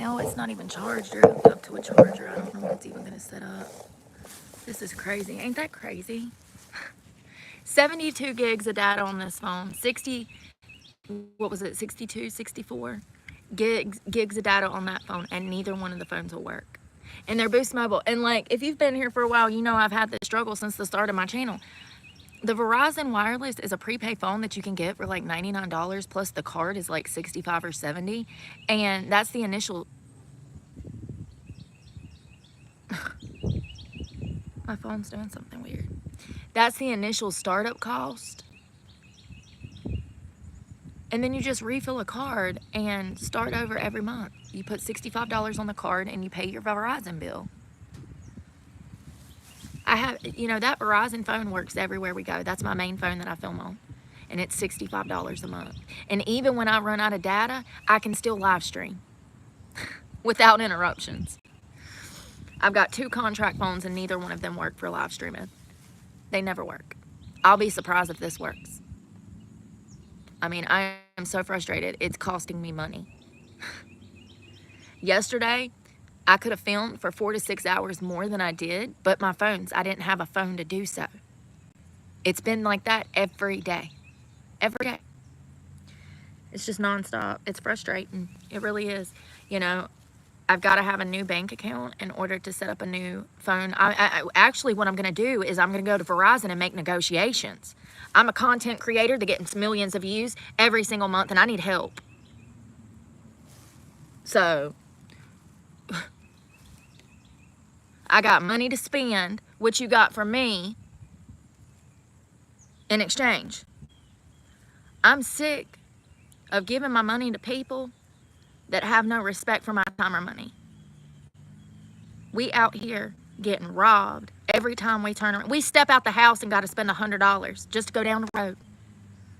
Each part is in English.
hell? It's not even charged or hooked up to a charger. I don't know what it's even going to set up. This is crazy. Ain't that crazy? 72 gigs of data on this phone. 60, what was it, 62, 64 gigs of data on that phone, and neither one of the phones will work. And they're Boost Mobile. And like, if you've been here for a while, you know I've had this struggle since the start of my channel. The Verizon Wireless is a prepaid phone that you can get for like $99, plus the card is like $65 or $70. And that's the initial... My phone's doing something weird. That's the initial startup cost. And then you just refill a card and start over every month. You put $65 on the card and you pay your Verizon bill. I have, you know, that Verizon phone works everywhere we go. That's my main phone that I film on. And it's $65 a month. And even when I run out of data, I can still live stream without interruptions. I've got 2 contract phones and neither one of them work for live streaming. They never work. I'll be surprised if this works. I mean, I am so frustrated. It's costing me money. Yesterday, I could have filmed for 4 to 6 hours more than I did, but my phones, I didn't have a phone to do so. It's been like that every day. Every day. It's just nonstop. It's frustrating. It really is. You know, I've got to have a new bank account in order to set up a new phone. Actually, what I'm going to do is I'm going to go to Verizon and make negotiations. I'm a content creator that gets millions of views every single month, and I need help. So, I got money to spend, which you got from me, in exchange. I'm sick of giving my money to people that have no respect for my time or money. We out here getting robbed every time we turn around. We step out the house and got to spend $100 just to go down the road.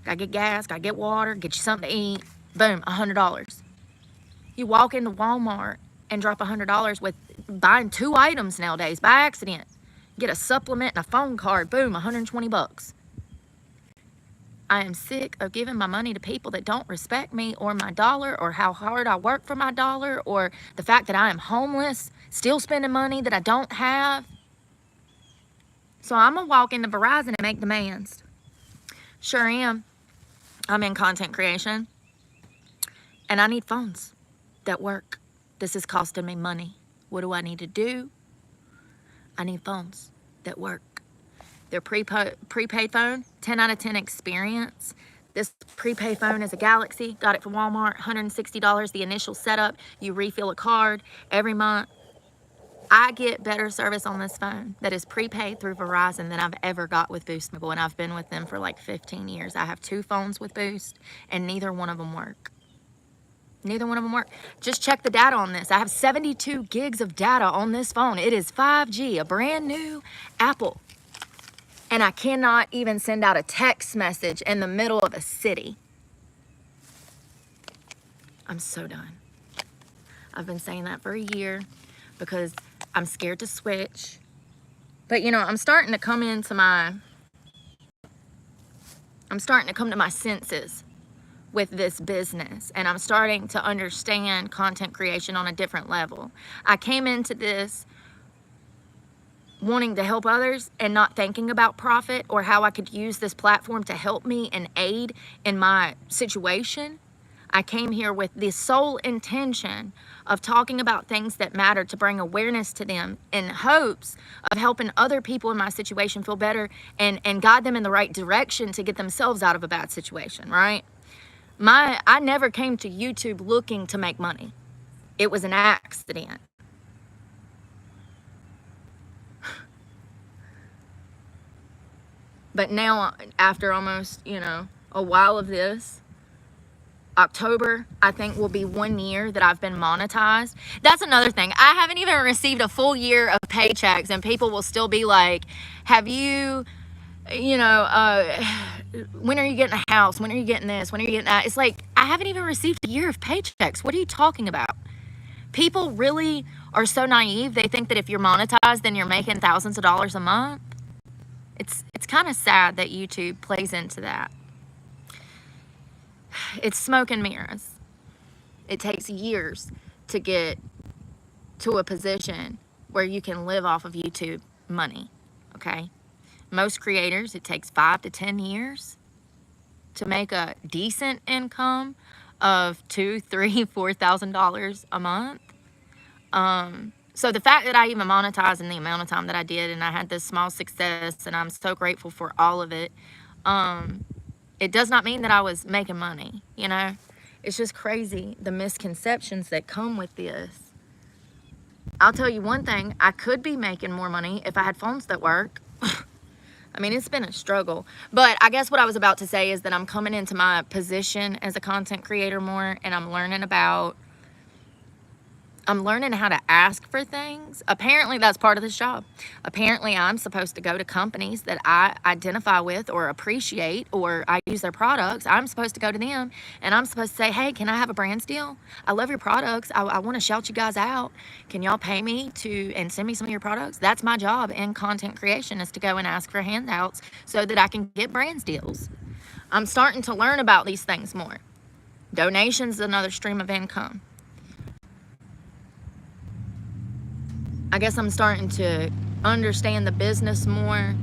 Gotta get gas, gotta get water, get you something to eat. Boom, $100. You walk into Walmart and drop $100 with buying 2 items nowadays by accident. Get a supplement and a phone card. Boom, 120 bucks. I am sick of giving my money to people that don't respect me or my dollar or how hard I work for my dollar or the fact that I am homeless, still spending money that I don't have. So I'm going to walk into Verizon and make demands. Sure am. I'm in content creation and I need phones that work. This is costing me money. What do I need to do? I need phones that work. Their prepaid phone, 10 out of 10 experience. This prepaid phone is a Galaxy. Got it from Walmart, $160 the initial setup. You refill a card every month. I get better service on this phone that is prepaid through Verizon than I've ever got with Boost Mobile, and I've been with them for like 15 years. I have 2 phones with Boost, and neither one of them work. Neither one of them work. Just check the data on this. I have 72 gigs of data on this phone. It is 5G, a brand new Apple. And I cannot even send out a text message in the middle of a city. I'm so done. I've been saying that for a year because I'm scared to switch. But you know, I'm starting to come to my senses with this business, and I'm starting to understand content creation on a different level. I came into this wanting to help others and not thinking about profit or how I could use this platform to help me and aid in my situation. I came here with the sole intention of talking about things that matter to bring awareness to them in hopes of helping other people in my situation feel better and guide them in the right direction to get themselves out of a bad situation, right? I never came to YouTube looking to make money. It was an accident. But now, after almost, you know, a while of this, October, I think, will be 1 year that I've been monetized. That's another thing. I haven't even received a full year of paychecks, and people will still be like, have you, you know, when are you getting a house? When are you getting this? When are you getting that? It's like, I haven't even received a year of paychecks. What are you talking about? People really are so naive. They think that if you're monetized, then you're making thousands of dollars a month. It's kind of sad that YouTube plays into that. It's smoke and mirrors. It takes years to get to a position where you can live off of YouTube money, okay? Most creators, it takes 5 to 10 years to make a decent income of $2,000, $3,000, $4,000 a month. So the fact that I even monetized in the amount of time that I did, and I had this small success, and I'm so grateful for all of it, it does not mean that I was making money, you know? It's just crazy, the misconceptions that come with this. I'll tell you one thing, I could be making more money if I had phones that work. I mean, it's been a struggle. But I guess what I was about to say is that I'm coming into my position as a content creator more, and I'm learning how to ask for things. Apparently, that's part of this job. Apparently, I'm supposed to go to companies that I identify with or appreciate, or I use their products. I'm supposed to go to them, and I'm supposed to say, hey, can I have a brands deal? I love your products. I want to shout you guys out. Can y'all pay me and send me some of your products? That's my job in content creation, is to go and ask for handouts so that I can get brands deals. I'm starting to learn about these things more. Donations is another stream of income. I guess I'm starting to understand the business more,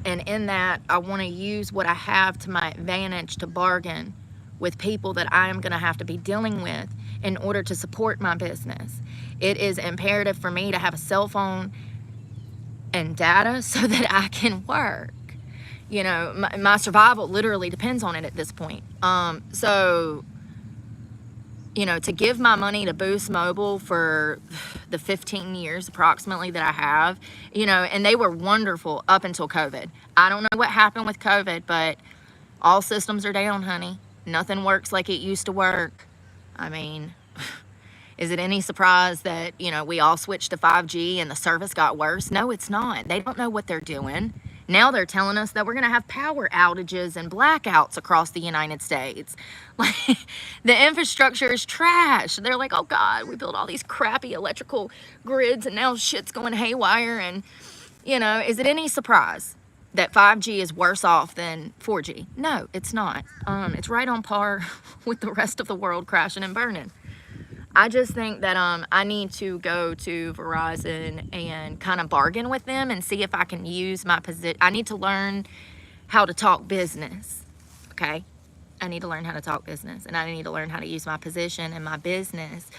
and in that, I want to use what I have to my advantage to bargain with people that I am going to have to be dealing with in order to support my business. It is imperative for me to have a cell phone and data so that I can work. You know, my survival literally depends on it at this point. So, you know, to give my money to Boost Mobile for the 15 years approximately that I have, you know, and they were wonderful up until COVID. I don't know what happened with COVID, but all systems are down, honey. Nothing works like it used to work. I mean, is it any surprise that, you know, we all switched to 5G and the service got worse? No, it's not. They don't know what they're doing. Now they're telling us that we're going to have power outages and blackouts across the United States. Like, the infrastructure is trash. They're like, oh God, we built all these crappy electrical grids and now shit's going haywire. And, you know, is it any surprise that 5G is worse off than 4G? No, it's not. It's right on par with the rest of the world crashing and burning. I just think that I need to go to Verizon and kind of bargain with them and see if I can use my position. I need to learn how to talk business, okay? I need to learn how to talk business, and I need to learn how to use my position and my business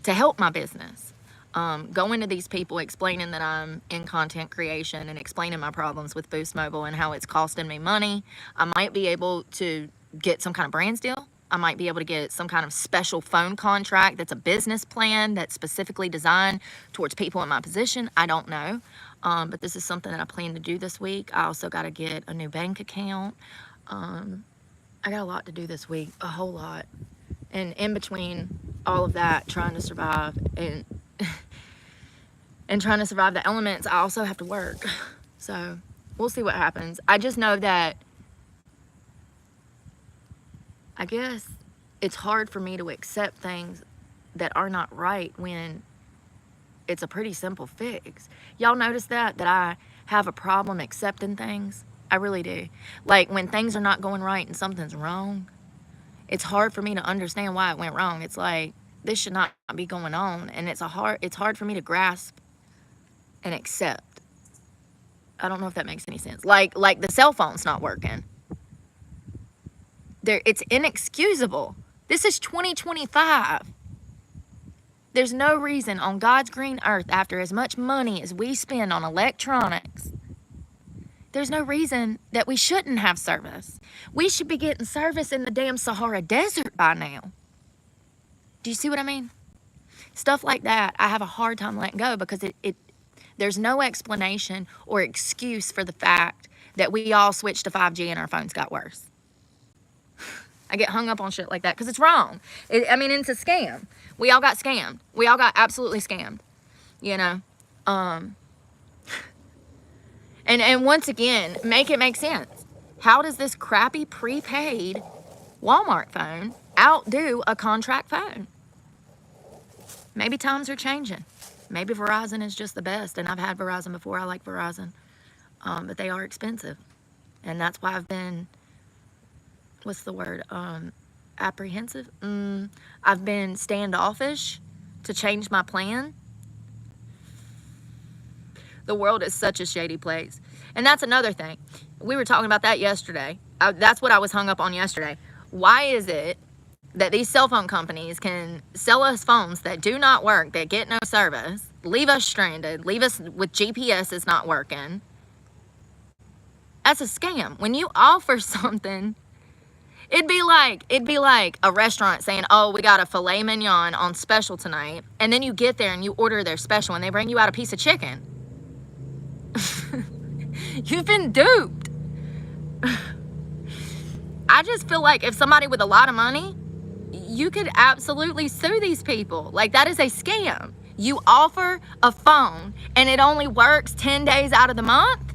to help my business. Going to these people, explaining that I'm in content creation and explaining my problems with Boost Mobile and how it's costing me money. I might be able to get some kind of brands deal. I might be able to get some kind of special phone contract that's a business plan that's specifically designed towards people in my position. I don't know. But this is something that I plan to do this week. I also got to get a new bank account. I got a lot to do this week, a whole lot. And in between all of that, trying to survive and trying to survive the elements, I also have to work. So we'll see what happens. I just know that I guess it's hard for me to accept things that are not right when it's a pretty simple fix. Y'all notice that I have a problem accepting things? I really do. Like, when things are not going right and something's wrong, it's hard for me to understand why it went wrong. It's like, this should not be going on, and it's hard for me to grasp and accept. I don't know if that makes any sense. Like the cell phone's not working. It's inexcusable. This is 2025. There's no reason on God's green earth, after as much money as we spend on electronics, there's no reason that we shouldn't have service. We should be getting service in the damn Sahara Desert by now. Do you see what I mean? Stuff like that, I have a hard time letting go, because there's no explanation or excuse for the fact that we all switched to 5G and our phones got worse. I get hung up on shit like that because it's wrong. I mean, it's a scam. We all got scammed. We all got absolutely scammed, you know? And once again, make it make sense. How does this crappy prepaid Walmart phone outdo a contract phone? Maybe times are changing. Maybe Verizon is just the best, and I've had Verizon before. I like Verizon, but they are expensive, and that's why I've been, what's the word? apprehensive. I've been standoffish to change my plan. The world is such a shady place. And that's another thing. We were talking about that yesterday. That's what I was hung up on yesterday. Why is it that these cell phone companies can sell us phones that do not work, that get no service, leave us stranded, leave us with GPS is not working? That's a scam. When you offer something, it'd be like a restaurant saying, oh, we got a filet mignon on special tonight. And then you get there and you order their special and they bring you out a piece of chicken. You've been duped. I just feel like if somebody with a lot of money, you could absolutely sue these people. Like, that is a scam. You offer a phone and it only works 10 days out of the month,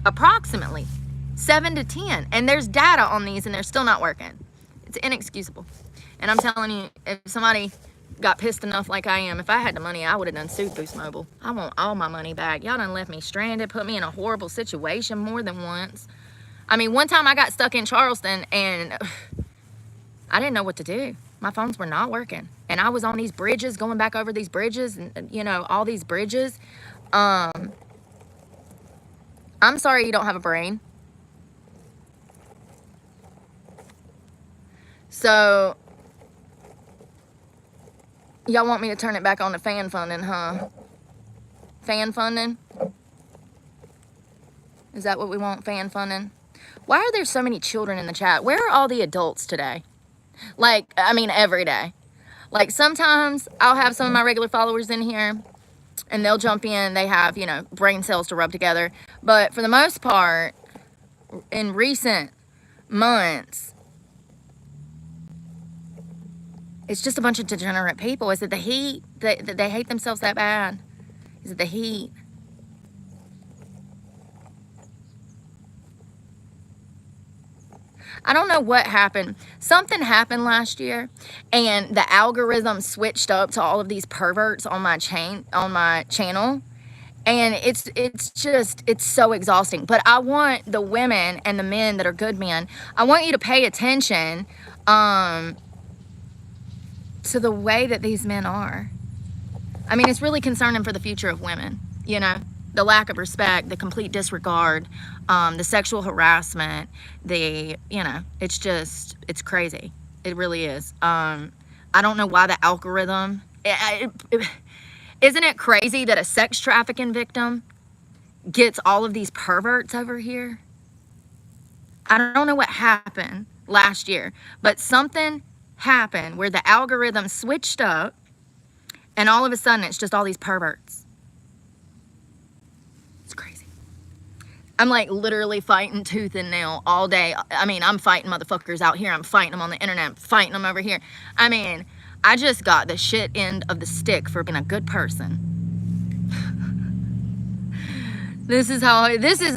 approximately 7 to 10, and there's data on these and they're still not working. It's inexcusable. And I'm telling you, if somebody got pissed enough like I am, if I had the money, I would have done sued Boost Mobile. I want all my money back. Y'all done left me stranded, put me in a horrible situation more than once. I mean, one time I got stuck in Charleston and I didn't know what to do. My phones were not working. And I was on these bridges, going back over these bridges, and you know, all these bridges. I'm sorry you don't have a brain. So, y'all want me to turn it back on to fan funding, huh? Fan funding? Is that what we want, fan funding? Why are there so many children in the chat? Where are all the adults today? Like, I mean, every day. Like, sometimes I'll have some of my regular followers in here and they'll jump in. They have, you know, brain cells to rub together. But for the most part, in recent months, it's just a bunch of degenerate people. Is it the heat? They hate themselves that bad? Is it the heat? I don't know what happened. Something happened last year and the algorithm switched up to all of these perverts on my channel. And it's so exhausting. But I want the women and the men that are good men, I want you to pay attention to the way that these men are. I mean, it's really concerning for the future of women, you know, the lack of respect, the complete disregard, the sexual harassment, you know, it's crazy. It really is. I don't know why the algorithm, isn't it crazy that a sex trafficking victim gets all of these perverts over here? I don't know what happened last year, but something happened where the algorithm switched up and all of a sudden it's just all these perverts. It's crazy. I'm like literally fighting tooth and nail all day. I mean, I'm fighting motherfuckers out here. I'm fighting them on the internet. I'm fighting them over here. I mean, I just got the shit end of the stick for being a good person. This is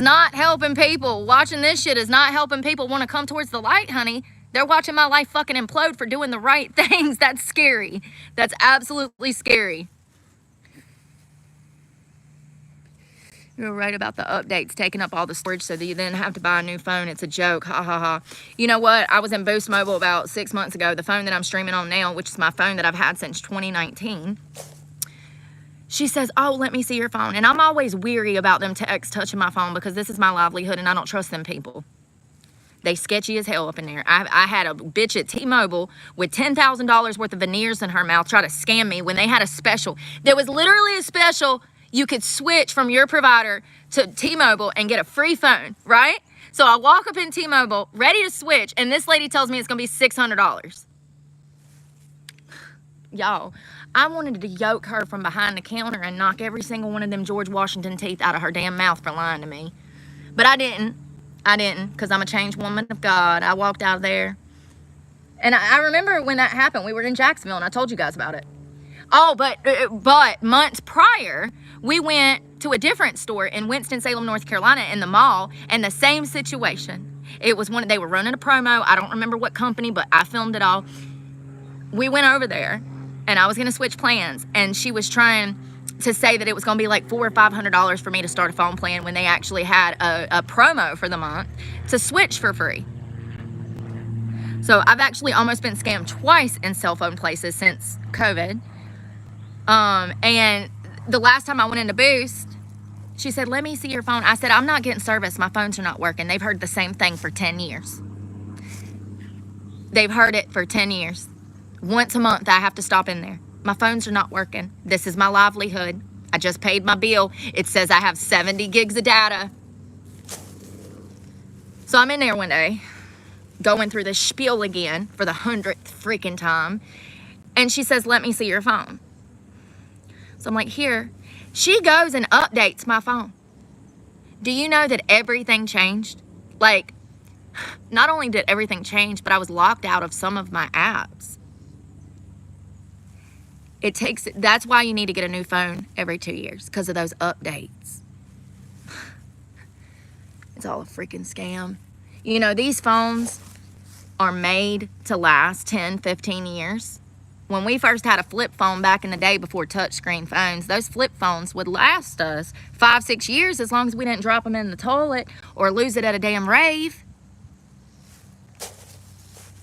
not helping people. Watching this shit is not helping people want to come towards the light, honey. They're watching my life fucking implode for doing the right things. That's scary. That's absolutely scary. You're right about the updates taking up all the storage so that you then have to buy a new phone. It's a joke. Ha ha ha. You know what? I was in Boost Mobile about 6 months ago. The phone that I'm streaming on now, which is my phone that I've had since 2019. She says, oh, let me see your phone. And I'm always weary about them touching my phone because this is my livelihood and I don't trust them people. They sketchy as hell up in there. I had a bitch at T-Mobile with $10,000 worth of veneers in her mouth try to scam me when they had a special. There was literally a special. You could switch from your provider to T-Mobile and get a free phone, right? So I walk up in T-Mobile, ready to switch, and this lady tells me it's going to be $600. Y'all, I wanted to yoke her from behind the counter and knock every single one of them George Washington teeth out of her damn mouth for lying to me. But I didn't, because I'm a changed woman of God. I walked out of there. And I remember when that happened, we were in Jacksonville, and I told you guys about it. Oh, but months prior, we went to a different store in Winston-Salem, North Carolina in the mall, and the same situation. It was they were running a promo. I don't remember what company, but I filmed it all. We went over there, and I was going to switch plans, and she was trying to say that it was going to be like $400 or $500 for me to start a phone plan when they actually had a promo for the month to switch for free. So I've actually almost been scammed twice in cell phone places since COVID. And the last time I went into Boost, she said, let me see your phone. I said, I'm not getting service. My phones are not working. They've heard the same thing for 10 years. They've heard it for 10 years. Once a month, I have to stop in there. My phones are not working. This is my livelihood. I just paid my bill. It says I have 70 gigs of data. So I'm in there one day, going through the spiel again for the 100th freaking time. And she says, let me see your phone. So I'm like, here. She goes and updates my phone. Do you know that everything changed? Like, not only did everything change, but I was locked out of some of my apps. That's why you need to get a new phone every 2 years, because of those updates. It's all a freaking scam. You know, these phones are made to last 10, 15 years. When we first had a flip phone back in the day before touchscreen phones, those flip phones would last us 5, 6 years as long as we didn't drop them in the toilet or lose it at a damn rave.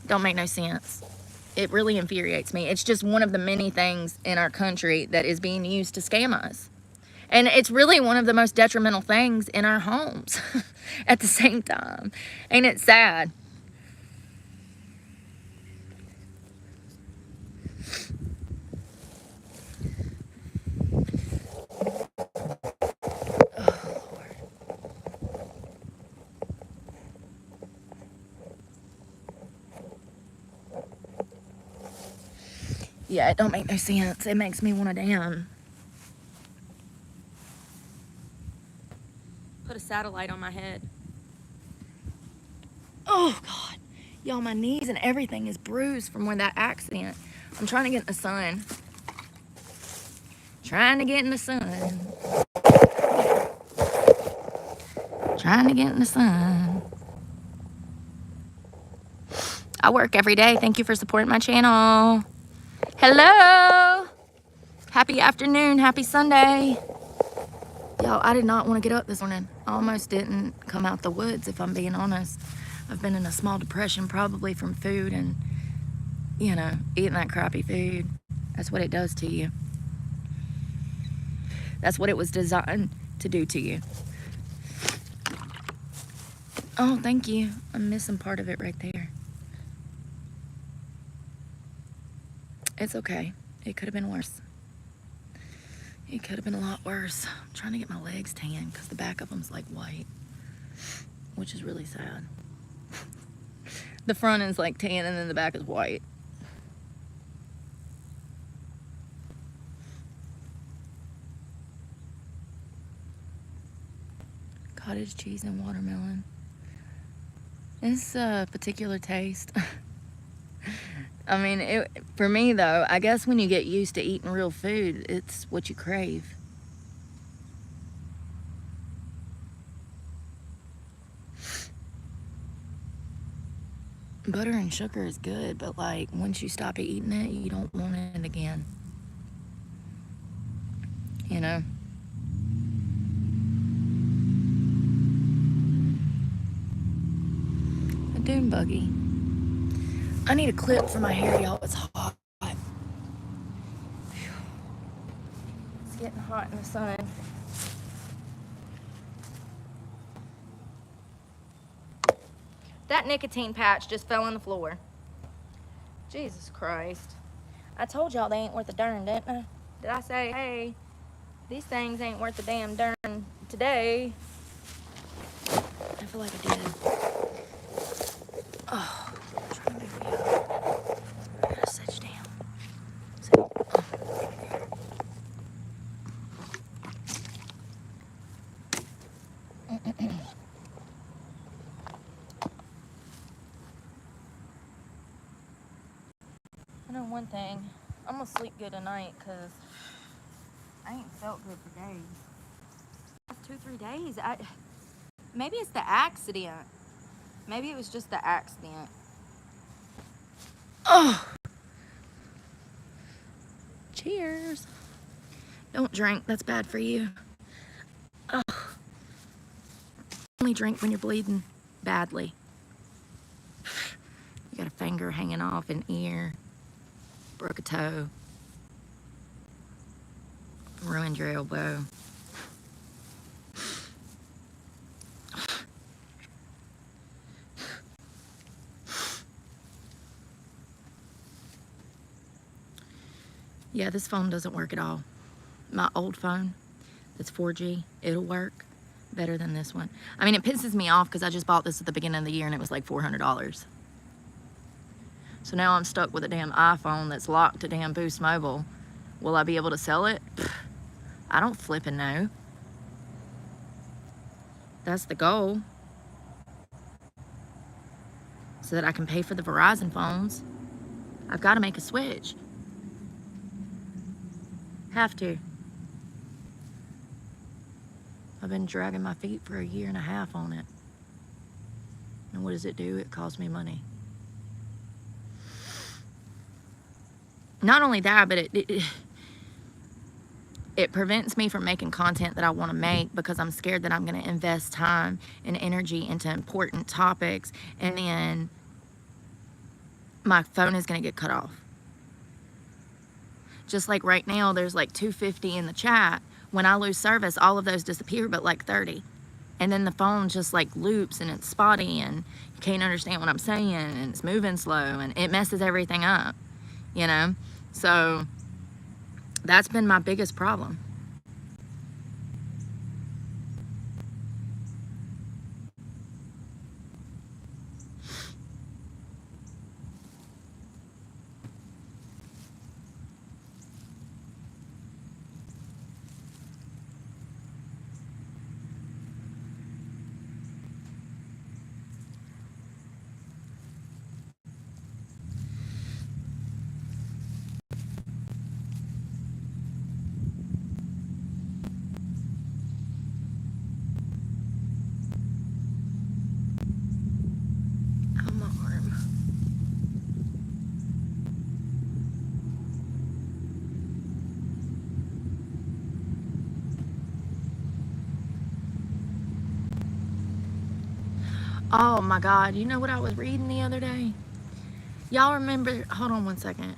Don't make no sense. It really infuriates me. It's just one of the many things in our country that is being used to scam us. And it's really one of the most detrimental things in our homes at the same time. Ain't it sad? Yeah, it don't make no sense. It makes me want to damn put a satellite on my head. Oh, God. Y'all, my knees and everything is bruised from where that accident. I'm trying to get in the sun. Trying to get in the sun. Trying to get in the sun. I work every day. Thank you for supporting my channel. Hello. Happy afternoon. Happy Sunday. Y'all, I did not want to get up this morning. I almost didn't come out the woods, if I'm being honest. I've been in a small depression, probably from food and, you know, eating that crappy food. That's what it does to you. That's what it was designed to do to you. Oh, thank you. I'm missing part of it right there. It's okay. It could have been worse. It could have been a lot worse. I'm trying to get my legs tan because the back of them's like white, which is really sad. The front is like tan and then the back is white. Cottage cheese and watermelon. It's a particular taste. I mean, for me though, I guess when you get used to eating real food, it's what you crave. Butter and sugar is good, but like once you stop eating it, you don't want it again. You know? A dune buggy. I need a clip for my hair, y'all. It's hot. It's getting hot in the sun. That nicotine patch just fell on the floor. Jesus Christ. I told y'all they ain't worth a darn, didn't I? Did I say, hey, these things ain't worth a damn darn today? I feel like I did. Oh, I'm trying to figure it out. I gotta sit down. I know one thing. I'm gonna sleep good tonight because I ain't felt good for days. 2-3 days. Maybe it's the accident. Maybe it was just the accident. Oh. Cheers. Don't drink. That's bad for you. Oh. Only drink when you're bleeding badly. You gotta faint. finger hanging off an ear, broke a toe, ruined your elbow. Yeah, this phone doesn't work at all. My old phone, that's 4G, it'll work better than this one. I mean, it pisses me off because I just bought this at the beginning of the year and it was like $400. So now I'm stuck with a damn iPhone that's locked to damn Boost Mobile. Will I be able to sell it? Pfft, I don't flipping know. That's the goal. So that I can pay for the Verizon phones. I've got to make a switch. Have to. I've been dragging my feet for 1.5 years on it. And what does it do? It costs me money. Not only that, but it prevents me from making content that I want to make because I'm scared that I'm going to invest time and energy into important topics and then my phone is going to get cut off. Just like right now, there's like 250 in the chat. When I lose service, all of those disappear, but like 30. And then the phone just like loops and it's spotty and you can't understand what I'm saying and it's moving slow and it messes everything up, you know? So that's been my biggest problem. Oh, my arm. Oh my God, you know what I was reading the other day? Y'all remember, hold on one second.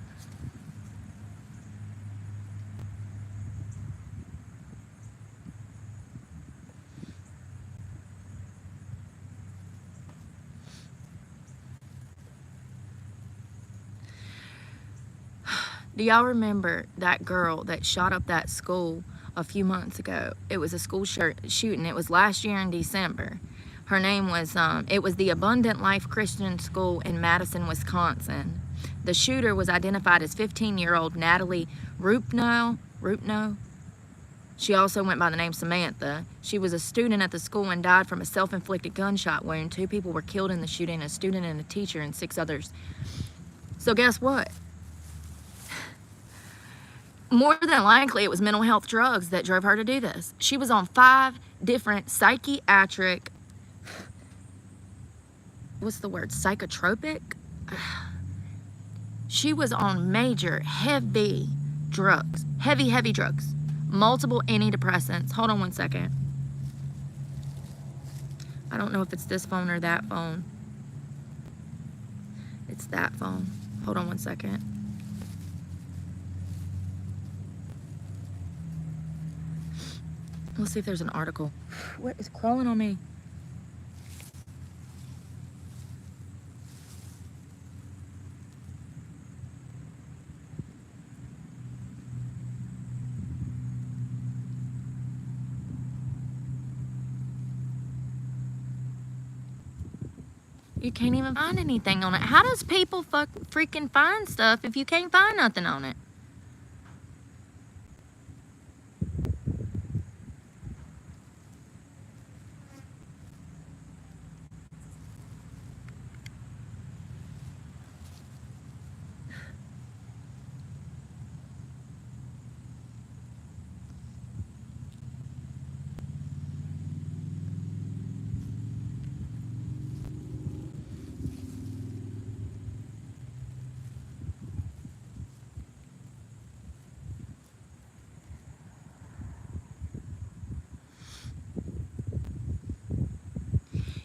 Do y'all remember that girl that shot up that school a few months ago? It was a school shooting. It was last year in December. Her name was, it was the Abundant Life Christian School in Madison, Wisconsin. The shooter was identified as 15-year-old Natalie Rupno. She also went by the name Samantha. She was a student at the school and died from a self-inflicted gunshot wound. 2 people were killed in the shooting, a student and a teacher, and 6 others. So guess what? More than likely, it was mental health drugs that drove her to do this. She was on 5 different psychiatric, what's the word, psychotropic? She was on major, heavy drugs, heavy drugs, multiple antidepressants. Hold on one second. I don't know if it's this phone or that phone. It's that phone. Hold on one second. Let's see if there's an article. What is crawling on me? You can't even find anything on it. How does people freaking find stuff if you can't find nothing on it?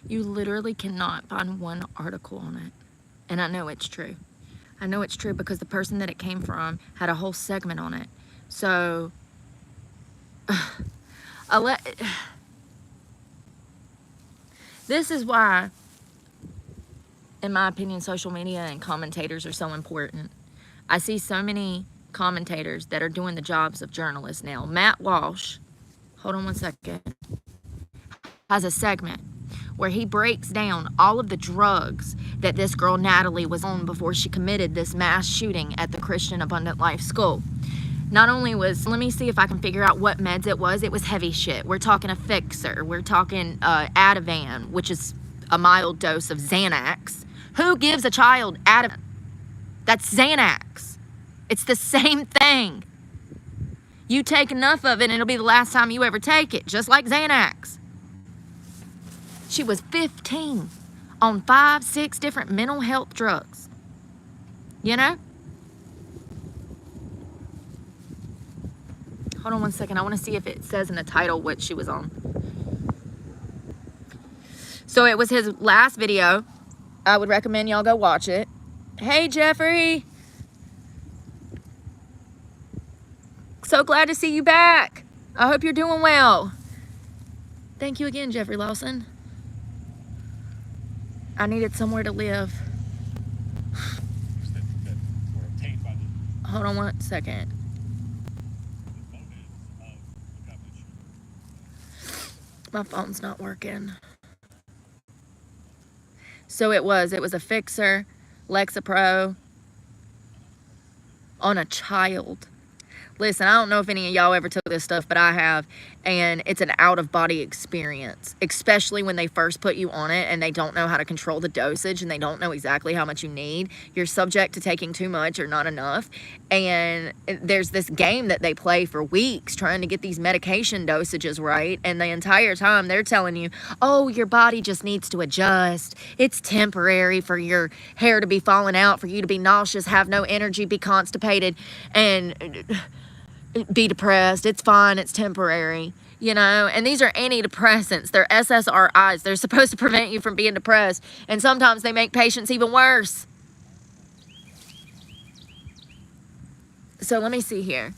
You literally cannot find one article on it. And I know it's true. I know it's true because the person that it came from had a whole segment on it. So, this is why, in my opinion, social media and commentators are so important. I see so many commentators that are doing the jobs of journalists now. Matt Walsh, hold on one second, has a segment where he breaks down all of the drugs that this girl Natalie was on before she committed this mass shooting at the Christian Abundant Life School. Not only was, let me see if I can figure out what meds it was heavy shit. We're talking a fixer, we're talking Ativan, which is a mild dose of Xanax. Who gives a child Ativan? That's Xanax. It's the same thing. You take enough of it and it'll be the last time you ever take it, just like Xanax. She was 15 on 5, 6 different mental health drugs. You know? Hold on one second. I want to see if it says in the title what she was on. So it was his last video. I would recommend y'all go watch it. Hey, Jeffrey. So glad to see you back. I hope you're doing well. Thank you again, Jeffrey Lawson. I needed somewhere to live. Hold on one second. My phone's not working. So it was a fixer, Lexapro, on a child. Listen, I don't know if any of y'all ever took this stuff, but I have, and it's an out-of-body experience, especially when they first put you on it and they don't know how to control the dosage and they don't know exactly how much you need. You're subject to taking too much or not enough, and there's this game that they play for weeks trying to get these medication dosages right, and the entire time they're telling you, oh, your body just needs to adjust. It's temporary for your hair to be falling out, for you to be nauseous, have no energy, be constipated, and be depressed. It's fine. It's temporary, you know. And these are antidepressants. They're SSRIs. They're supposed to prevent you from being depressed. And sometimes they make patients even worse. So let me see here.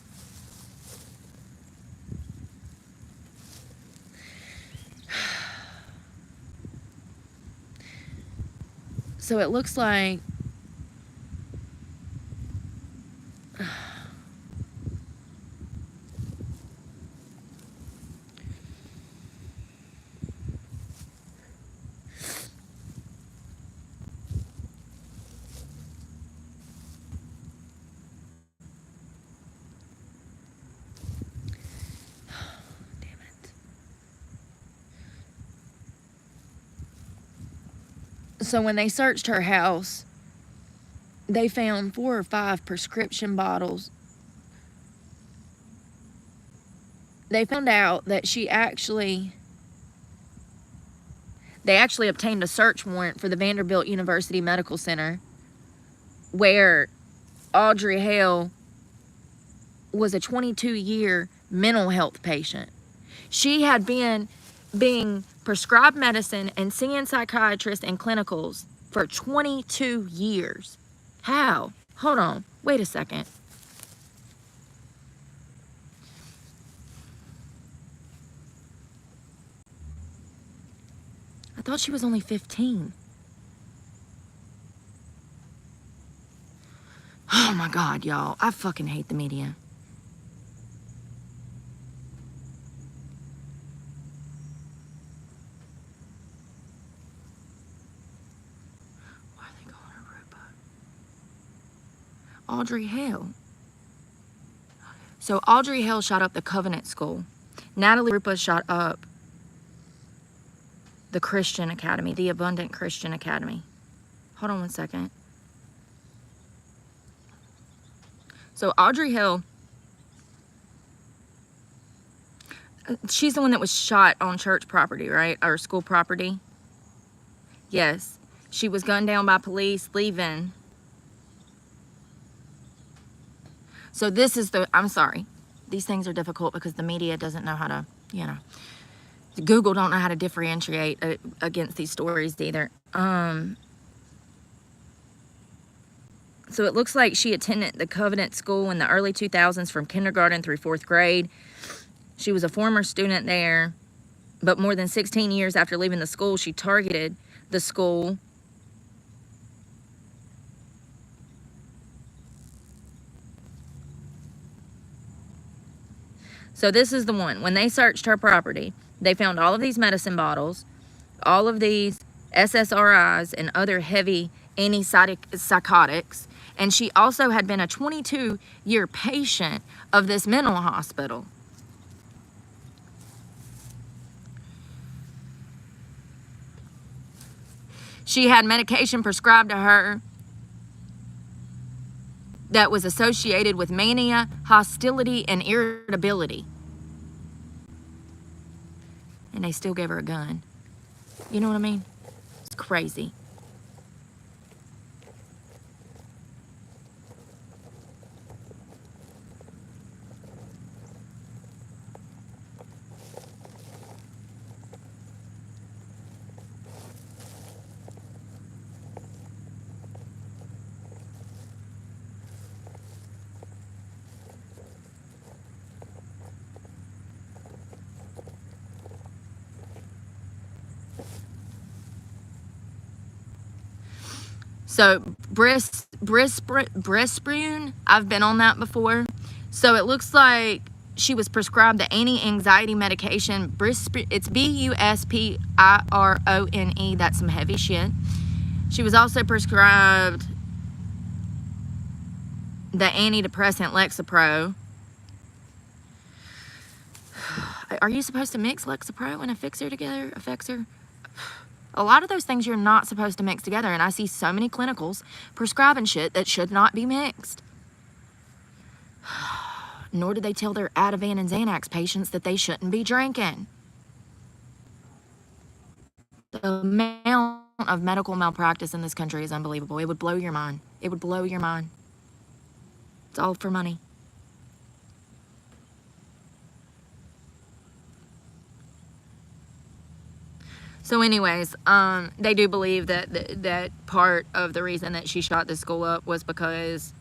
So it looks like so when they searched her house, they found 4 or 5 prescription bottles. They found out that they actually obtained a search warrant for the Vanderbilt University Medical Center, where Audrey Hale was a 22-year mental health patient. She had been being prescribed medicine and seeing psychiatrists and clinicals for 22 years. How? Hold on. Wait a second. I thought she was only 15. Oh my God, y'all. I fucking hate the media. Why are they calling her Rupa? Audrey Hale. So Audrey Hale shot up the Covenant School. Natalie Rupa shot up the Christian Academy, the Abundant Christian Academy. Hold on one second. So Audrey Hale, she's the one that was shot on church property, right? Or school property. Yes. She was gunned down by police leaving. So this is the, I'm sorry. These things are difficult because the media doesn't know how to, you know. Google don't know how to differentiate against these stories either. So it looks like she attended the Covenant School in the early 2000s from kindergarten through 4th grade. She was a former student there, but more than 16 years after leaving the school, she targeted the school. So this is the one. When they searched her property, they found all of these medicine bottles, all of these SSRIs and other heavy antipsychotics, and she also had been a 22-year patient of this mental hospital. She had medication prescribed to her that was associated with mania, hostility, and irritability. And they still gave her a gun. You know what I mean? It's crazy. So Brisprune, I've been on that before. So it looks like she was prescribed the anti-anxiety medication it's Buspirone. That's some heavy shit. She was also prescribed the antidepressant Lexapro. Are you supposed to mix Lexapro and Effexor together? Effexor? A lot of those things you're not supposed to mix together, and I see so many clinicals prescribing shit that should not be mixed. Nor do they tell their Ativan and Xanax patients that they shouldn't be drinking. The amount of medical malpractice in this country is unbelievable. It would blow your mind. It would blow your mind. It's all for money. So anyways, they do believe that part of the reason that she shot this school up was because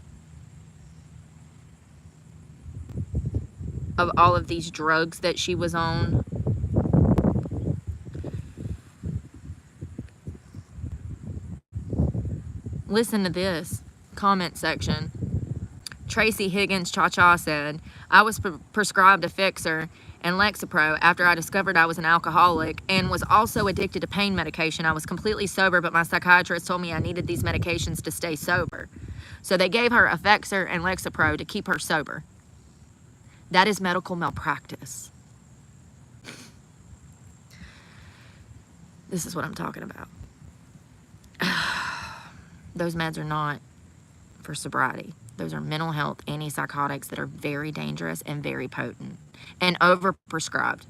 of all of these drugs that she was on. Listen to this comment section. Tracy Higgins Cha-Cha said, I was prescribed Effexor and Lexapro after I discovered I was an alcoholic and was also addicted to pain medication. I was completely sober, but my psychiatrist told me I needed these medications to stay sober. So they gave her Effexor and Lexapro to keep her sober. That is medical malpractice. This is what I'm talking about. Those meds are not for sobriety. Those are mental health antipsychotics that are very dangerous and very potent and overprescribed.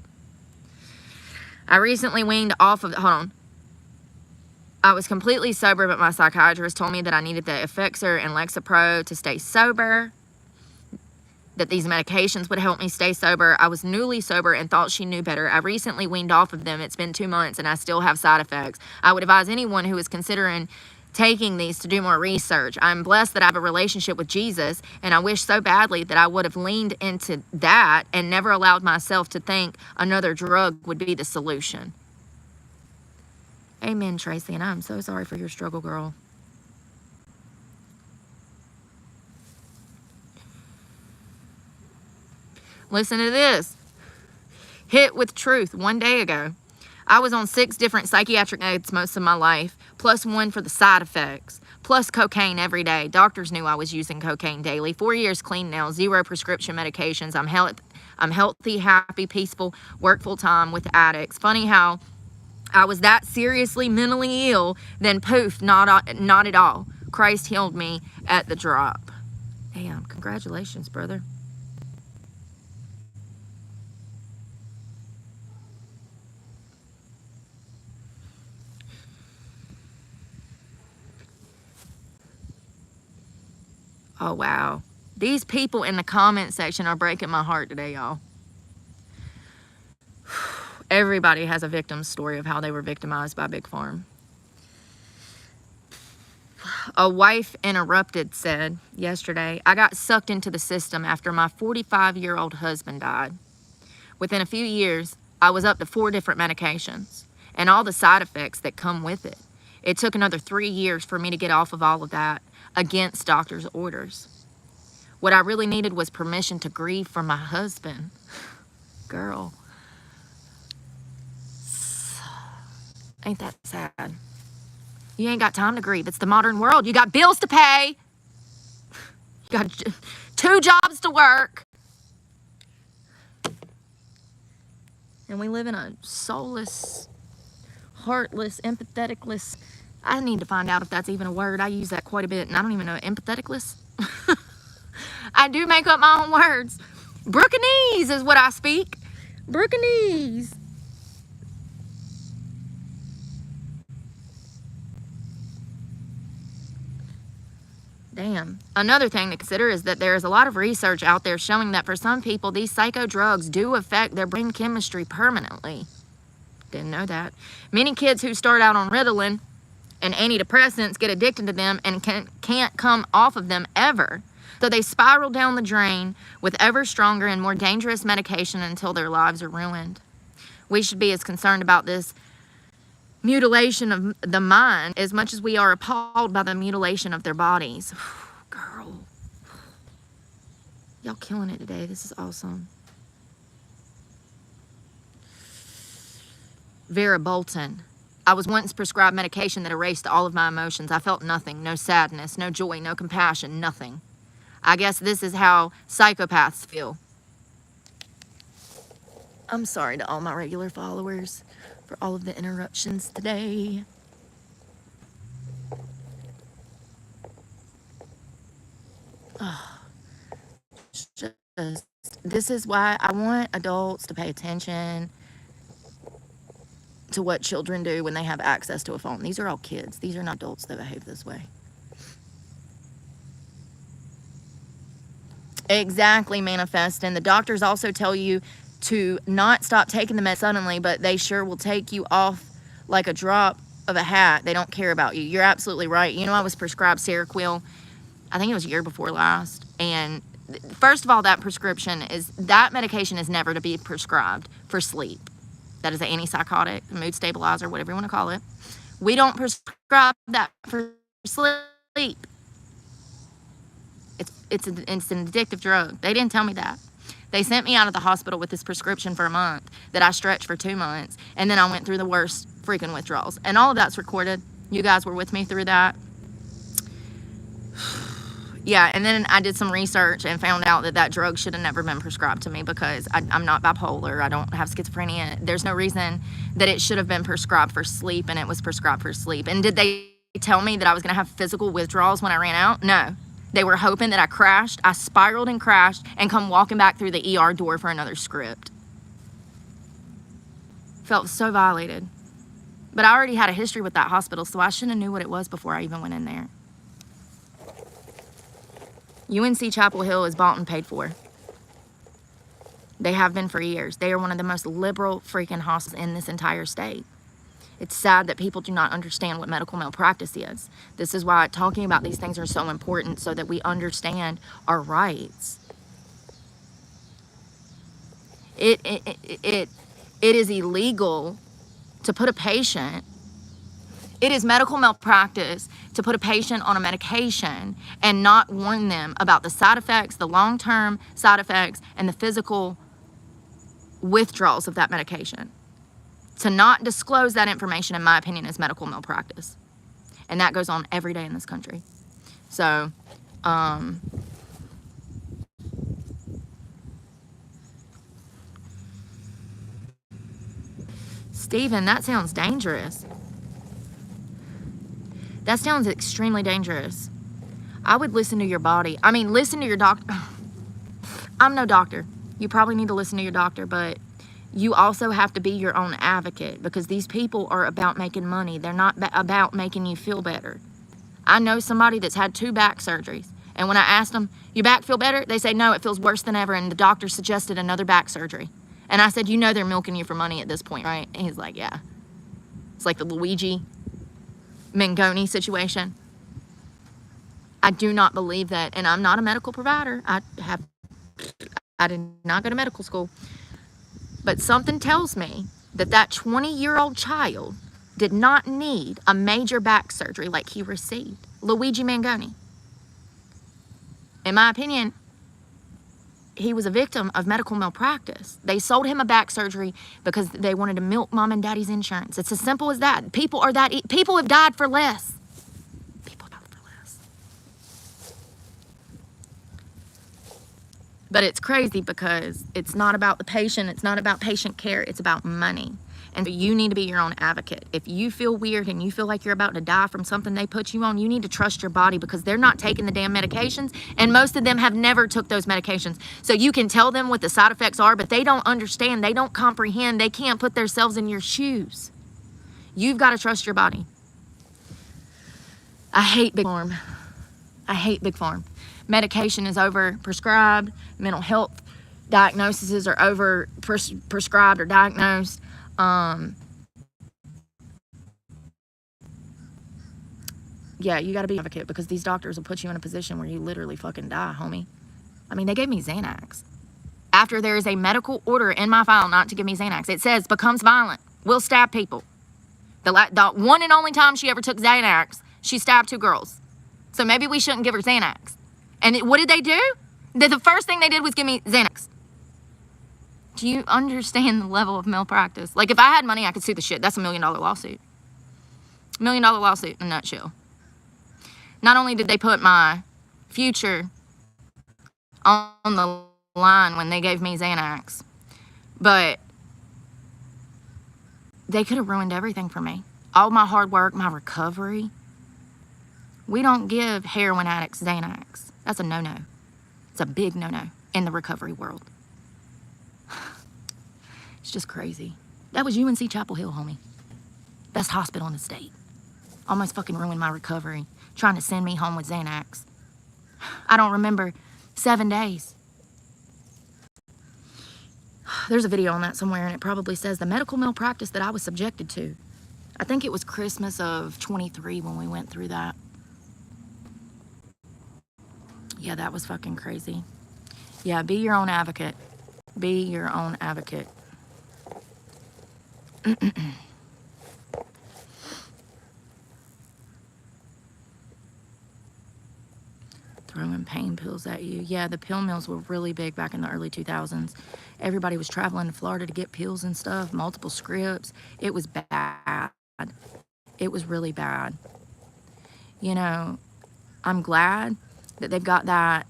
I recently weaned off of, hold on. I was completely sober, but my psychiatrist told me that I needed the Effexor and Lexapro to stay sober, that these medications would help me stay sober. I was newly sober and thought she knew better. I recently weaned off of them. It's been 2 months and I still have side effects. I would advise anyone who is considering taking these to do more research. I'm blessed that I have a relationship with Jesus, and I wish so badly that I would have leaned into that and never allowed myself to think another drug would be the solution. Amen, Tracy, and I'm so sorry for your struggle, girl. Listen to this. Hit with truth 1 day ago. I was on 6 different psychiatric meds most of my life, plus 1 for the side effects, plus cocaine every day. Doctors knew I was using cocaine daily. 4 years clean now, 0 prescription medications. I'm healthy, happy, peaceful, work full time with addicts. Funny how I was that seriously mentally ill, then poof, not at all. Christ healed me at the drop. Damn, congratulations, brother. Oh, wow. These people in the comment section are breaking my heart today, y'all. Everybody has a victim story of how they were victimized by Big Farm. A wife interrupted said yesterday, I got sucked into the system after my 45-year-old husband died. Within a few years, I was up to 4 different medications and all the side effects that come with it. It took another 3 years for me to get off of all of that against doctor's orders. What I really needed was permission to grieve for my husband. Girl. Ain't that sad? You ain't got time to grieve. It's the modern world. You got bills to pay. You got 2 jobs to work. And we live in a soulless, heartless, empatheticless. I need to find out if that's even a word. I use that quite a bit, and I don't even know empatheticless. I do make up my own words. Brookanese is what I speak. Brookanese. Damn. Another thing to consider is that there is a lot of research out there showing that for some people, these psycho drugs do affect their brain chemistry permanently. Didn't know that. Many kids who start out on Ritalin and antidepressants get addicted to them and can't come off of them ever. So they spiral down the drain with ever stronger and more dangerous medication until their lives are ruined. We should be as concerned about this mutilation of the mind as much as we are appalled by the mutilation of their bodies. Girl. Y'all killing it today. This is awesome. Vera Bolton. I was once prescribed medication that erased all of my emotions. I felt nothing, no sadness, no joy, no compassion, nothing. I guess this is how psychopaths feel. I'm sorry to all my regular followers for all of the interruptions today. Oh, this is why I want adults to pay attention to what children do when they have access to a phone. These are all kids. These are not adults that behave this way. Exactly, Manifest. And the doctors also tell you to not stop taking the meds suddenly, but they sure will take you off like a drop of a hat. They don't care about you. You're absolutely right. You know, I was prescribed Seroquel, I think it was a year before last. And first of all, that medication is never to be prescribed for sleep. That is an antipsychotic, mood stabilizer, whatever you want to call it. We don't prescribe that for sleep. It's an addictive drug. They didn't tell me that. They sent me out of the hospital with this prescription for a month that I stretched for 2 months. And then I went through the worst freaking withdrawals. And all of that's recorded. You guys were with me through that. Yeah, and then I did some research and found out that drug should have never been prescribed to me because I'm not bipolar. I don't have schizophrenia. There's no reason that it should have been prescribed for sleep, and it was prescribed for sleep. And did they tell me that I was going to have physical withdrawals when I ran out? No. They were hoping that I spiraled and crashed and come walking back through the ER door for another script. Felt so violated. But I already had a history with that hospital, so I should have knew what it was before I even went in there. UNC Chapel Hill is bought and paid for. They have been for years. They are one of the most liberal freaking hospitals in this entire state. It's sad that people do not understand what medical malpractice is. This is why talking about these things are so important, so that we understand our rights. It is illegal to put a patient, it is medical malpractice to put a patient on a medication and not warn them about the side effects, the long-term side effects, and the physical withdrawals of that medication. To not disclose that information, in my opinion, is medical malpractice. And that goes on every day in this country. So, Stephen, that sounds dangerous. That sounds extremely dangerous. I would listen to your body. I mean, listen to your doctor. I'm no doctor. You probably need to listen to your doctor, but you also have to be your own advocate, because these people are about making money. They're not about making you feel better. I know somebody that's had 2 back surgeries, and when I asked them, your back feel better? They say, no, it feels worse than ever, and the doctor suggested another back surgery. And I said, you know they're milking you for money at this point, right? And he's like, yeah. It's like the Luigi Mangoni situation. I do not believe that, and I'm not a medical provider. I did not go to medical school. But something tells me that that 20-year-old child did not need a major back surgery like he received. Luigi Mangoni. In my opinion, he was a victim of medical malpractice. They sold him a back surgery because they wanted to milk mom and daddy's insurance. It's as simple as that. People have died for less. People died for less. But it's crazy because it's not about the patient. It's not about patient care. It's about money. And you need to be your own advocate. If you feel weird and you feel like you're about to die from something they put you on, you need to trust your body because they're not taking the damn medications, and most of them have never took those medications. So you can tell them what the side effects are, but they don't understand. They don't comprehend. They can't put themselves in your shoes. You've got to trust your body. I hate Big Pharma. I hate Big Pharma. Medication is over prescribed. Mental health diagnoses are over prescribed or diagnosed. Yeah, you gotta be an advocate because these doctors will put you in a position where you literally fucking die, homie. I mean, they gave me Xanax. After there is a medical order in my file not to give me Xanax. It says, becomes violent, will stab people. The one and only time she ever took Xanax, she stabbed 2 girls. So maybe we shouldn't give her Xanax. And what did they do? The first thing they did was give me Xanax. Do you understand the level of malpractice? Like, if I had money, I could sue the shit. That's $1 million lawsuit. $1 million lawsuit in a nutshell. Not only did they put my future on the line when they gave me Xanax, but they could have ruined everything for me. All my hard work, my recovery. We don't give heroin addicts Xanax. That's a no-no. It's a big no-no in the recovery world. It's just crazy. That was UNC Chapel Hill, homie. Best hospital in the state. Almost fucking ruined my recovery. Trying to send me home with Xanax. I don't remember 7 days. There's a video on that somewhere, and it probably says the medical malpractice that I was subjected to. I think it was Christmas of 23 when we went through that. Yeah, that was fucking crazy. Yeah, be your own advocate. Be your own advocate. Throwing pain pills at you. Yeah, the pill mills were really big back in the early 2000s. Everybody was traveling to Florida to get pills and stuff, multiple scripts. It was bad. It was really bad. You know, I'm glad that they've got that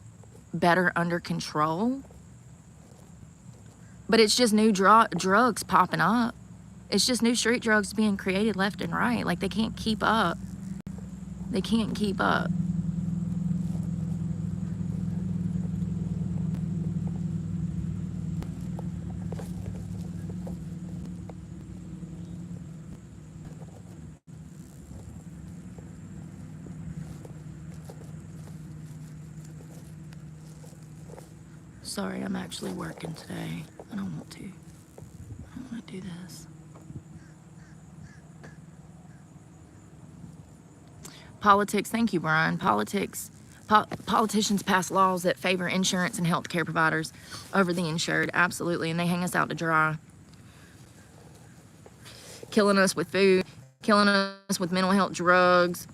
better under control. But it's just new drugs popping up. It's just new street drugs being created left and right. Like, they can't keep up. They can't keep up. Sorry, I'm actually working today. I don't want to. I don't want to do this. Politics, thank you, Brian. Politicians pass laws that favor insurance and healthcare providers over the insured, absolutely, and they hang us out to dry. Killing us with food, killing us with mental health drugs.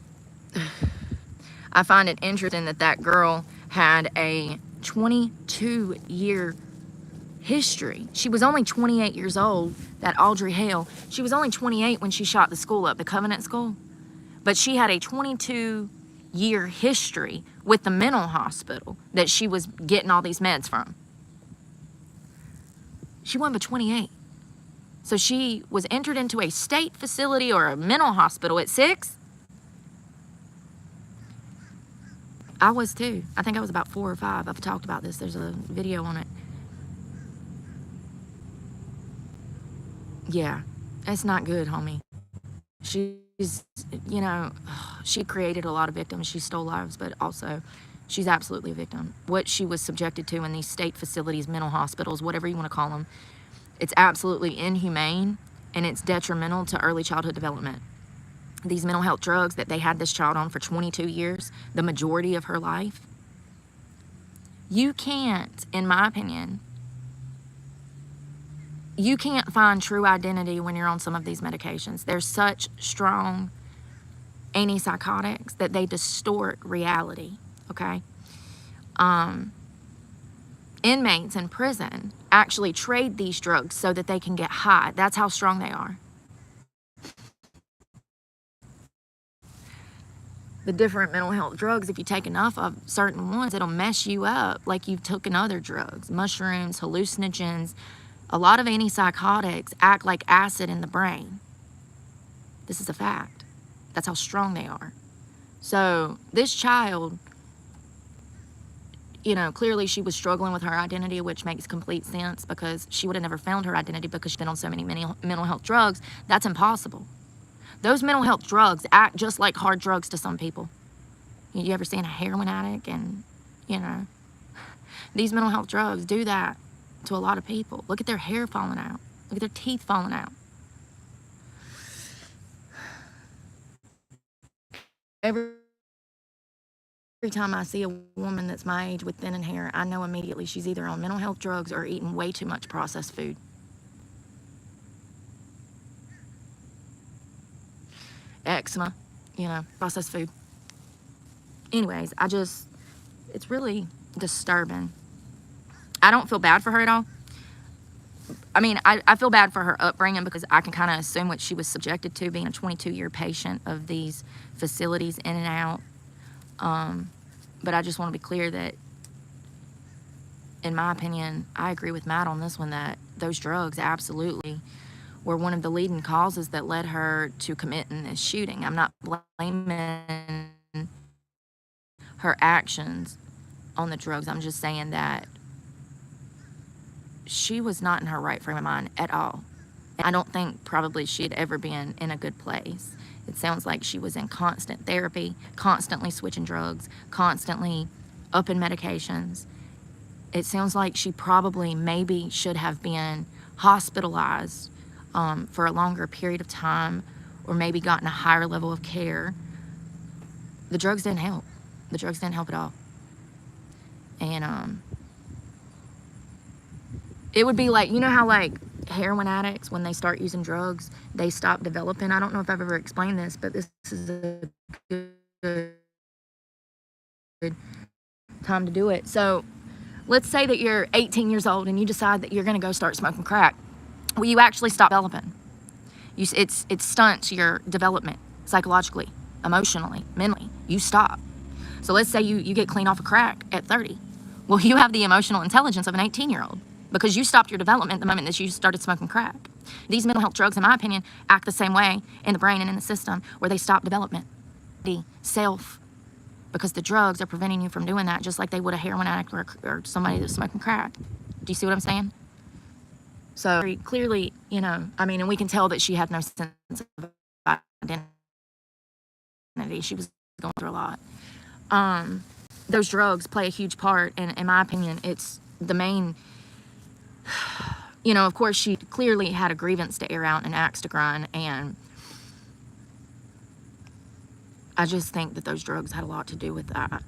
I find it interesting that that girl had a 22-year history. She was only 28 years old, that Audrey Hale. She was only 28 when she shot the school up, the Covenant School. But she had a 22-year history with the mental hospital that she was getting all these meds from. She wasn't but 28. So she was entered into a state facility or a mental hospital at 6. I was too. I think I was about 4 or 5. I've talked about this. There's a video on it. Yeah, it's not good, homie. She's, you know, she created a lot of victims. She stole lives, but also she's absolutely a victim. What she was subjected to in these state facilities, mental hospitals, whatever you want to call them, it's absolutely inhumane, and it's detrimental to early childhood development. these mental health drugs that they had this child on for 22 years, the majority of her life. You can't, in my opinion, you can't find true identity when you're on some of these medications. They're such strong antipsychotics that they distort reality, okay? Inmates in prison actually trade these drugs so that they can get high. That's how strong they are. The different mental health drugs, if you take enough of certain ones, it'll mess you up like you've taken other drugs. Mushrooms, hallucinogens, a lot of antipsychotics act like acid in the brain. This is a fact. That's how strong they are. So this child, you know, clearly she was struggling with her identity, which makes complete sense because she would have never found her identity because she's been on so many mental health drugs. That's impossible. Those mental health drugs act just like hard drugs to some people. You ever seen a heroin addict? And, you know, these mental health drugs do that to a lot of people. Look at their hair falling out. Look at their teeth falling out. Every time I see a woman that's my age with thinning hair, I know immediately she's either on mental health drugs or eating way too much processed food. Eczema, you know, processed food. Anyways, it's really disturbing. I don't feel bad for her at all. I mean, I feel bad for her upbringing because I can kind of assume what she was subjected to being a 22-year patient of these facilities in and out. But I just want to be clear that, in my opinion, I agree with Matt on this one, that those drugs absolutely were one of the leading causes that led her to committing this shooting. I'm not blaming her actions on the drugs. I'm just saying that she was not in her right frame of mind at all. I don't think probably she had ever been in a good place. It sounds like she was in constant therapy, constantly switching drugs, constantly upping medications. It sounds like she probably maybe should have been hospitalized for a longer period of time, or maybe gotten a higher level of care. The drugs didn't help. The drugs didn't help at all. And it would be like, you know how like heroin addicts, when they start using drugs, they stop developing. I don't know if I've ever explained this, but this is a good time to do it. So let's say that you're 18 years old and you decide that you're going to go start smoking crack. Well, you actually stop developing. It stunts your development psychologically, emotionally, mentally. You stop. So let's say you get clean off of crack at 30. Well, you have the emotional intelligence of an 18-year-old because you stopped your development the moment that you started smoking crack. These mental health drugs, in my opinion, act the same way in the brain and in the system, where they stop development, the self, because the drugs are preventing you from doing that, just like they would a heroin addict or somebody that's smoking crack. Do you see what I'm saying? So clearly, you know, I mean, and we can tell that she had no sense of identity. She was going through a lot. Those drugs play a huge part, and in my opinion, it's the main, you know, of course, she clearly had a grievance to air out and an axe to grind, and I just think that those drugs had a lot to do with that.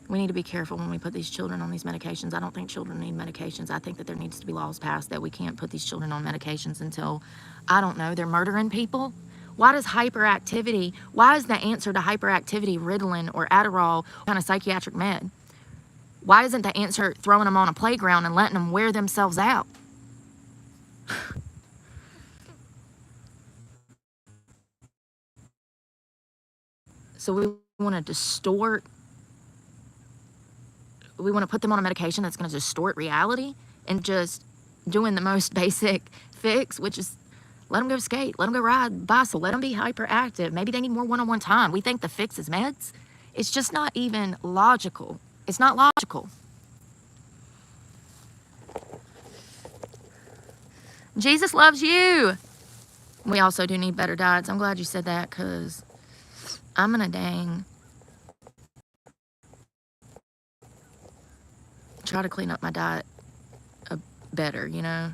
We need to be careful when we put these children on these medications. I don't think children need medications. I think that there needs to be laws passed that we can't put these children on medications until, I don't know, they're murdering people. Why is the answer to hyperactivity Ritalin or Adderall kind of psychiatric med? Why isn't the answer throwing them on a playground and letting them wear themselves out? So we want to put them on a medication that's going to distort reality and just doing the most basic fix, which is let them go skate, let them go ride bicycle, let them be hyperactive. Maybe they need more one-on-one time. We think the fix is meds. It's just not even logical. It's not logical. Jesus loves you. We also do need better diets. I'm glad you said that, because I'm gonna try to clean up my diet better, you know.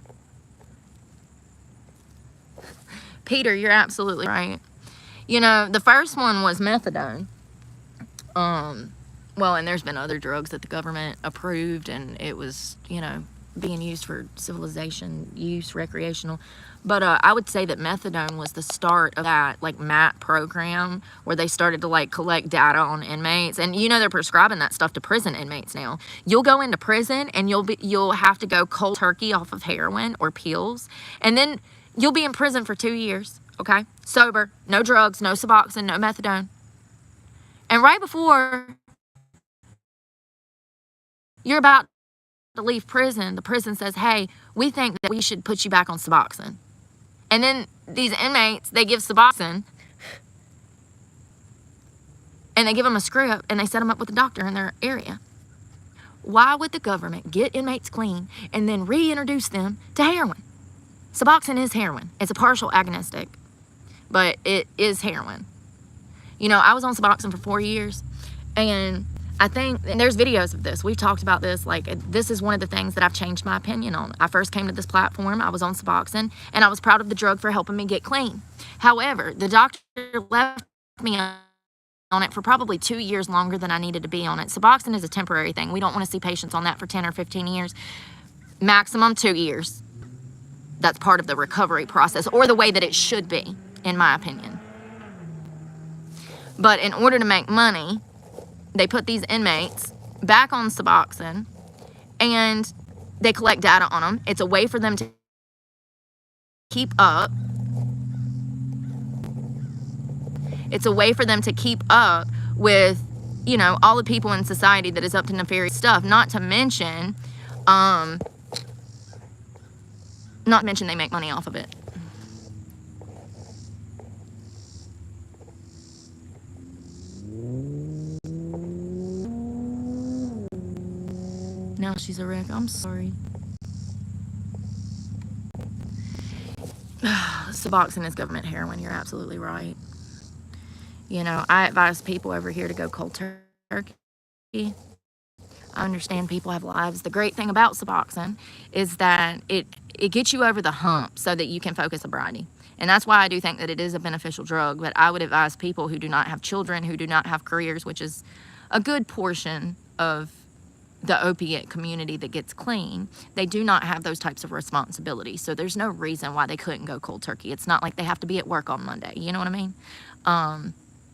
Peter, you're absolutely right. You know, the first one was methadone. Well, and there's been other drugs that the government approved, and it was, you know, being used for civilization use, recreational. But I would say that methadone was the start of that, like, MAT program, where they started to, like, collect data on inmates. And, you know, they're prescribing that stuff to prison inmates now. You'll go into prison, and you'll have to go cold turkey off of heroin or pills, and then you'll be in prison for 2 years, okay? Sober, no drugs, no Suboxone, no methadone. And right before you're about to leave prison, the prison says, hey, we think that we should put you back on Suboxone. And then these inmates, they give Suboxone, and they give them a script, and they set them up with a doctor in their area. Why would the government get inmates clean and then reintroduce them to heroin? Suboxone is heroin. It's a partial agonistic, but it is heroin. You know, I was on Suboxone for 4 years, and I think, and there's videos of this, we've talked about this, like, this is one of the things that I've changed my opinion on. I first came to this platform, I was on Suboxone, and I was proud of the drug for helping me get clean. However, the doctor left me on it for probably 2 years longer than I needed to be on it. Suboxone is a temporary thing. We don't want to see patients on that for 10 or 15 years. Maximum 2 years. That's part of the recovery process, or the way that it should be, in my opinion. But in order to make money, they put these inmates back on Suboxone, and they collect data on them. It's a way for them to keep up. It's a way for them to keep up with, you know, all the people in society that is up to nefarious stuff. Not to mention they make money off of it. Now she's a wreck. I'm sorry. Suboxone is government heroin. You're absolutely right. You know, I advise people over here to go cold turkey. I understand people have lives. The great thing about Suboxone is that it gets you over the hump so that you can focus sobriety. And that's why I do think that it is a beneficial drug. But I would advise people who do not have children, who do not have careers, which is a good portion of the opiate community that gets clean, they do not have those types of responsibilities. So there's no reason why they couldn't go cold turkey. It's not like they have to be at work on Monday. You know what I mean?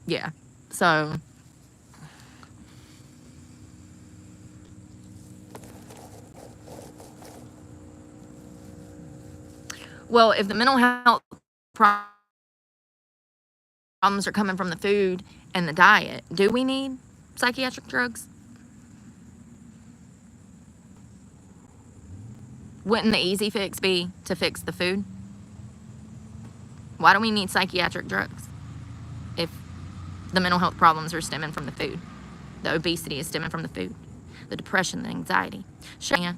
Yeah. So well, if the mental health problems are coming from the food and the diet, do we need psychiatric drugs? Wouldn't the easy fix be to fix the food? Why do we need psychiatric drugs if the mental health problems are stemming from the food? The obesity is stemming from the food. The depression, the anxiety. Sure,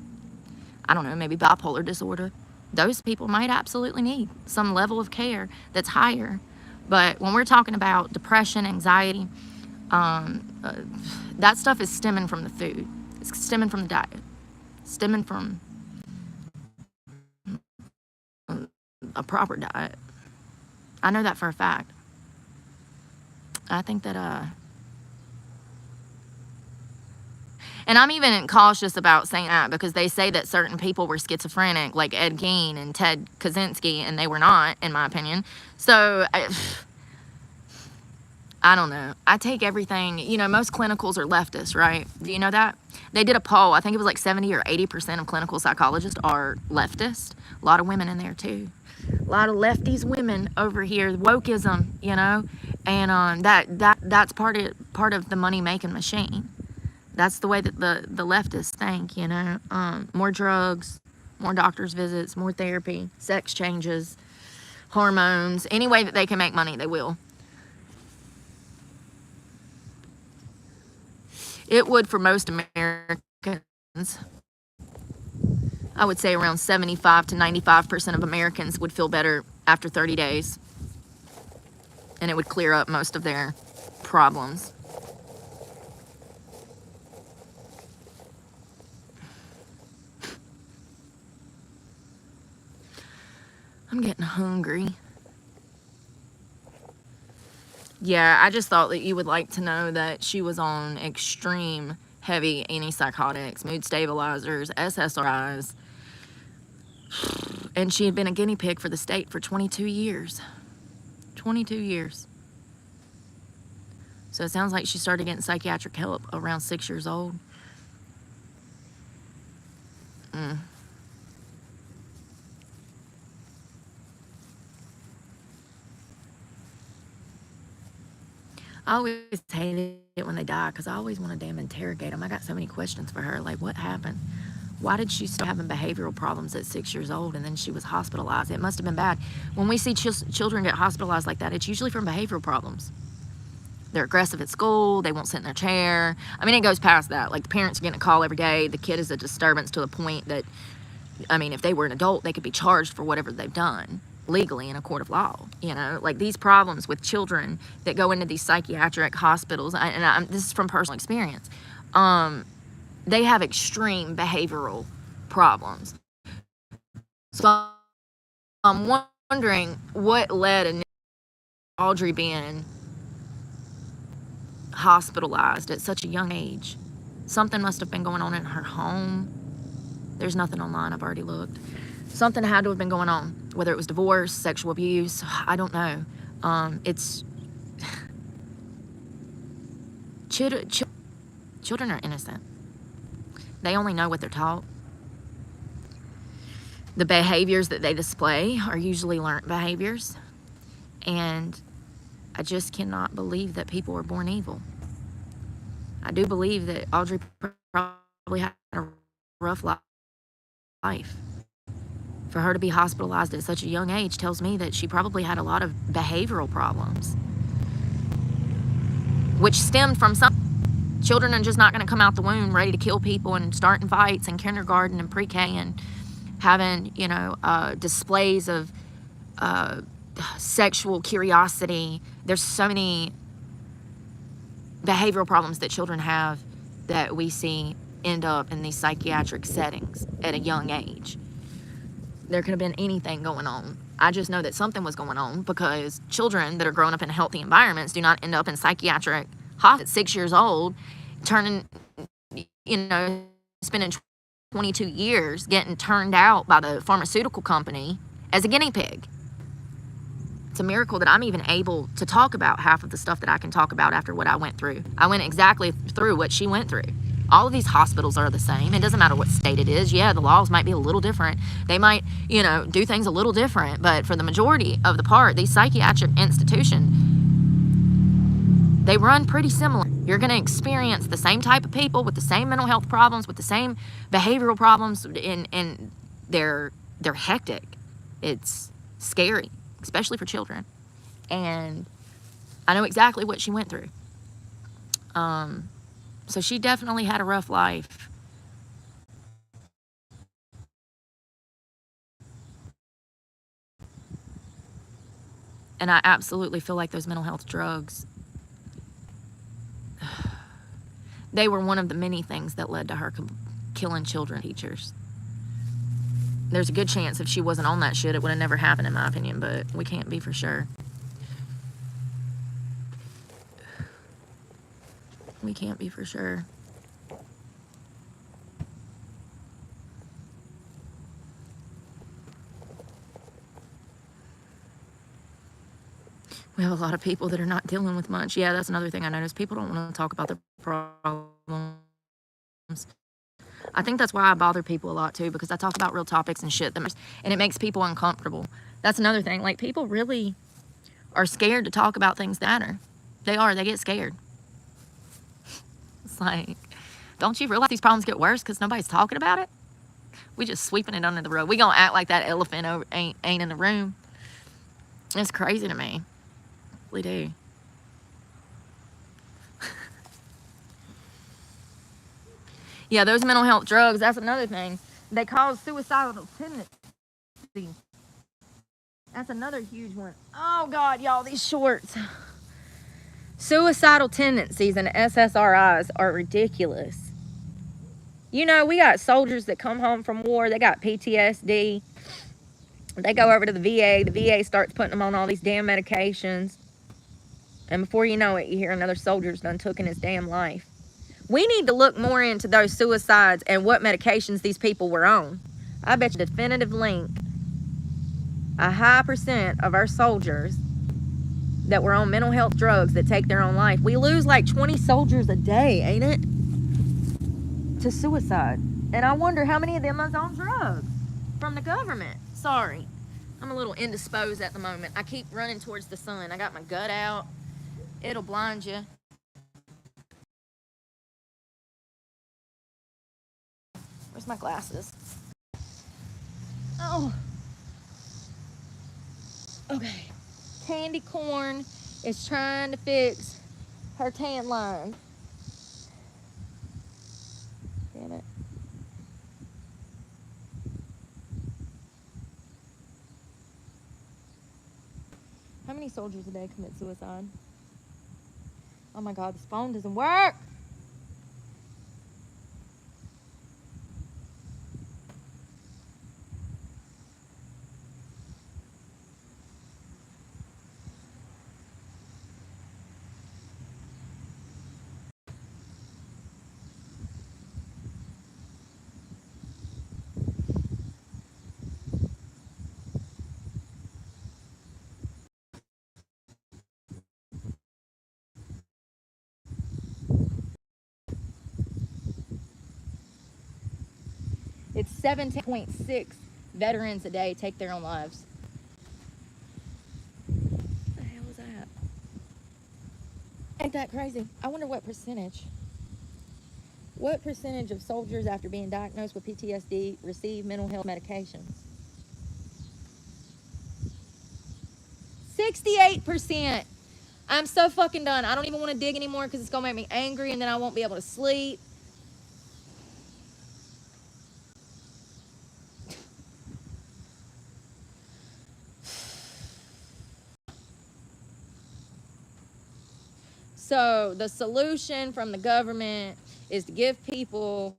I don't know, maybe bipolar disorder. Those people might absolutely need some level of care that's higher. But when we're talking about depression, anxiety, that stuff is stemming from the food. It's stemming from the diet. Stemming from a proper diet. I know that for a fact. I think that and I'm even cautious about saying that because they say that certain people were schizophrenic, like Ed Gein and Ted Kaczynski, and they were not, in my opinion. So I don't know. I take everything, you know, most clinicals are leftist, right? Do you know that? They did a poll. I think it was like 70 or 80% of clinical psychologists are leftist. A lot of women in there too. A lot of lefties women over here, wokeism, you know, and that's part of the money making machine. That's the way that the leftists think, you know. More drugs, more doctor's visits, more therapy, sex changes, hormones, any way that they can make money, they will. It would for most Americans. I would say around 75 to 95% of Americans would feel better after 30 days. And it would clear up most of their problems. I'm getting hungry. Yeah, I just thought that you would like to know that she was on extreme heavy antipsychotics, mood stabilizers, SSRIs, and she had been a guinea pig for the state for 22 years. 22 years. So it sounds like she started getting psychiatric help around 6 years old. Mm. I always hate it when they die because I always want to damn interrogate them. I got so many questions for her. Like, what happened? Why did she start having behavioral problems at 6 years old and then she was hospitalized? It must have been bad. When we see children get hospitalized like that, it's usually from behavioral problems. They're aggressive at school. They won't sit in their chair. I mean, it goes past that. Like, the parents are getting a call every day. The kid is a disturbance to the point that, I mean, if they were an adult, they could be charged for whatever they've done legally in a court of law. You know, like these problems with children that go into these psychiatric hospitals, this is from personal experience, they have extreme behavioral problems. So I'm wondering what led to Audrey being hospitalized at such a young age. Something must have been going on in her home. There's nothing online. I've already looked. Something had to have been going on, whether it was divorce, sexual abuse, I don't know. It's children are innocent. They only know what they're taught. The behaviors that they display are usually learned behaviors, and I just cannot believe that people are born evil. I do believe that Audrey probably had a rough life. For her to be hospitalized at such a young age tells me that she probably had a lot of behavioral problems, which stemmed from some. Children are just not going to come out the womb ready to kill people and starting fights in kindergarten and pre-K and having, you know, displays of sexual curiosity. There's so many behavioral problems that children have that we see end up in these psychiatric settings at a young age. There could have been anything going on. I just know that something was going on because children that are growing up in healthy environments do not end up in psychiatric hospitals at 6 years old, turning, you know, spending 22 years getting turned out by the pharmaceutical company as a guinea pig. It's a miracle that I'm even able to talk about half of the stuff that I can talk about after what I went through. I went exactly through what she went through. All of these hospitals are the same. It doesn't matter what state it is. Yeah, the laws might be a little different. They might, you know, do things a little different. But for the majority of the part, these psychiatric institutions, they run pretty similar. You're going to experience the same type of people with the same mental health problems, with the same behavioral problems, and they're hectic. It's scary, especially for children. And I know exactly what she went through. So she definitely had a rough life. And I absolutely feel like those mental health drugs, they were one of the many things that led to her killing children teachers. There's a good chance if she wasn't on that shit, it would have never happened, in my opinion, but we can't be for sure. We can't be for sure. We have a lot of people that are not dealing with much. Yeah, that's another thing I noticed. People don't want to talk about their problems. I think that's why I bother people a lot too, because I talk about real topics and shit, and it makes people uncomfortable. That's another thing. Like, people really are scared to talk about things that matter. They are. They get scared. It's like, don't you realize these problems get worse because nobody's talking about it? We just sweeping it under the rug. We gonna act like that elephant ain't in the room. It's crazy to me. We do. Yeah, those mental health drugs, that's another thing. They cause suicidal tendencies. That's another huge one. Oh, God, y'all, these shorts. Suicidal tendencies and SSRIs are ridiculous. You know, we got soldiers that come home from war. They got PTSD. They go over to the VA. The VA starts putting them on all these damn medications. And before you know it, you hear another soldier's done taken his damn life. We need to look more into those suicides and what medications these people were on. I bet you definitive link, a high percent of our soldiers that were on mental health drugs that take their own life. We lose like 20 soldiers a day, ain't it? To suicide. And I wonder how many of them is on drugs from the government. Sorry, I'm a little indisposed at the moment. I keep running towards the sun. I got my gut out. It'll blind you. Where's my glasses? Oh. Okay. Candy corn is trying to fix her tan line. Damn it. How many soldiers a day commit suicide? Oh my God, this phone doesn't work. It's 17.6 veterans a day take their own lives. What the hell is that? Ain't that crazy? I wonder what percentage. What percentage of soldiers after being diagnosed with PTSD receive mental health medications? 68%. I'm so fucking done. I don't even want to dig anymore because it's going to make me angry and then I won't be able to sleep. So the solution from the government is to give people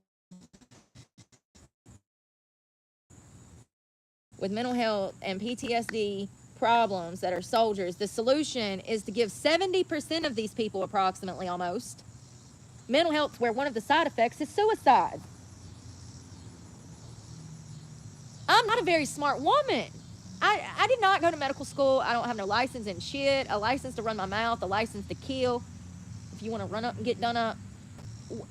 with mental health and PTSD problems that are soldiers, the solution is to give 70% of these people, approximately almost, mental health where one of the side effects is suicide. I'm not a very smart woman. I did not go to medical school. I don't have no license and shit. A license to run my mouth, a license to kill. If you want to run up and get done up.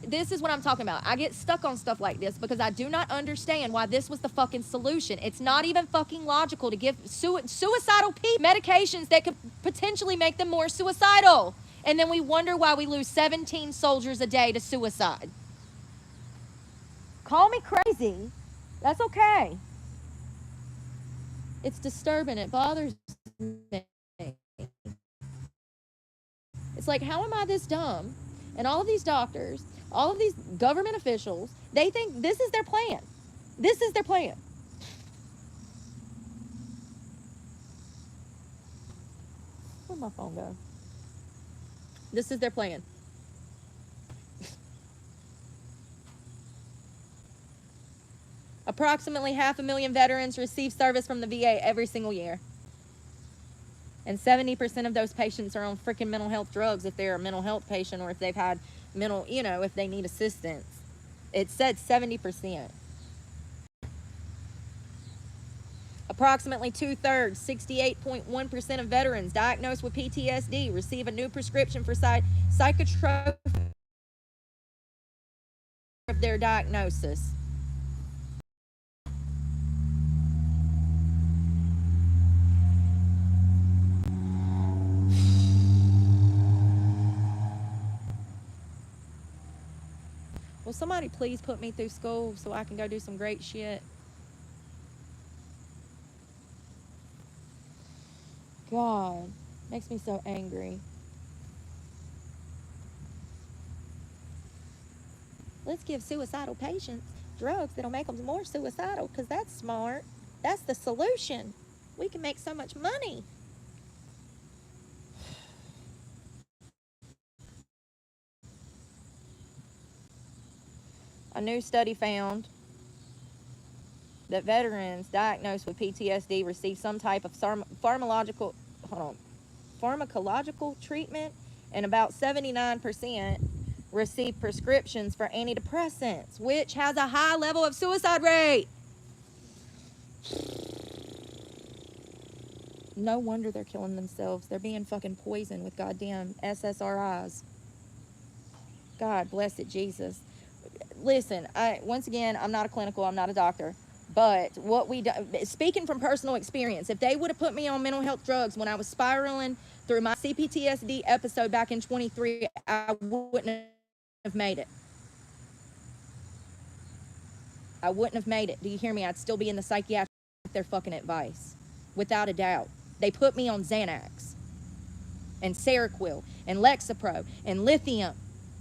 This is what I'm talking about. I get stuck on stuff like this because I do not understand why this was the fucking solution. It's not even fucking logical to give suicidal people medications that could potentially make them more suicidal. And then we wonder why we lose 17 soldiers a day to suicide. Call me crazy. That's okay. It's disturbing. It bothers me. It's like, how am I this dumb? And all of these doctors, all of these government officials, they think this is their plan. This is their plan. Where'd my phone go? This is their plan. Approximately 500,000 veterans receive service from the VA every single year. And 70% of those patients are on freaking mental health drugs if they're a mental health patient or if they've had mental, if they need assistance. It said 70%. Approximately 2/3, 68.1% of veterans diagnosed with PTSD receive a new prescription for psychotropic of their diagnosis. Will somebody please put me through school so I can go do some great shit? God, makes me so angry. Let's give suicidal patients drugs that'll make them more suicidal because that's smart. That's the solution. We can make so much money. A new study found that veterans diagnosed with PTSD receive some type of pharmacological, pharmacological treatment, and about 79% receive prescriptions for antidepressants, which has a high level of suicide rate. No wonder they're killing themselves. They're being fucking poisoned with goddamn SSRIs. God bless it, Jesus. Listen, once again, I'm not a clinical, I'm not a doctor. But what we do, speaking from personal experience, if they would have put me on mental health drugs when I was spiraling through my CPTSD episode back in 23, I wouldn't have made it. I wouldn't have made it. Do you hear me? I'd still be in the psychiatric with their fucking advice. Without a doubt. They put me on Xanax and Seroquel and Lexapro and lithium.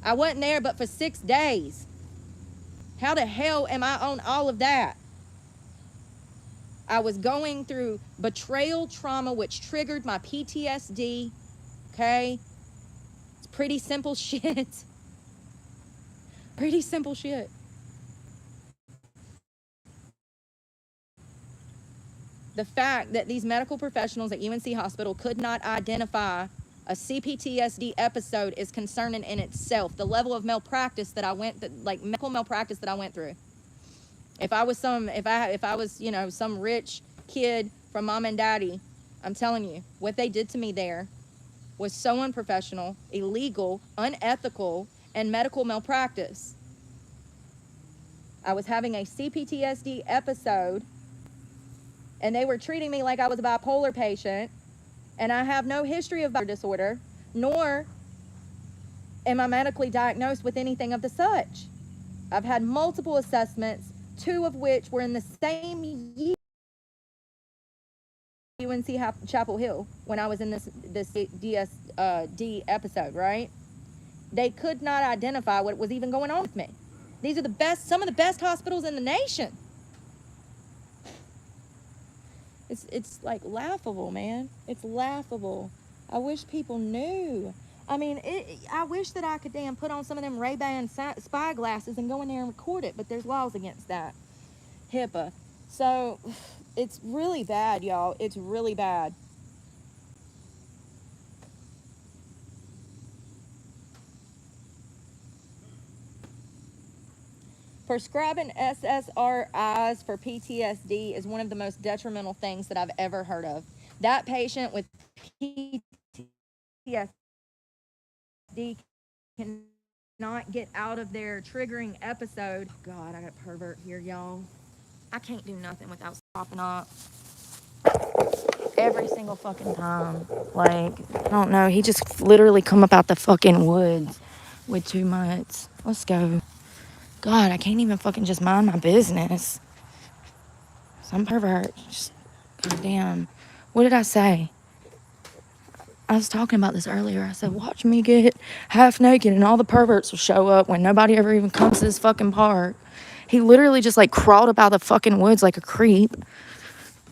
I wasn't there but for 6 days. How the hell am I on all of that? I was going through betrayal trauma, which triggered my PTSD. Okay? It's pretty simple shit. Pretty simple shit. The fact that these medical professionals at UNC Hospital could not identify a CPTSD episode is concerning in itself. The level of malpractice that I went, like medical malpractice that I went through. If I was some rich kid from mom and daddy, I'm telling you, what they did to me there was so unprofessional, illegal, unethical, and medical malpractice. I was having a CPTSD episode, and they were treating me like I was a bipolar patient, and I have no history of bipolar disorder, nor am I medically diagnosed with anything of the such. I've had multiple assessments, 2 of which were in the same year. UNC Chapel Hill, when I was in this DSD episode, right? They could not identify what was even going on with me. These are some of the best hospitals in the nation. It's like laughable, man. It's laughable. I wish people knew. I mean, I wish that I could damn put on some of them Ray-Ban spy glasses and go in there and record it, but there's laws against that. HIPAA. So, it's really bad, y'all. It's really bad. Prescribing SSRIs for PTSD is one of the most detrimental things that I've ever heard of. That patient with PTSD cannot get out of their triggering episode. God, I got a pervert here, y'all. I can't do nothing without stopping up. Every single fucking time. Like, I don't know. He just literally come up out the fucking woods with 2 months. Let's go. God, I can't even fucking just mind my business. Some pervert. Just, goddamn. What did I say? I was talking about this earlier. I said, watch me get half naked and all the perverts will show up when nobody ever even comes to this fucking park. He literally just like crawled up out of the fucking woods like a creep.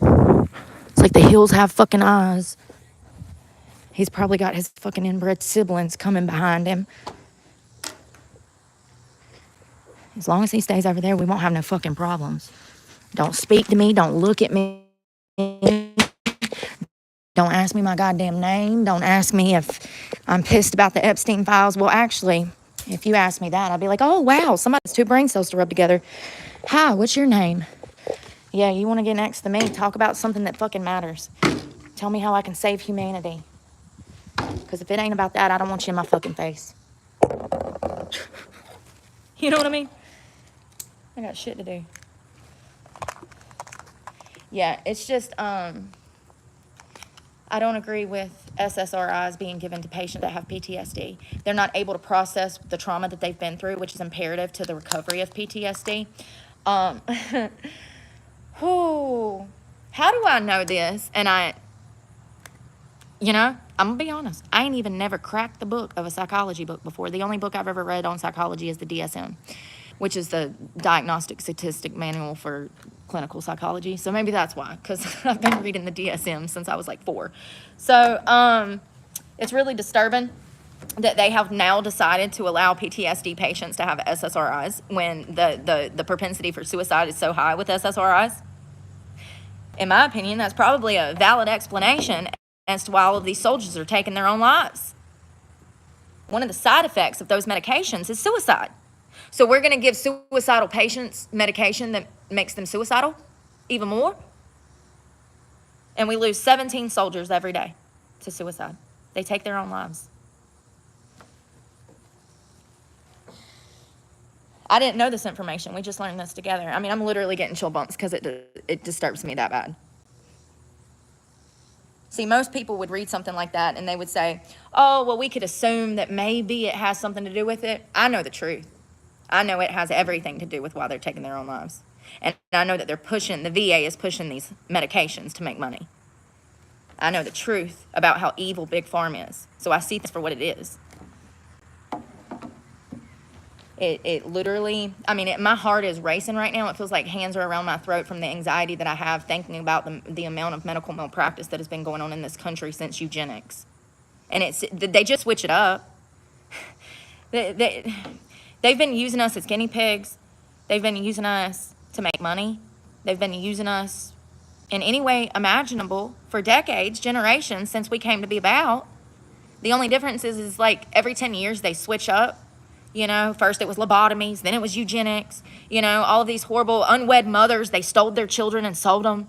It's like the hills have fucking eyes. He's probably got his fucking inbred siblings coming behind him. As long as he stays over there, we won't have no fucking problems. Don't speak to me. Don't look at me. Don't ask me my goddamn name. Don't ask me if I'm pissed about the Epstein files. Well, actually, if you ask me that, I'd be like, oh, wow, somebody has 2 brain cells to rub together. Hi, what's your name? Yeah, you want to get next to me? Talk about something that fucking matters. Tell me how I can save humanity. Because if it ain't about that, I don't want you in my fucking face. You know what I mean? I got shit to do. Yeah, it's just, I don't agree with SSRIs being given to patients that have PTSD. They're not able to process the trauma that they've been through, which is imperative to the recovery of PTSD. How do I know this? And I'm gonna be honest. I ain't even never cracked the book of a psychology book before. The only book I've ever read on psychology is the DSM, which is the Diagnostic Statistic Manual for Clinical Psychology. So maybe that's why, because I've been reading the DSM since I was like 4. So it's really disturbing that they have now decided to allow PTSD patients to have SSRIs when the propensity for suicide is so high with SSRIs. In my opinion, that's probably a valid explanation. as to why all of these soldiers are taking their own lives. One of the side effects of those medications is suicide. So we're going to give suicidal patients medication that makes them suicidal even more? And we lose 17 soldiers every day to suicide. They take their own lives. I didn't know this information. We just learned this together. I mean, I'm literally getting chill bumps because it disturbs me that bad. See, most people would read something like that and they would say, oh, well, we could assume that maybe it has something to do with it. I know the truth. I know it has everything to do with why they're taking their own lives. And I know that the VA is pushing these medications to make money. I know the truth about how evil Big Pharma is. So I see this for what it is. It literally, I mean, my heart is racing right now. It feels like hands are around my throat from the anxiety that I have thinking about the amount of medical malpractice that has been going on in this country since eugenics. And they just switch it up. They've been using us as guinea pigs. They've been using us to make money. They've been using us in any way imaginable for decades, generations, since we came to be about. The only difference is like every 10 years they switch up. You know, first it was lobotomies, then it was eugenics. You know, all of these horrible unwed mothers, they stole their children and sold them.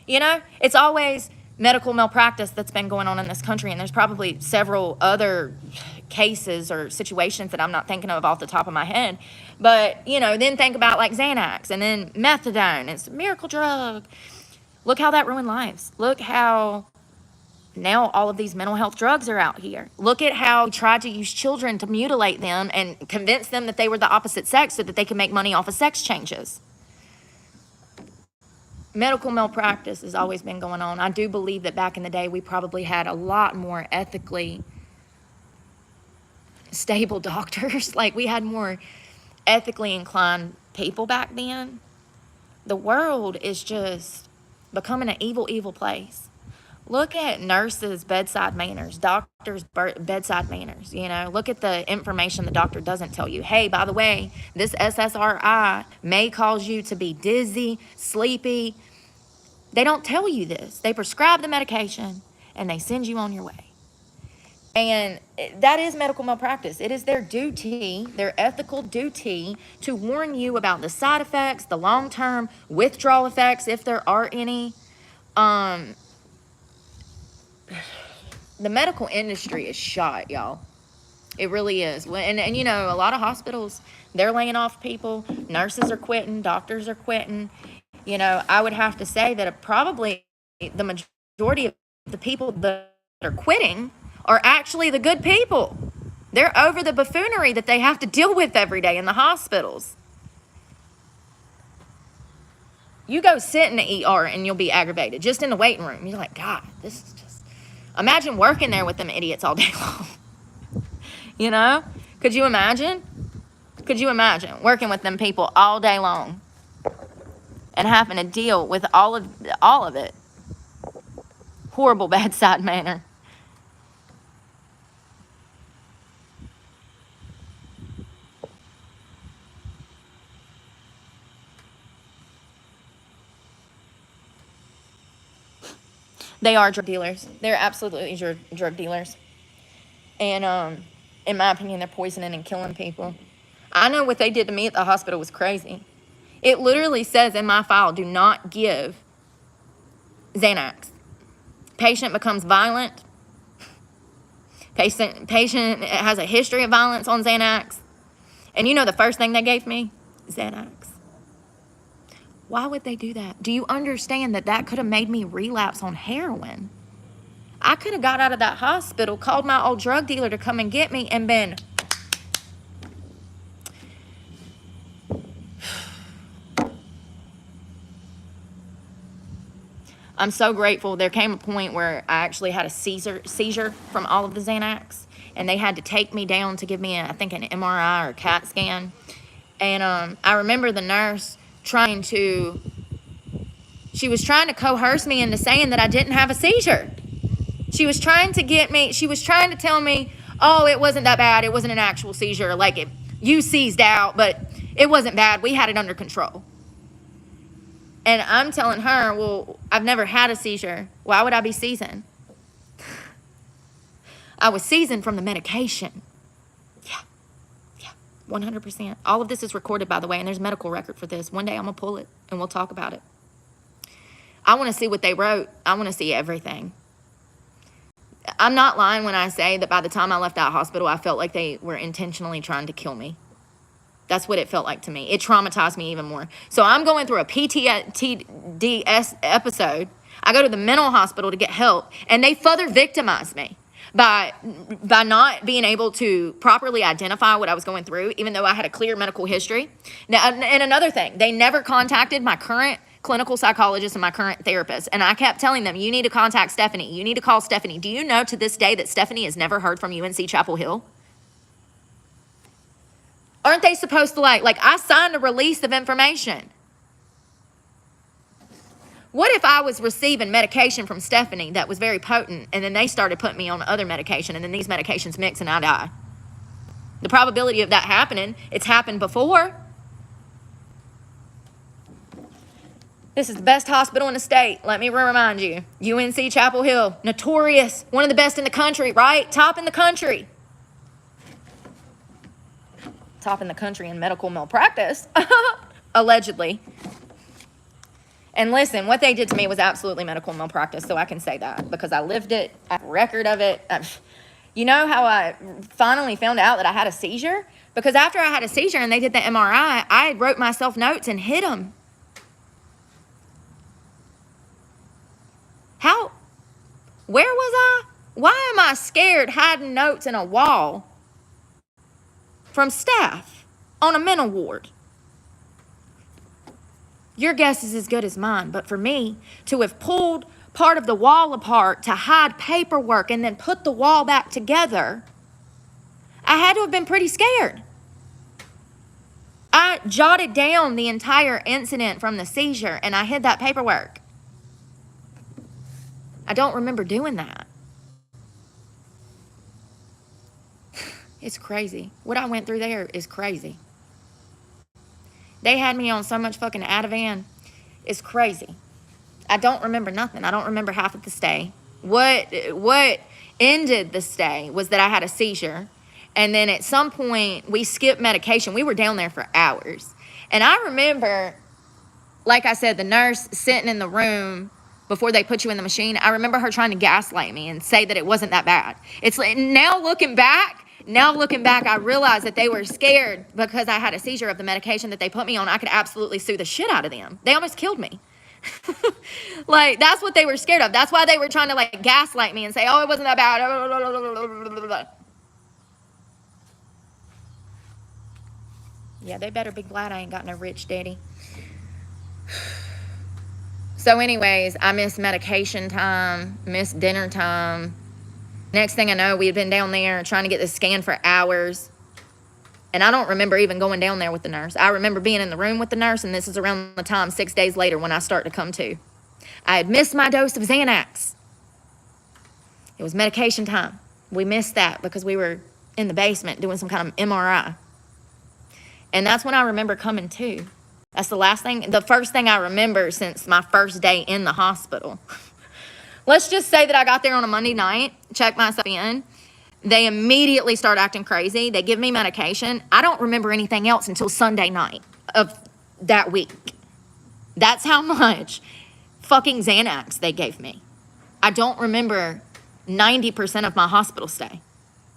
You know, it's always medical malpractice that's been going on in this country, and there's probably several other cases or situations that I'm not thinking of off the top of my head. But, you know, then think about like Xanax and then methadone. It's a miracle drug. Look how that ruined lives. Look how now all of these mental health drugs are out here. Look at how we tried to use children to mutilate them and convince them that they were the opposite sex so that they could make money off of sex changes. Medical malpractice has always been going on. I do believe that back in the day we probably had a lot more ethically stable doctors. Like we had more ethically inclined people back then. The world is just becoming an evil, evil place. Look at nurses' bedside manners, doctors' bedside manners, you know. Look at the information the doctor doesn't tell you. Hey, by the way, this SSRI may cause you to be dizzy, sleepy. They don't tell you this. They prescribe the medication and they send you on your way. And that is medical malpractice. It is their duty, their ethical duty, to warn you about the side effects, the long-term withdrawal effects, if there are any. The medical industry is shot, y'all. It really is. And you know, a lot of hospitals, they're laying off people. Nurses are quitting. Doctors are quitting. You know, I would have to say that probably the majority of the people that are quitting are actually the good people. They're over the buffoonery that they have to deal with every day in the hospitals. You go sit in the ER and you'll be aggravated. Just in the waiting room. You're like, God, this is just... Imagine working there with them idiots all day long. You know? Could you imagine? Could you imagine working with them people all day long and having to deal with all of it? Horrible bedside manner. They are drug dealers. They're absolutely drug dealers. And in my opinion, they're poisoning and killing people. I know what they did to me at the hospital was crazy. It literally says in my file, do not give Xanax. Patient becomes violent. Patient has a history of violence on Xanax. And you know the first thing they gave me? Xanax. Why would they do that? Do you understand that that could have made me relapse on heroin? I could have got out of that hospital, called my old drug dealer to come and get me, and been... I'm so grateful. There came a point where I actually had a seizure from all of the Xanax, and they had to take me down to give me, I think, an MRI or a CAT scan. And I remember the nurse she was trying to coerce me into saying that I didn't have a seizure. She was trying to tell me, oh, it wasn't that bad. It wasn't an actual seizure. Like, you seized out, but it wasn't bad. We had it under control. And I'm telling her, well, I've never had a seizure. Why would I be seizing? I was seasoned from the medication. Yeah, 100%. All of this is recorded, by the way, and there's medical record for this. One day I'm going to pull it and we'll talk about it. I want to see what they wrote. I want to see everything. I'm not lying when I say that by the time I left that hospital, I felt like they were intentionally trying to kill me. That's what it felt like to me. It traumatized me even more. So I'm going through a PTSD episode. I go to the mental hospital to get help, and they further victimize me by not being able to properly identify what I was going through, even though I had a clear medical history. Now, and another thing, they never contacted my current clinical psychologist and my current therapist. And I kept telling them, you need to contact Stephanie. You need to call Stephanie. Do you know to this day that Stephanie has never heard from UNC Chapel Hill? Aren't they supposed to like I signed a release of information. What if I was receiving medication from Stephanie that was very potent, and then they started putting me on other medication, and then these medications mix and I die? The probability of that happening, it's happened before. This is the best hospital in the state. Let me remind you. UNC Chapel Hill, notorious, one of the best in the country, right? Top in the country. Top in the country in medical malpractice, allegedly. And listen, what they did to me was absolutely medical malpractice, so I can say that because I lived it. I have a record of it. You know how I finally found out that I had a seizure? Because after I had a seizure and they did the MRI, I wrote myself notes and hid them. Where was I? Why am I scared hiding notes in a wall from staff on a mental ward? Your guess is as good as mine, but for me to have pulled part of the wall apart to hide paperwork and then put the wall back together, I had to have been pretty scared. I jotted down the entire incident from the seizure and I hid that paperwork. I don't remember doing that. It's crazy. What I went through there is crazy. They had me on so much fucking Ativan. It's crazy. I don't remember nothing. I don't remember half of the stay. What ended the stay was that I had a seizure. And then at some point, we skipped medication. We were down there for hours. And I remember, like I said, the nurse sitting in the room before they put you in the machine. I remember her trying to gaslight me and say that it wasn't that bad. It's like, now looking back, I realized that they were scared because I had a seizure of the medication that they put me on. I could absolutely sue the shit out of them. They almost killed me. Like, that's what they were scared of. That's why they were trying to, like, gaslight me and say, oh, it wasn't that bad. Yeah, they better be glad I ain't got no rich daddy. So anyways, I missed medication time, missed dinner time. Next thing I know, we had been down there trying to get this scan for hours. And I don't remember even going down there with the nurse. I remember being in the room with the nurse, and this is around the time 6 days later when I start to come to. I had missed my dose of Xanax. It was medication time. We missed that because we were in the basement doing some kind of MRI. And that's when I remember coming to. That's the first thing I remember since my first day in the hospital. Let's just say that I got there on a Monday night, checked myself in. They immediately start acting crazy. They give me medication. I don't remember anything else until Sunday night of that week. That's how much fucking Xanax they gave me. I don't remember 90% of my hospital stay.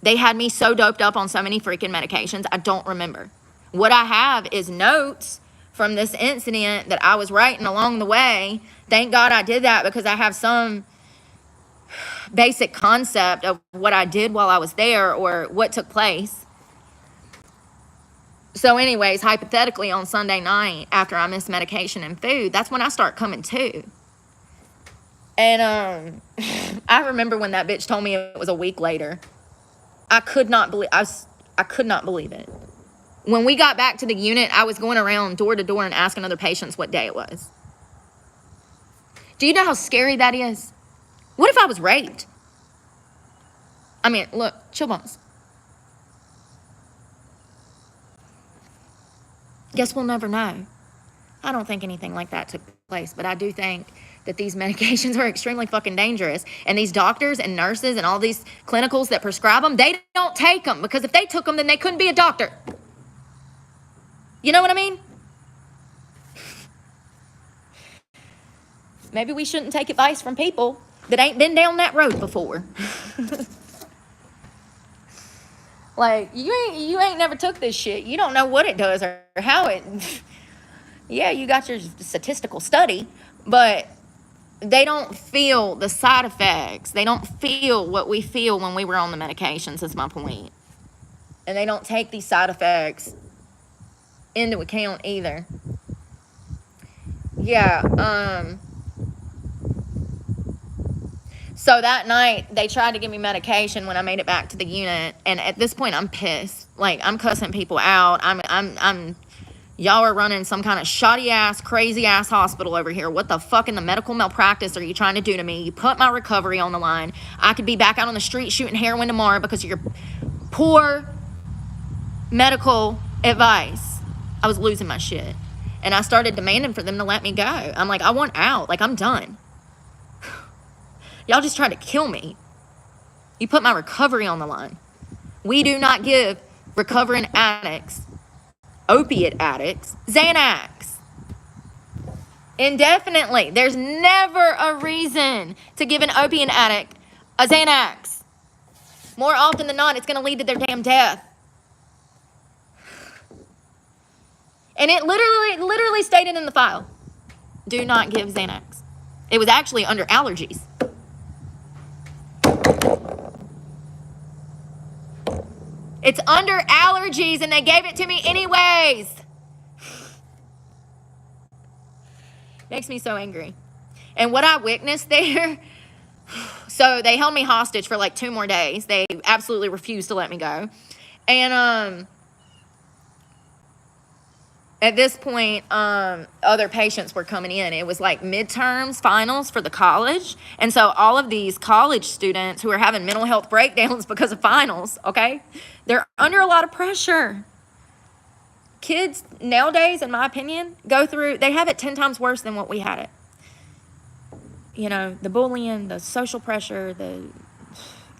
They had me so doped up on so many freaking medications, I don't remember. What I have is notes from this incident that I was writing along the way. Thank God I did that because I have some basic concept of what I did while I was there or what took place. So anyways, hypothetically on Sunday night after I missed medication and food, that's when I start coming to. And I remember when that bitch told me it was a week later. I could not believe it. When we got back to the unit, I was going around door to door and asking other patients what day it was. Do you know how scary that is? What if I was raped? I mean, look, chill bumps. Guess we'll never know. I don't think anything like that took place, but I do think that these medications are extremely fucking dangerous. And these doctors and nurses and all these clinicals that prescribe them, they don't take them, because if they took them, then they couldn't be a doctor. You know what I mean? Maybe we shouldn't take advice from people that ain't been down that road before. Like, you ain't never took this shit. You don't know what it does or how it... Yeah, you got your statistical study, but they don't feel the side effects. They don't feel what we feel when we were on the medications, is my point. And they don't take these side effects into account either. Yeah, so that night, they tried to give me medication when I made it back to the unit. And at this point, I'm pissed. Like, I'm cussing people out. Y'all are running some kind of shoddy-ass, crazy-ass hospital over here. What the fuck in the medical malpractice are you trying to do to me? You put my recovery on the line. I could be back out on the street shooting heroin tomorrow because of your poor medical advice. I was losing my shit. And I started demanding for them to let me go. I'm like, I want out. Like, I'm done. Y'all just tried to kill me. You put my recovery on the line. We do not give recovering addicts, opiate addicts, Xanax indefinitely. There's never a reason to give an opiate addict a Xanax. More often than not, it's going to lead to their damn death. And it literally stated in the file, do not give Xanax. It was actually under allergies. It's under allergies, and they gave it to me anyways. Makes me so angry. And what I witnessed there, so they held me hostage for like 2 more days. They absolutely refused to let me go. And at this point, other patients were coming in. It was like midterms, finals for the college. And so all of these college students who are having mental health breakdowns because of finals, okay, they're under a lot of pressure. Kids nowadays, in my opinion, they have it 10 times worse than what we had it. You know, the bullying, the social pressure,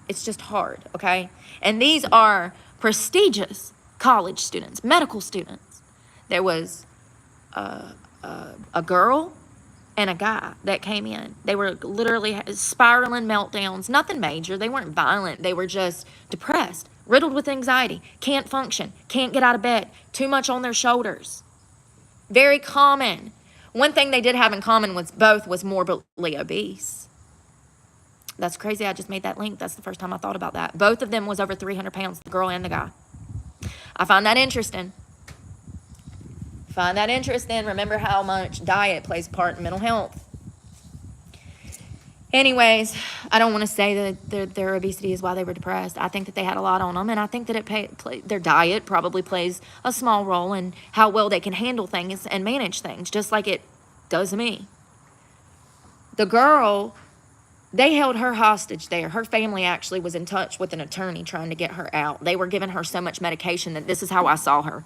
it's just hard, okay? And these are prestigious college students, medical students. There was a girl and a guy that came in. They were literally spiraling meltdowns, nothing major. They weren't violent. They were just depressed, riddled with anxiety, can't function, can't get out of bed, too much on their shoulders. Very common. One thing they did have in common was both was morbidly obese. That's crazy. I just made that link. That's the first time I thought about that. Both of them was over 300 pounds, the girl and the guy. I find that interesting. Remember how much diet plays a part in mental health. Anyways, I don't want to say that their obesity is why they were depressed. I think that they had a lot on them, and I think that their diet probably plays a small role in how well they can handle things and manage things, just like it does me. The girl, they held her hostage there. Her family actually was in touch with an attorney trying to get her out. They were giving her so much medication that this is how I saw her.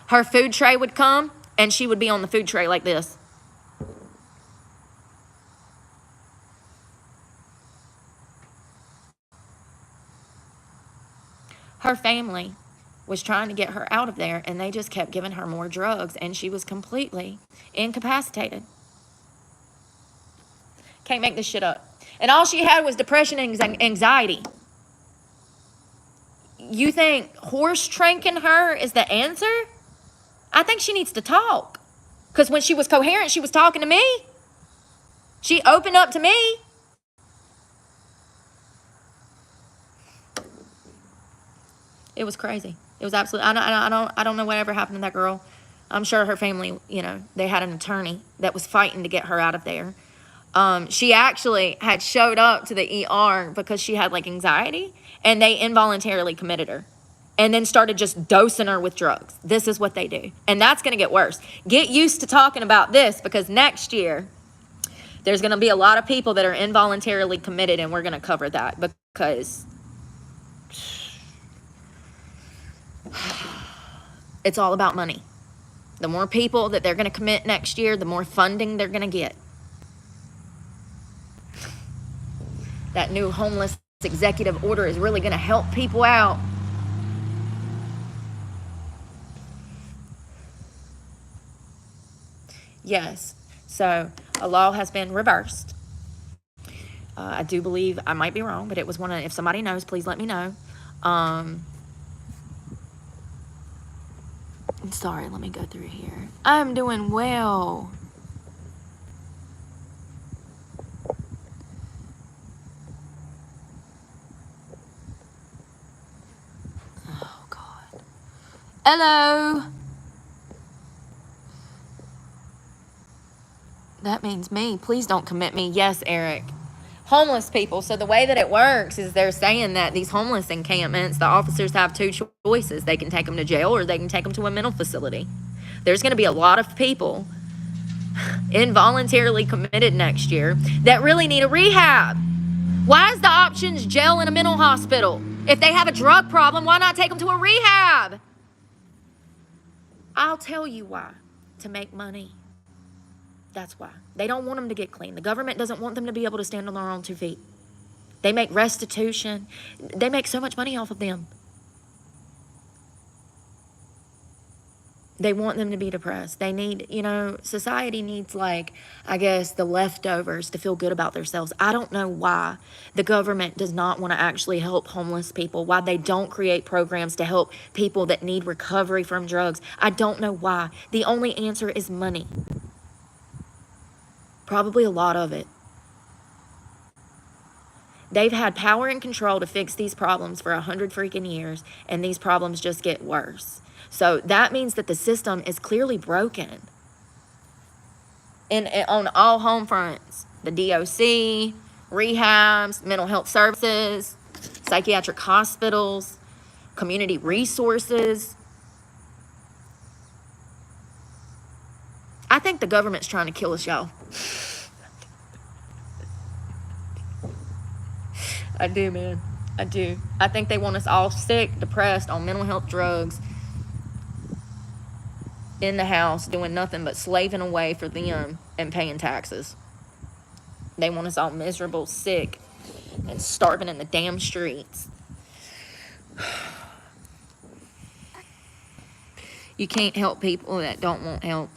Her food tray would come, and she would be on the food tray like this. Her family was trying to get her out of there, and they just kept giving her more drugs, and she was completely incapacitated. Can't make this shit up. And all she had was depression and anxiety. You think horse tranking her is the answer? I think she needs to talk. Because when she was coherent, she was talking to me. She opened up to me. It was crazy. It was absolutely, I don't know whatever happened to that girl. I'm sure her family, they had an attorney that was fighting to get her out of there. She actually had showed up to the ER because she had like anxiety, and they involuntarily committed her and then started just dosing her with drugs. This is what they do. And that's going to get worse. Get used to talking about this, because next year there's going to be a lot of people that are involuntarily committed, and we're going to cover that, because It's all about money. The more people that they're going to commit next year, the more funding they're going to get. That new homeless executive order is really going to help people out. Yes, so a law has been reversed. I do believe, I might be wrong, but it was one of, if somebody knows, please let me know. Sorry, let me go through here. I'm doing well. Oh, God. Hello. That means me. Please don't commit me. Yes, Eric. Homeless people. So the way that it works is they're saying that these homeless encampments, the officers have two choices. They can take them to jail or they can take them to a mental facility. There's going to be a lot of people involuntarily committed next year that really need a rehab. Why is the options jail and a mental hospital? If they have a drug problem, why not take them to a rehab? I'll tell you why. To make money. That's why. They don't want them to get clean. The government doesn't want them to be able to stand on their own 2 feet. They make restitution. They make so much money off of them. They want them to be depressed. They need, society needs, like, I guess, the leftovers to feel good about themselves. I don't know why the government does not want to actually help homeless people, why they don't create programs to help people that need recovery from drugs. I don't know why. The only answer is money. Probably a lot of it. They've had power and control to fix these problems for 100 freaking years, and these problems just get worse. So that means that the system is clearly broken. On all home fronts, the DOC, rehabs, mental health services, psychiatric hospitals, community resources. I think the government's trying to kill us, y'all. I do, man. I do. I think they want us all sick, depressed, on mental health drugs, in the house, doing nothing but slaving away for them and paying taxes. They want us all miserable, sick, and starving in the damn streets. You can't help people that don't want help.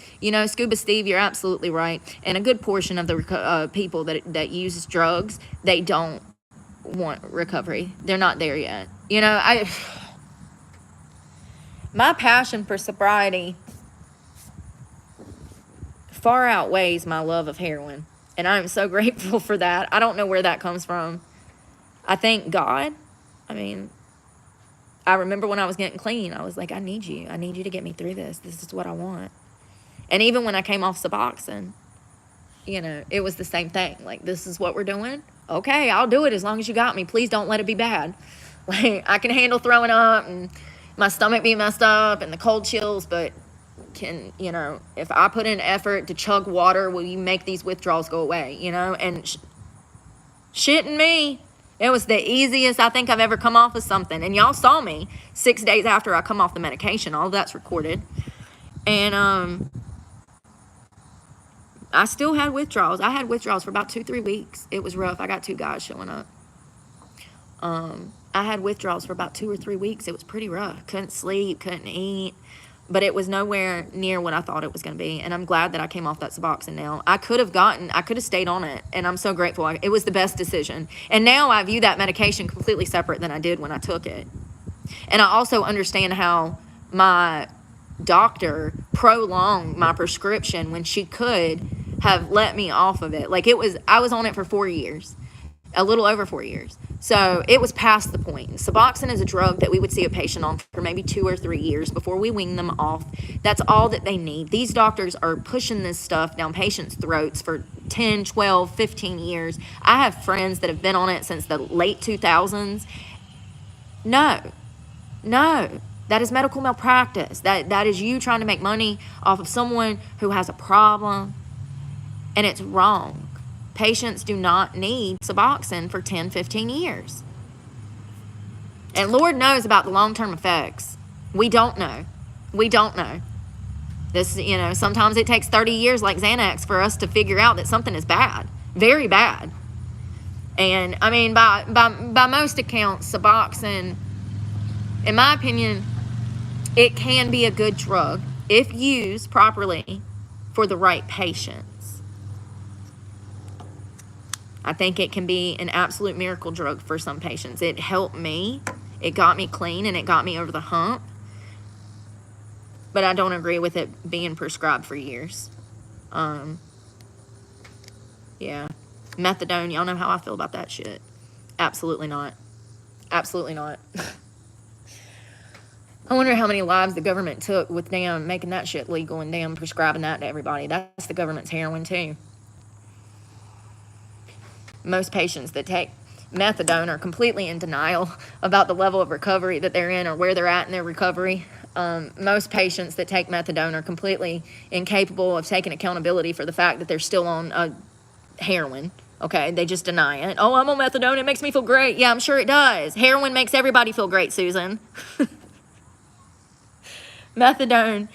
Scuba Steve, you're absolutely right. And a good portion of the people that use drugs, they don't want recovery. They're not there yet. My passion for sobriety far outweighs my love of heroin. And I'm so grateful for that. I don't know where that comes from. I thank God. I remember when I was getting clean, I was like, I need you. I need you to get me through this. This is what I want. And even when I came off Suboxone, it was the same thing. Like, this is what we're doing. Okay, I'll do it as long as you got me. Please don't let it be bad. Like, I can handle throwing up and my stomach being messed up and the cold chills, but if I put in effort to chug water, will you make these withdrawals go away, And shitting me. It was the easiest I think I've ever come off of something. And y'all saw me 6 days after I come off the medication. All of that's recorded. And I still had withdrawals. I had withdrawals for about 2-3 weeks. It was rough. I got 2 guys showing up. I had withdrawals for about 2 or 3 weeks. It was pretty rough. Couldn't sleep, couldn't eat. But it was nowhere near what I thought it was going to be. And I'm glad that I came off that Suboxone now. I could have stayed on it. And I'm so grateful. It was the best decision. And now I view that medication completely separate than I did when I took it. And I also understand how my doctor prolonged my prescription when she could have let me off of it. Like, I was on it for 4 years. A little over 4 years. So it was past the point. Suboxone is a drug that we would see a patient on for maybe 2 or 3 years before we wean them off. That's all that they need. These doctors are pushing this stuff down patients' throats for 10, 12, 15 years. I have friends that have been on it since the late 2000s. No. That is medical malpractice. That is you trying to make money off of someone who has a problem. And it's wrong. Patients do not need Suboxone for 10, 15 years. And Lord knows about the long-term effects. We don't know. We don't know. This, sometimes it takes 30 years like Xanax for us to figure out that something is bad, very bad. And I mean, by most accounts, Suboxone, in my opinion, it can be a good drug if used properly for the right patients. I think it can be an absolute miracle drug for some patients. It helped me. It got me clean and it got me over the hump. But I don't agree with it being prescribed for years. Yeah. Methadone, y'all know how I feel about that shit. Absolutely not. Absolutely not. I wonder how many lives the government took with damn making that shit legal and damn prescribing that to everybody. That's the government's heroin too. Most patients that take methadone are completely in denial about the level of recovery that they're in or where they're at in their recovery. Most patients that take methadone are completely incapable of taking accountability for the fact that they're still on heroin. Okay, they just deny it. Oh, I'm on methadone, it makes me feel great. Yeah, I'm sure it does. Heroin makes everybody feel great, Susan. Methadone,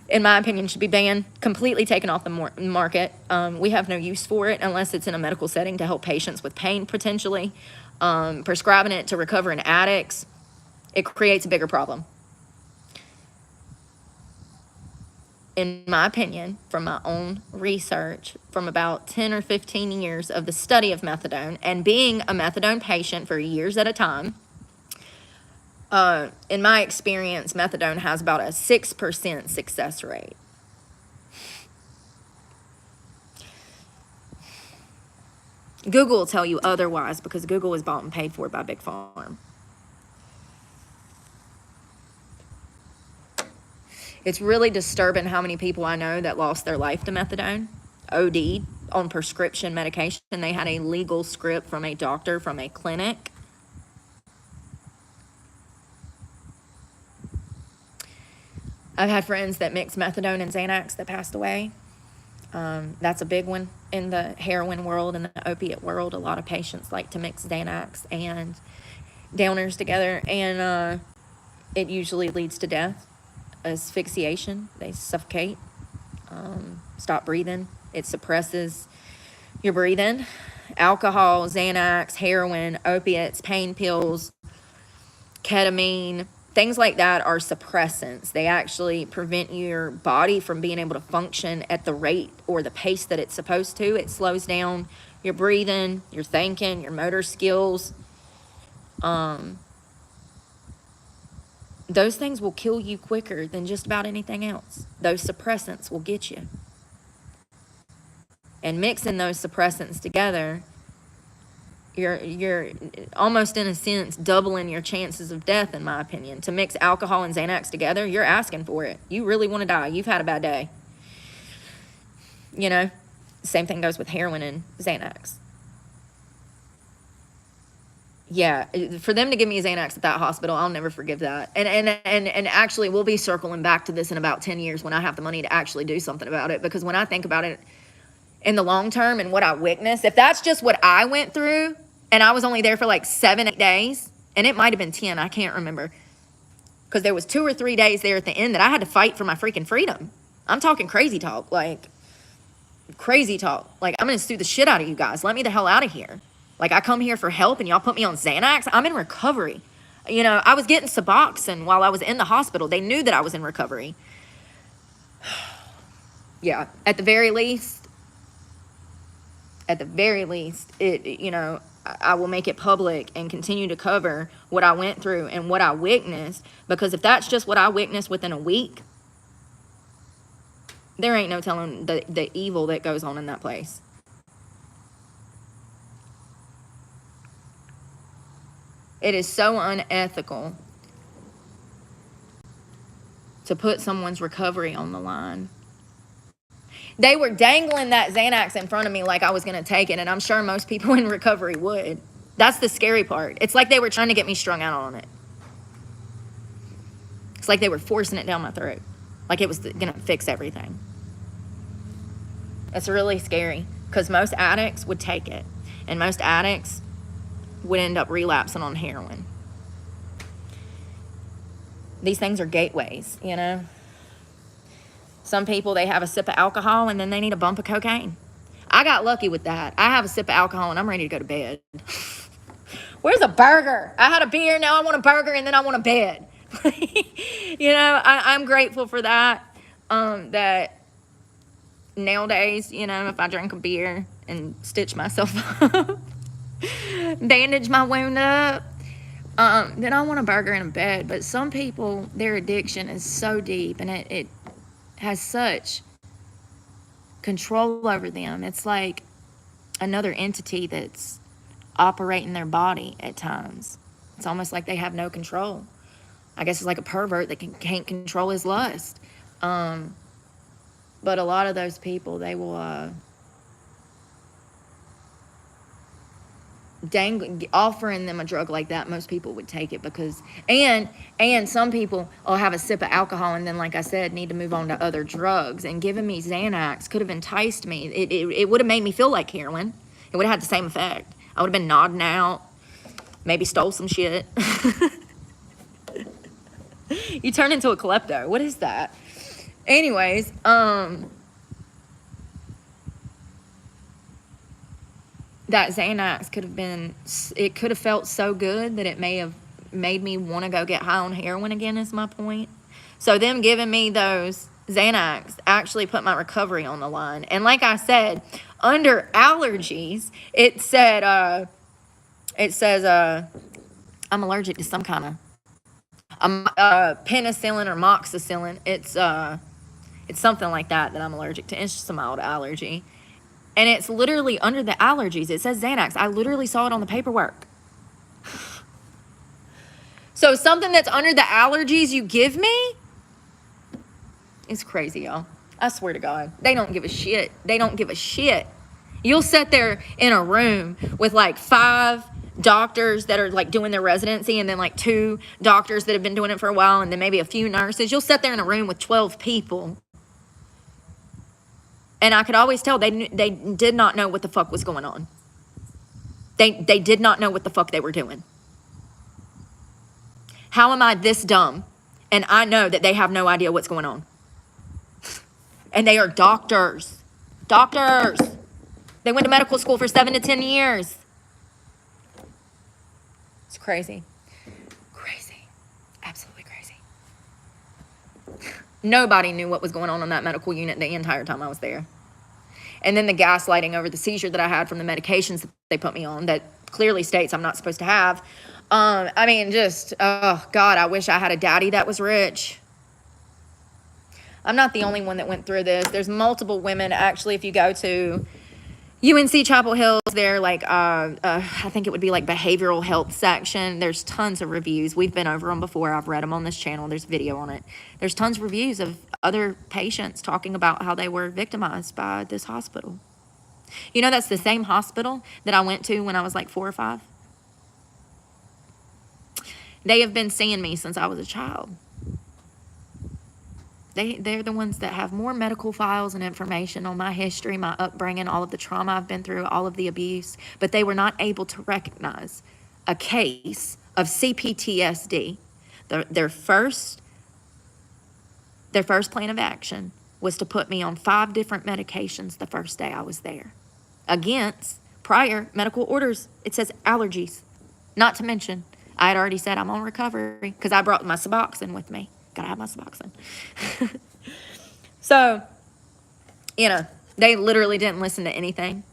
in my opinion, should be banned, completely taken off the market. We have no use for it unless it's in a medical setting to help patients with pain, potentially. Prescribing it to recovering addicts, it creates a bigger problem. In my opinion, from my own research, from about 10 or 15 years of the study of methadone and being a methadone patient for years at a time, in my experience, methadone has about a 6% success rate. Google will tell you otherwise because Google is bought and paid for by Big Pharma. It's really disturbing how many people I know that lost their life to methadone, OD'd on prescription medication. They had a legal script from a doctor from a clinic. I've had friends that mixed methadone and Xanax that passed away. That's a big one in the heroin world and the opiate world. A lot of patients like to mix Xanax and downers together, and it usually leads to death. Asphyxiation, they suffocate, stop breathing. It suppresses your breathing. Alcohol, Xanax, heroin, opiates, pain pills, ketamine, things like that are suppressants. They actually prevent your body from being able to function at the rate or the pace that it's supposed to. It slows down your breathing, your thinking, your motor skills. Those things will kill you quicker than just about anything else. Those suppressants will get you. And mixing those suppressants together, you're almost in a sense doubling your chances of death, in my opinion. To mix alcohol and Xanax together, you're asking for it. You really want to die. You've had a bad day. Same thing goes with heroin and Xanax. Yeah, for them to give me a Xanax at that hospital, I'll never forgive that. And actually, we'll be circling back to this in about 10 years when I have the money to actually do something about it. Because when I think about it in the long term and what I witnessed, if that's just what I went through, and I was only there for like 7-8 days, and it might have been 10, I can't remember. Because there was 2 or 3 days there at the end that I had to fight for my freaking freedom. I'm talking crazy talk, like crazy talk. Like, I'm going to sue the shit out of you guys. Let me the hell out of here. Like, I come here for help and y'all put me on Xanax. I'm in recovery. I was getting Suboxone while I was in the hospital. They knew that I was in recovery. Yeah, at the very least, I will make it public and continue to cover what I went through and what I witnessed. Because if that's just what I witnessed within a week, there ain't no telling the evil that goes on in that place. It is so unethical to put someone's recovery on the line. They were dangling that Xanax in front of me like I was going to take it, and I'm sure most people in recovery would. That's the scary part. It's like they were trying to get me strung out on it. It's like they were forcing it down my throat, like it was going to fix everything. It's really scary because most addicts would take it, and most addicts would end up relapsing on heroin. These things are gateways, Some people, they have a sip of alcohol and then they need a bump of cocaine. I got lucky with that. I have a sip of alcohol and I'm ready to go to bed. Where's a burger? I had a beer, now I want a burger, and then I want a bed. You know, I'm grateful for that. That nowadays, you know, if I drink a beer and stitch myself up, bandage my wound up, then I want a burger and a bed. But some people, their addiction is so deep and it has such control over them. It's like another entity that's operating their body at times. It's almost like they have no control. I guess it's like a pervert that can't control his lust. But a lot of those people, they will offering them a drug like that, most people would take it because, and some people will have a sip of alcohol and then, like I said, need to move on to other drugs. And giving me Xanax could have enticed me. It would have made me feel like heroin. It would have had the same effect. I would have been nodding out, maybe stole some shit. You turn into a klepto. What is that? Anyways, that Xanax could have been, it could have felt so good that it may have made me want to go get high on heroin again, is my point. So them giving me those Xanax actually put my recovery on the line. And like I said, under allergies, it says I'm allergic to some kind of penicillin or moxicillin. It's something like that I'm allergic to. It's just a mild allergy. And it's literally under the allergies. It says Xanax. I literally saw it on the paperwork. So something that's under the allergies you give me is crazy, y'all. I swear to God. They don't give a shit. They don't give a shit. You'll sit there in a room with like 5 doctors that are like doing their residency and then like 2 doctors that have been doing it for a while and then maybe a few nurses. You'll sit there in a room with 12 people. And I could always tell they did not know what the fuck was going on. They did not know what the fuck they were doing. How am I this dumb? And I know that they have no idea what's going on. And they are doctors. Doctors. They went to medical school for 7 to 10 years. It's crazy. Crazy. Absolutely crazy. Nobody knew what was going on that medical unit the entire time I was there. And then the gaslighting over the seizure that I had from the medications that they put me on that clearly states I'm not supposed to have. I mean, just, oh, God, I wish I had a daddy that was rich. I'm not the only one that went through this. There's multiple women. Actually, if you go to UNC Chapel Hill, there, like, I think it would be like behavioral health section. There's tons of reviews. We've been over them before. I've read them on this channel. There's video on it. There's tons of reviews of other patients talking about how they were victimized by this hospital. You know, that's the same hospital that I went to when I was like 4 or 5. They have been seeing me since I was a child. They're the ones that have more medical files and information on my history, my upbringing, all of the trauma I've been through, all of the abuse, but they were not able to recognize a case of CPTSD. Their first plan of action was to put me on 5 different medications the first day I was there, against prior medical orders. It says allergies. Not to mention, I had already said I'm on recovery because I brought my Suboxone with me. Gotta have my Suboxone. So, you know, they literally didn't listen to anything.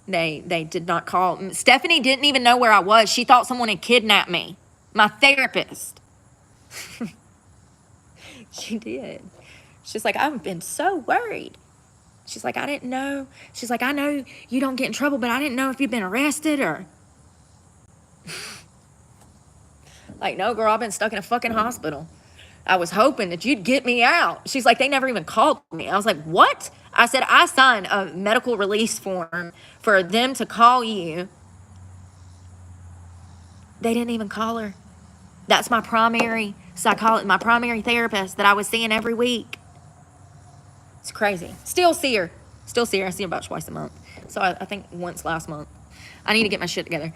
They did not call. Stephanie didn't even know where I was. She thought someone had kidnapped me. My therapist. She did. She's like, I've been so worried. She's like, I didn't know. She's like, I know you don't get in trouble, but I didn't know if you've been arrested or... Like, no, girl, I've been stuck in a fucking hospital. I was hoping that you'd get me out. She's like, they never even called me. I was like, what? I said, I signed a medical release form for them to call you. They didn't even call her. That's my primary psychologist, my primary therapist that I was seeing every week. It's crazy. Still see her. I see her about twice a month. So I think once last month. I need to get my shit together.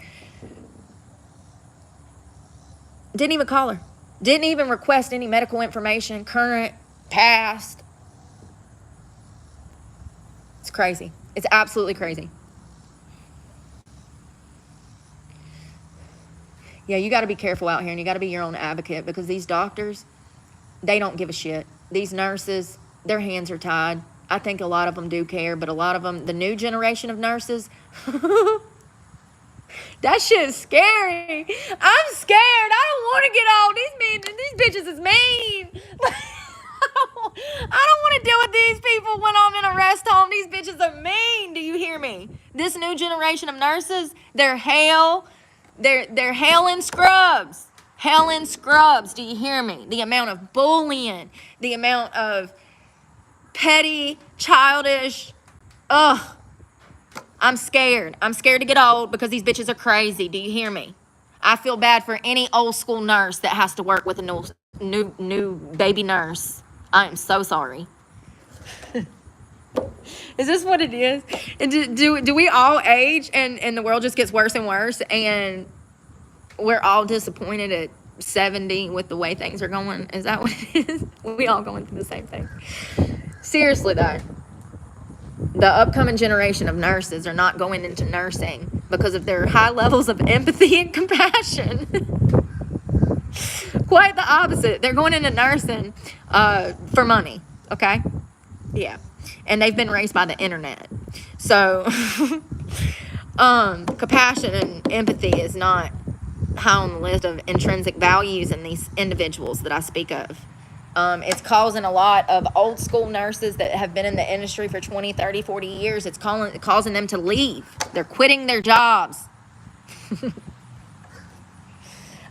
Didn't even call her. Didn't even request any medical information, current, past. crazy. It's absolutely crazy. Yeah, you got to be careful out here, and you got to be your own advocate, because these doctors, they don't give a shit. These nurses, their hands are tied. I think a lot of them do care, but a lot of them, the new generation of nurses, that shit is scary. I'm scared. I don't want to get old. These bitches is mean. I don't want to deal with these people when I'm in a rest home. These bitches are mean. Do you hear me? This new generation of nurses, they're hell. They're hell in scrubs. Hell in scrubs. Do you hear me? The amount of bullying, the amount of petty, childish, ugh. I'm scared. I'm scared to get old because these bitches are crazy. Do you hear me? I feel bad for any old school nurse that has to work with a new baby nurse. I am so sorry. Is this what it is? Do we all age and the world just gets worse and worse, and we're all disappointed at 70 with the way things are going? Is that what it is? We all going through the same thing. Seriously though, the upcoming generation of nurses are not going into nursing because of their high levels of empathy and compassion. Quite the opposite. They're going into nursing for money, okay? Yeah. And they've been raised by the internet. So, compassion and empathy is not high on the list of intrinsic values in these individuals that I speak of. It's causing a lot of old school nurses that have been in the industry for 20, 30, 40 years. It's causing them to leave. They're quitting their jobs.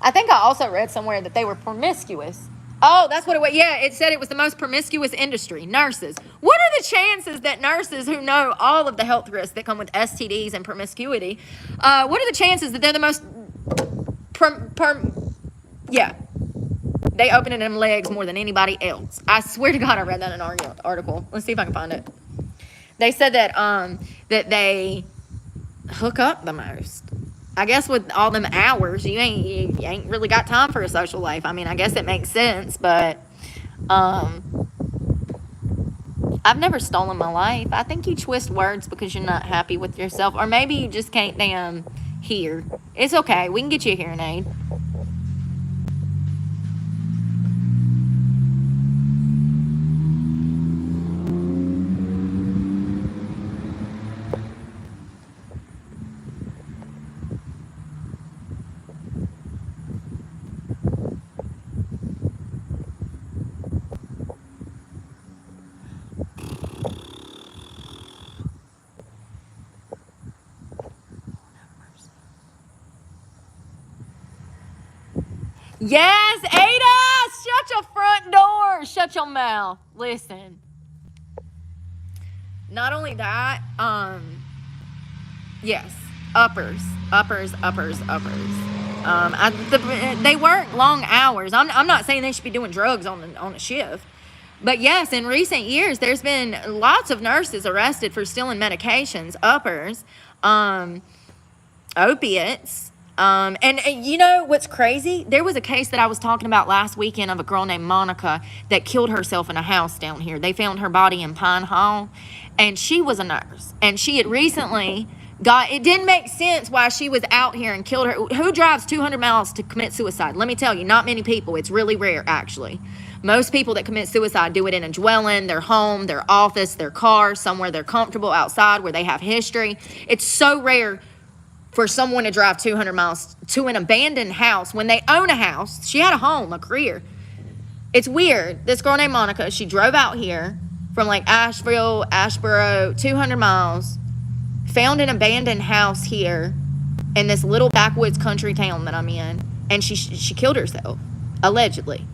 I think I also read somewhere that they were promiscuous. Oh, that's what it was. Yeah, it said it was the most promiscuous industry, nurses. What are the chances that nurses who know all of the health risks that come with STDs and promiscuity, what are the chances that they're the most, yeah. They open them legs more than anybody else. I swear to God, I read that in an article. Let's see if I can find it. They said that that they hook up the most. I guess with all them hours, you ain't really got time for a social life. I mean, I guess it makes sense, but I've never stolen my life. I think you twist words because you're not happy with yourself, or maybe you just can't damn hear. It's okay. We can get you a hearing aid. Yes, Ada! Shut your front door. Shut your mouth. Listen. Not only that, yes, uppers. They work long hours. I'm not saying they should be doing drugs on a shift. But yes, in recent years, there's been lots of nurses arrested for stealing medications, uppers, opiates. And you know what's crazy? There was a case that I was talking about last weekend of a girl named Monica that killed herself in a house down here. They found her body in Pine Hall, and she was a nurse. And she had recently it didn't make sense why she was out here and killed her. Who drives 200 miles to commit suicide? Let me tell you, not many people. It's really rare, actually. Most people that commit suicide do it in a dwelling, their home, their office, their car, somewhere they're comfortable outside where they have history. It's so rare for someone to drive 200 miles to an abandoned house when they own a house. She had a home, a career. It's weird. This girl named Monica, she drove out here from like Asheville, Asheboro, 200 miles, found an abandoned house here in this little backwoods country town that I'm in, and she killed herself, allegedly.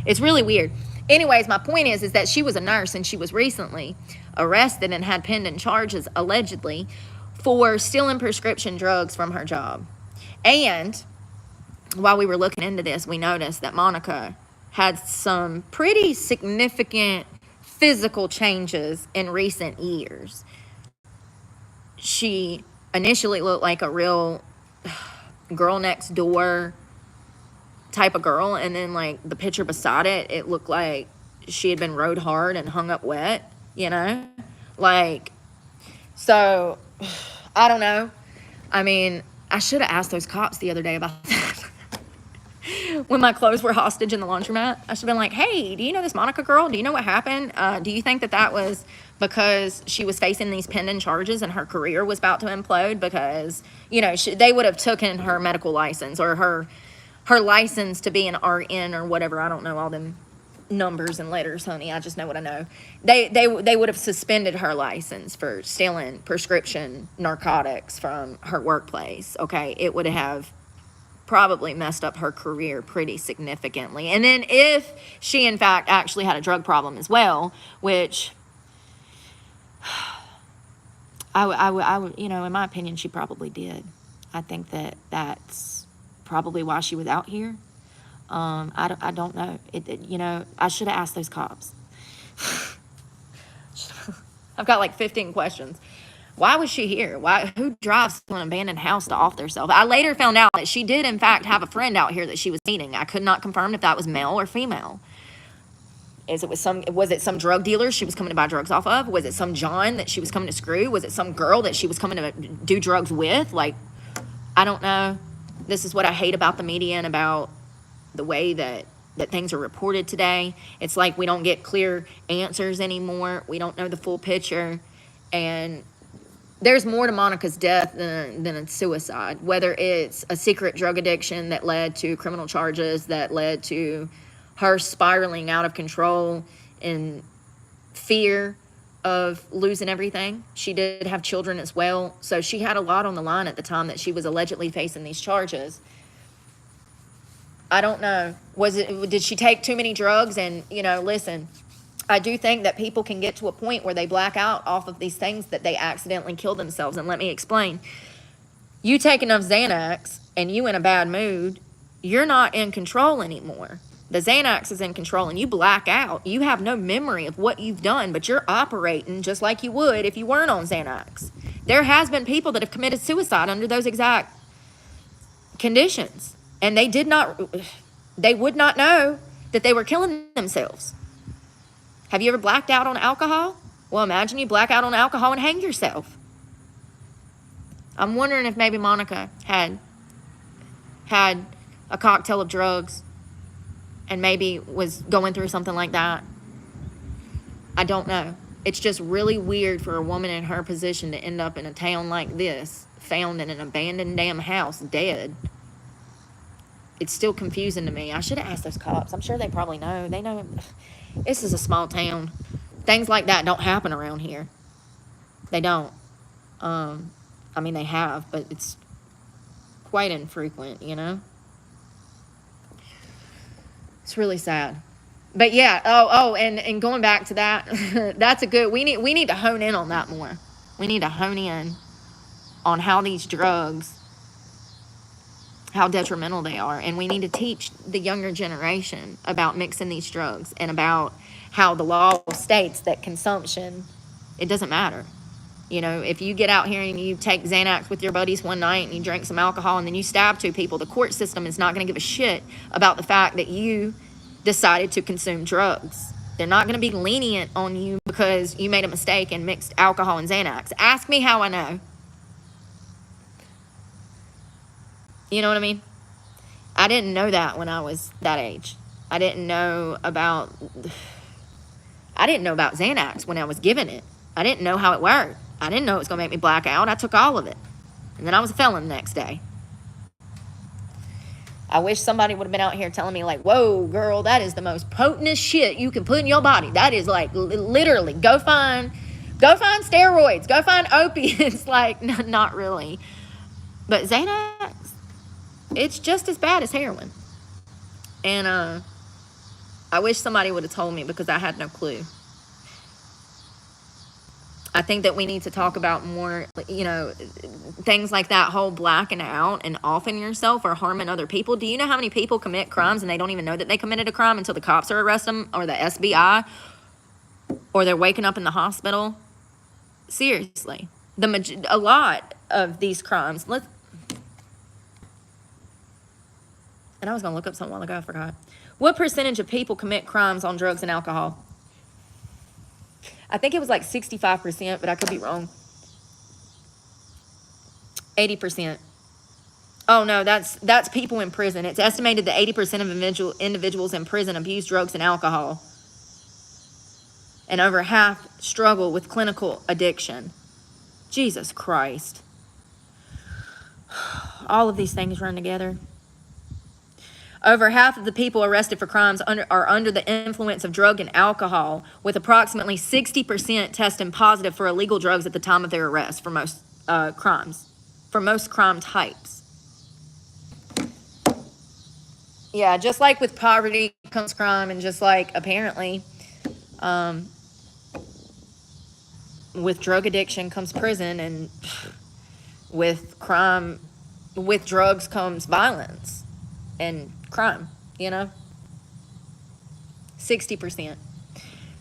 It's really weird. Anyways, my point is that she was a nurse, and she was recently arrested and had pending charges, allegedly, for stealing prescription drugs from her job. And while we were looking into this, we noticed that Monica had some pretty significant physical changes in recent years. She initially looked like a real girl next door type of girl, and then like the picture beside it, it looked like she had been rode hard and hung up wet, you know? Like, So, I don't know. I mean, I should have asked those cops the other day about that. When my clothes were hostage in the laundromat, I should have been like, hey, do you know this Monica girl? Do you know what happened? Do you think that that was because she was facing these pending charges and her career was about to implode? Because, you know, they would have taken her medical license or her license to be an RN or whatever. I don't know all them numbers and letters, honey. I just know what I know. They would have suspended her license for stealing prescription narcotics from her workplace. Okay, it would have probably messed up her career pretty significantly. And then if she in fact actually had a drug problem as well, which I would, you know, in my opinion, she probably did. I think that that's probably why she was out here. I don't know. You know, I should have asked those cops. I've got like 15 questions. Why was she here? Who drives to an abandoned house to off themselves? I later found out that she did, in fact, have a friend out here that she was meeting. I could not confirm if that was male or female. Was it some drug dealer she was coming to buy drugs off of? Was it some John that she was coming to screw? Was it some girl that she was coming to do drugs with? Like, I don't know. This is what I hate about the media and about the way that things are reported today. It's like we don't get clear answers anymore. We don't know the full picture. And there's more to Monica's death than a suicide, whether it's a secret drug addiction that led to criminal charges, that led to her spiraling out of control in fear of losing everything. She did have children as well, so she had a lot on the line at the time that she was allegedly facing these charges. I don't know. Did she take too many drugs? And, you know, listen, I do think that people can get to a point where they black out off of these things that they accidentally kill themselves. And let me explain. You take enough Xanax and you in a bad mood, you're not in control anymore. The Xanax is in control and you black out. You have no memory of what you've done, but you're operating just like you would if you weren't on Xanax. There has been people that have committed suicide under those exact conditions. And they would not know that they were killing themselves. Have you ever blacked out on alcohol? Well, imagine you black out on alcohol and hang yourself. I'm wondering if maybe Monica had a cocktail of drugs and maybe was going through something like that. I don't know. It's just really weird for a woman in her position to end up in a town like this, found in an abandoned damn house, dead. It's still confusing to me. I should have asked those cops. I'm sure they probably know. They know. This is a small town. Things like that don't happen around here. They don't. I mean, they have, but it's quite infrequent, you know? It's really sad. But yeah, and going back to that, that's a good, we need to hone in on that more. We need to hone in on how these drugs, how detrimental they are. And we need to teach the younger generation about mixing these drugs and about how the law states that consumption, it doesn't matter. You know, if you get out here and you take Xanax with your buddies one night and you drink some alcohol and then you stab two people, the court system is not going to give a shit about the fact that you decided to consume drugs. They're not going to be lenient on you because you made a mistake and mixed alcohol and Xanax. Ask me how I know. You know what I mean? I didn't know that when I was that age. I didn't know about Xanax when I was given it. I didn't know how it worked. I didn't know it was going to make me black out. I took all of it. And then I was a felon the next day. I wish somebody would have been out here telling me like, whoa, girl, that is the most potentest shit you can put in your body. That is like literally go find steroids. Go find opiates. Like, no, not really. But Xanax, it's just as bad as heroin. And I wish somebody would have told me because I had no clue. I think that we need to talk about more, you know, things like that whole blacking out and offing yourself or harming other people. Do you know how many people commit crimes and they don't even know that they committed a crime until the cops are arresting them or the SBI or they're waking up in the hospital? Seriously. A lot of these crimes. And I was going to look up something a while ago. I forgot. What percentage of people commit crimes on drugs and alcohol? I think it was like 65%, but I could be wrong. 80%. Oh, no, that's people in prison. It's estimated that 80% of individuals in prison abuse drugs and alcohol. And over half struggle with clinical addiction. Jesus Christ. All of these things run together. Over half of the people arrested for crimes are under the influence of drug and alcohol, with approximately 60% testing positive for illegal drugs at the time of their arrest for most crimes, for most crime types. Yeah, just like with poverty comes crime, and just like apparently with drug addiction comes prison, and with crime, with drugs comes violence and crime, 60%.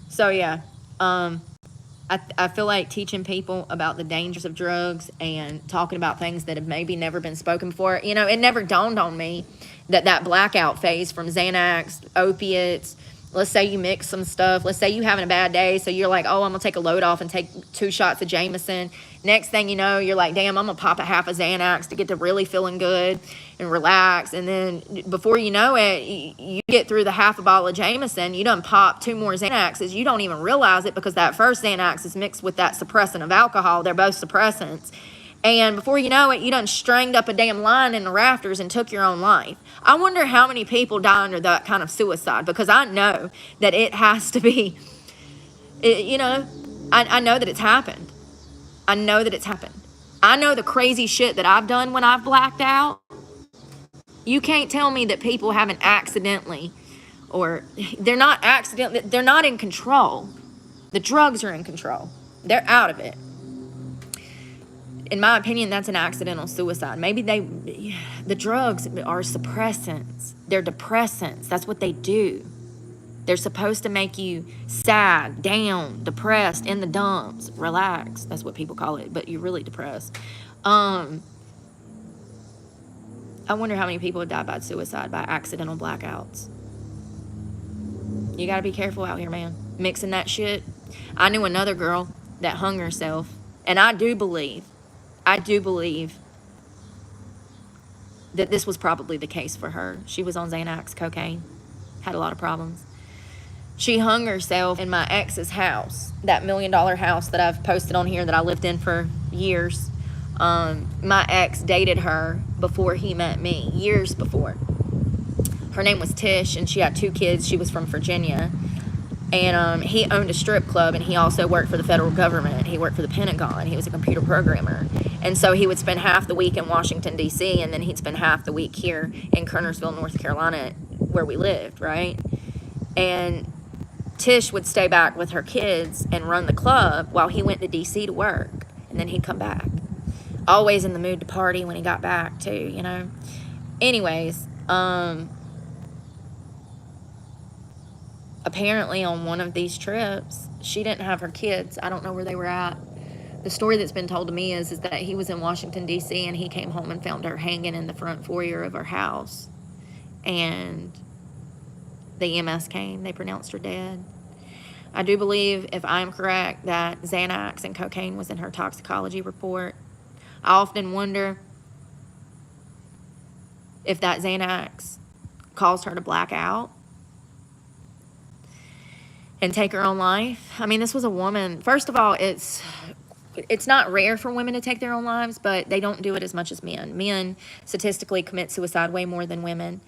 So yeah, I feel like teaching people about the dangers of drugs and talking about things that have maybe never been spoken before. It never dawned on me that blackout phase from Xanax, opiates. Let's say you mix some stuff. Let's say you're having a bad day, so you're like, oh, I'm going to take a load off and take 2 shots of Jameson. Next thing you know, you're like, damn, I'm going to pop a half of Xanax to get to really feeling good and relax. And then before you know it, you get through the half a bottle of Jameson. You done pop 2 more Xanaxes. You don't even realize it because that first Xanax is mixed with that suppressant of alcohol. They're both suppressants. And before you know it, you done stringed up a damn line in the rafters and took your own life. I wonder how many people die under that kind of suicide, because I know that it has to be, I know that it's happened. I know that it's happened. I know the crazy shit that I've done when I've blacked out. You can't tell me that people haven't accidentally, or they're not in control. The drugs are in control. They're out of it. In my opinion, that's an accidental suicide. Maybe the drugs are suppressants. They're depressants. That's what they do. They're supposed to make you sad, down, depressed, in the dumps, relax. That's what people call it, but you're really depressed. I wonder how many people have died by suicide, by accidental blackouts. You got to be careful out here, man. Mixing that shit. I knew another girl that hung herself, and I do believe that this was probably the case for her. She was on Xanax, cocaine, had a lot of problems. She hung herself in my ex's house, that $1 million house that I've posted on here that I lived in for years. My ex dated her before he met me, years before. Her name was Tish, and she had 2 kids. She was from Virginia. And he owned a strip club, and he also worked for the federal government. He worked for the Pentagon. He was a computer programmer. And so he would spend half the week in Washington, D.C., and then he'd spend half the week here in Kernersville, North Carolina, where we lived, right? And Tish would stay back with her kids and run the club while he went to D.C. to work. And then he'd come back. Always in the mood to party when he got back, too, Anyways, apparently on one of these trips, she didn't have her kids. I don't know where they were at. The story that's been told to me is that he was in Washington, D.C., and he came home and found her hanging in the front foyer of her house. And the EMS came. They pronounced her dead. I do believe, if I'm correct, that Xanax and cocaine was in her toxicology report. I often wonder if that Xanax caused her to black out and take her own life. I mean, this was a woman. First of all, it's not rare for women to take their own lives, but they don't do it as much as men. Men statistically commit suicide way more than women.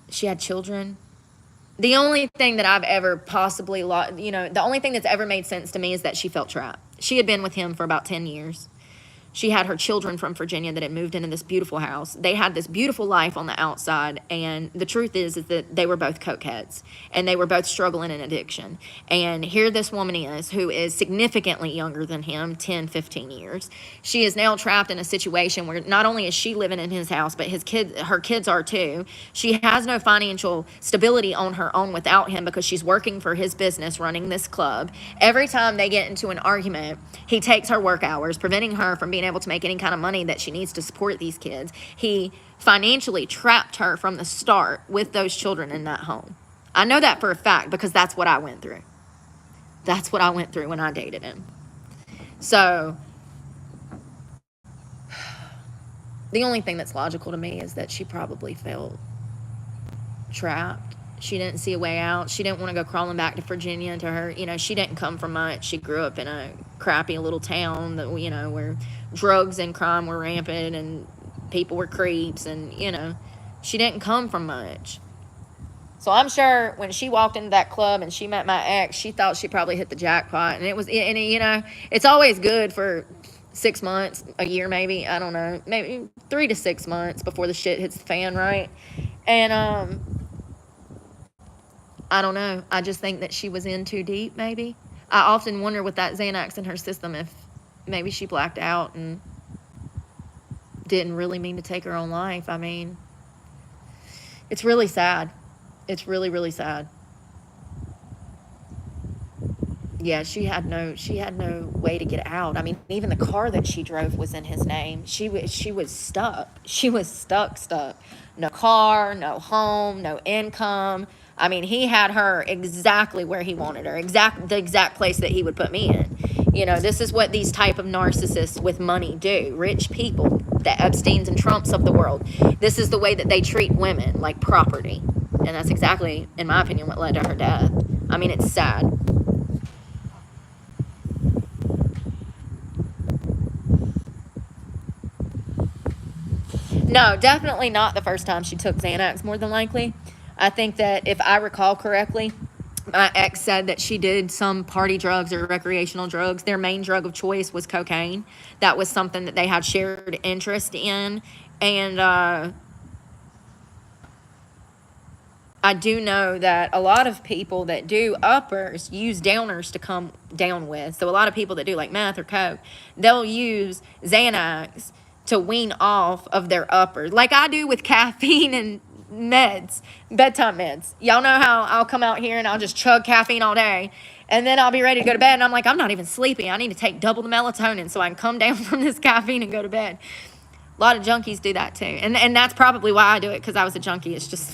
She had children. The only thing that I've ever possibly, the only thing that's ever made sense to me is that she felt trapped. She had been with him for about 10 years. She had her children from Virginia that had moved into this beautiful house. They had this beautiful life on the outside, and the truth is that they were both cokeheads, and they were both struggling in addiction. And here this woman is, who is significantly younger than him, 10, 15 years. She is now trapped in a situation where not only is she living in his house, but her kids are too. She has no financial stability on her own without him, because she's working for his business, running this club. Every time they get into an argument, he takes her work hours, preventing her from being able to make any kind of money that she needs to support these kids. He financially trapped her from the start with those children in that home. I know that for a fact, because that's what I went through. That's what I went through when I dated him. So the only thing that's logical to me is that she probably felt trapped. She didn't see a way out. She didn't want to go crawling back to Virginia. To her, she didn't come from much. She grew up in a crappy little town that, where drugs and crime were rampant and people were creeps, and, she didn't come from much. So I'm sure when she walked into that club and she met my ex, she thought she probably hit the jackpot. And it's always good for 6 months, a year maybe, I don't know, maybe 3 to 6 months before the shit hits the fan, right? And I don't know. I just think that she was in too deep, maybe. I often wonder with that Xanax in her system if maybe she blacked out and didn't really mean to take her own life. I mean, it's really sad. It's really, really sad. Yeah, she had no way to get out. I mean, even the car that she drove was in his name. She was stuck. She was stuck. No car, no home, no income. I mean, he had her exactly where he wanted her, the exact place that he would put me in. This is what these type of narcissists with money do. Rich people, the Epsteins and Trumps of the world. This is the way that they treat women, like property. And that's exactly, in my opinion, what led to her death. I mean, it's sad. No, definitely not the first time she took Xanax, more than likely. I think that if I recall correctly, my ex said that she did some party drugs or recreational drugs. Their main drug of choice was cocaine. That was something that they had shared interest in. And I do know that a lot of people that do uppers use downers to come down with. So a lot of people that do like meth or coke, they'll use Xanax to wean off of their uppers, like I do with caffeine and meds, bedtime meds. Y'all know how I'll come out here and I'll just chug caffeine all day, and then I'll be ready to go to bed, and I'm like, I'm not even sleepy. I need to take double the melatonin so I can come down from this caffeine and go to bed. A lot of junkies do that too, and that's probably why I do it, because I was a junkie. It's just,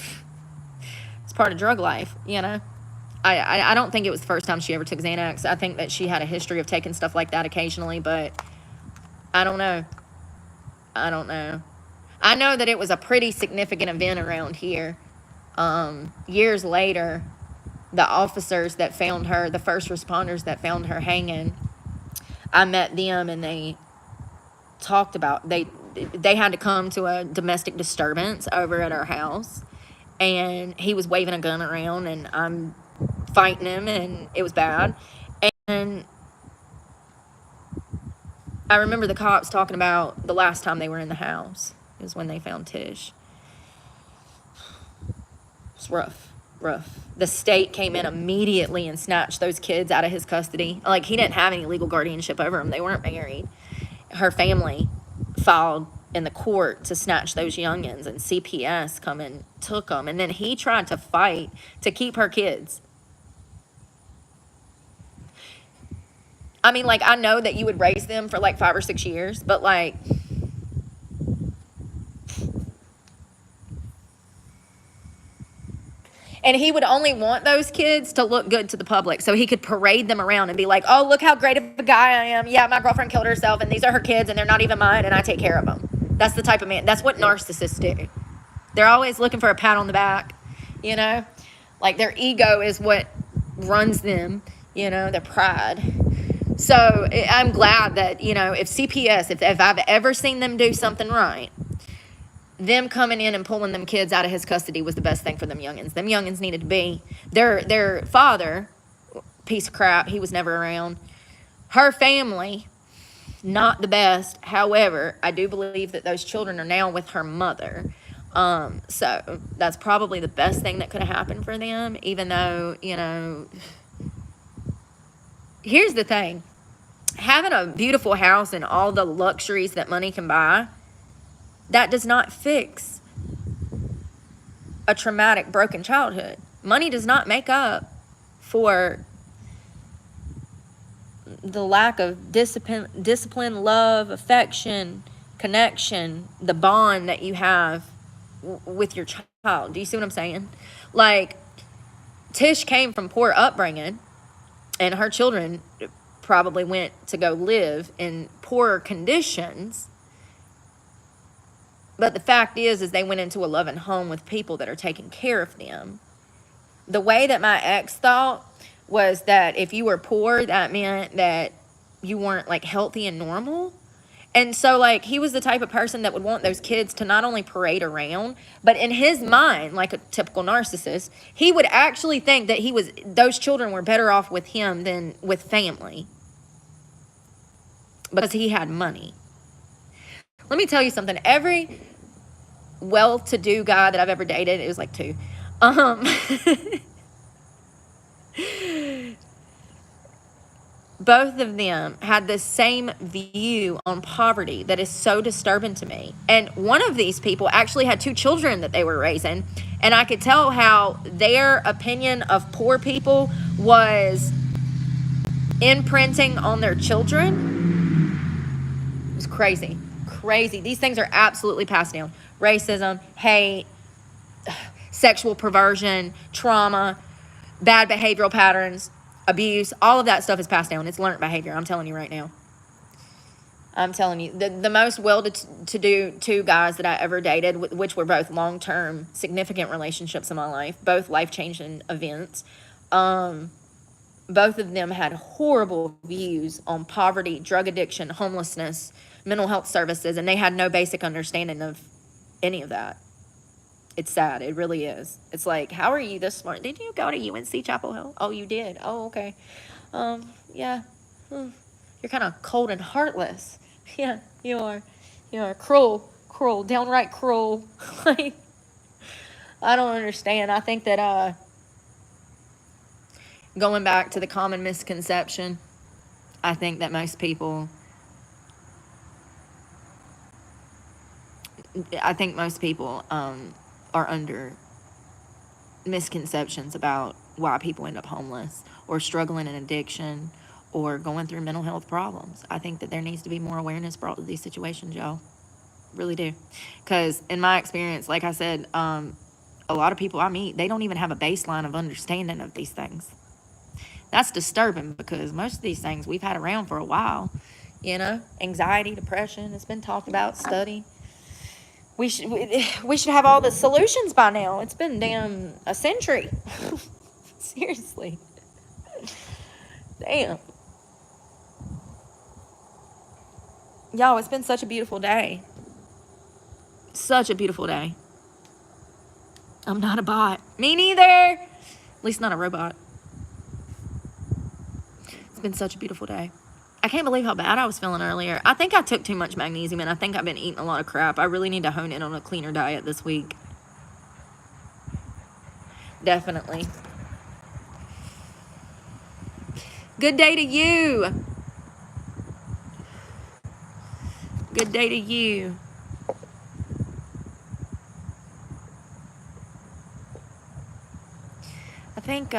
it's part of drug life, I don't think it was the first time she ever took Xanax. I think that she had a history of taking stuff like that occasionally, but I don't know. I know that it was a pretty significant event around here. Years later, the officers that found her, the first responders that found her hanging, I met them, and they talked about, they had to come to a domestic disturbance over at our house, and he was waving a gun around, and I'm fighting him, and it was bad. And I remember the cops talking about the last time they were in the house is when they found Tish. It's rough. The state came in immediately and snatched those kids out of his custody. Like, he didn't have any legal guardianship over them. They weren't married. Her family filed in the court to snatch those youngins, and CPS come and took them. And then he tried to fight to keep her kids. I mean, like, I know that you would raise them for like 5 or 6 years, but like, and he would only want those kids to look good to the public, so he could parade them around and be like, oh, look how great of a guy I am. Yeah, my girlfriend killed herself, and these are her kids, and they're not even mine, and I take care of them. That's the type of man. That's what narcissists do. They're always looking for a pat on the back, like their ego is what runs them, their pride. So I'm glad that, if CPS, if I've ever seen them do something right, them coming in and pulling them kids out of his custody was the best thing for them youngins. Them youngins needed to be, their father, piece of crap, he was never around. Her family, not the best. However, I do believe that those children are now with her mother. So that's probably the best thing that could have happened for them, even though, here's the thing. Having a beautiful house and all the luxuries that money can buy, that does not fix a traumatic, broken childhood. Money does not make up for the lack of discipline, love, affection, connection, the bond that you have with your child. Do you see what I'm saying? Like, Tish came from poor upbringing, and her children probably went to go live in poorer conditions. But the fact is they went into a loving home with people that are taking care of them. The way that my ex thought was that if you were poor, that meant that you weren't like healthy and normal. And so, like, he was the type of person that would want those kids to not only parade around, but in his mind, like a typical narcissist, he would actually think that those children were better off with him than with family because he had money. Let me tell you something. Every well-to-do guy that I've ever dated, it was like 2, both of them had the same view on poverty that is so disturbing to me. And one of these people actually had 2 children that they were raising, and I could tell how their opinion of poor people was imprinting on their children. It was crazy. These things are absolutely passed down. Racism, hate, sexual perversion, trauma, bad behavioral patterns, abuse, all of that stuff is passed down. It's learned behavior. I'm telling you right now. I'm telling you. The most well-to-do 2 guys that I ever dated, which were both long-term, significant relationships in my life, both life-changing events, both of them had horrible views on poverty, drug addiction, homelessness, mental health services, and they had no basic understanding of any of that. It's sad. It really is. It's like, how are you this smart? Did you go to UNC Chapel Hill? Oh, you did? Oh, okay. Yeah. You're kind of cold and heartless. Yeah, you are. You are cruel, downright cruel. Like, I don't understand. I think that, going back to the common misconception, I think that most people are under misconceptions about why people end up homeless or struggling in addiction or going through mental health problems. I think that there needs to be more awareness brought to these situations, y'all. Really do. Because in my experience, like I said, a lot of people I meet, they don't even have a baseline of understanding of these things. That's disturbing because most of these things we've had around for a while. You know, anxiety, depression, it's been talked about, studied. We should have all the solutions by now. It's been damn a century. Seriously. Damn. Y'all, it's been such a beautiful day. Such a beautiful day. I'm not a bot. Me neither. At least not a robot. It's been such a beautiful day. I can't believe how bad I was feeling earlier. I think I took too much magnesium, and I think I've been eating a lot of crap. I really need to hone in on a cleaner diet this week. Definitely. Good day to you. Good day to you. I think,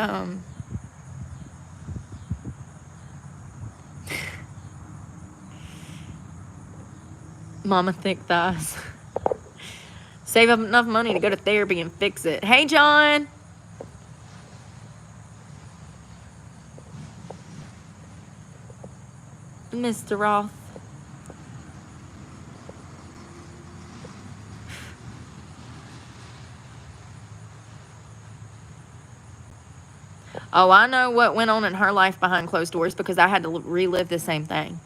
Mama thick thighs. Save up enough money to go to therapy and fix it. Hey, John. Mr. Roth. Oh, I know what went on in her life behind closed doors because I had to relive the same thing.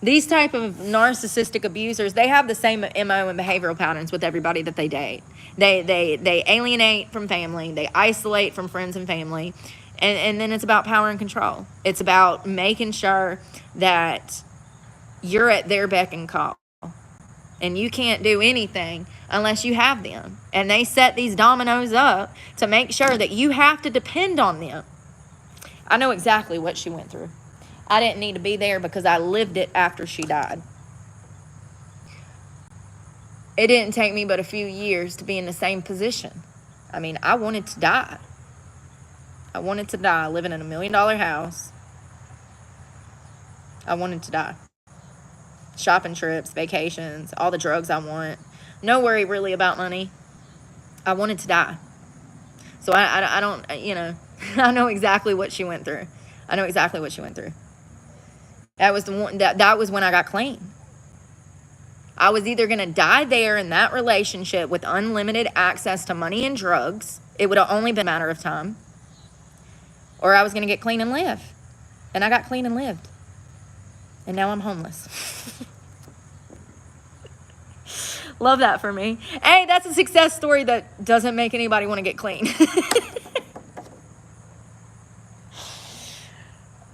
These type of narcissistic abusers, they have the same MO and behavioral patterns with everybody that they date. They alienate from family. They isolate from friends and family. And then it's about power and control. It's about making sure that you're at their beck and call. And you can't do anything unless you have them. And they set these dominoes up to make sure that you have to depend on them. I know exactly what she went through. I didn't need to be there because I lived it after she died. It didn't take me but a few years to be in the same position. I mean, I wanted to die. I wanted to die living in $1 million house. I wanted to die. Shopping trips, vacations, all the drugs I want. No worry really about money. I wanted to die. So I don't, you know, I know exactly what she went through. I know exactly what she went through. That was the one that was when I got clean. I was either going to die there in that relationship with unlimited access to money and drugs. It would have only been a matter of time. Or I was going to get clean and live. And I got clean and lived. And now I'm homeless. Love that for me. Hey, that's a success story that doesn't make anybody want to get clean.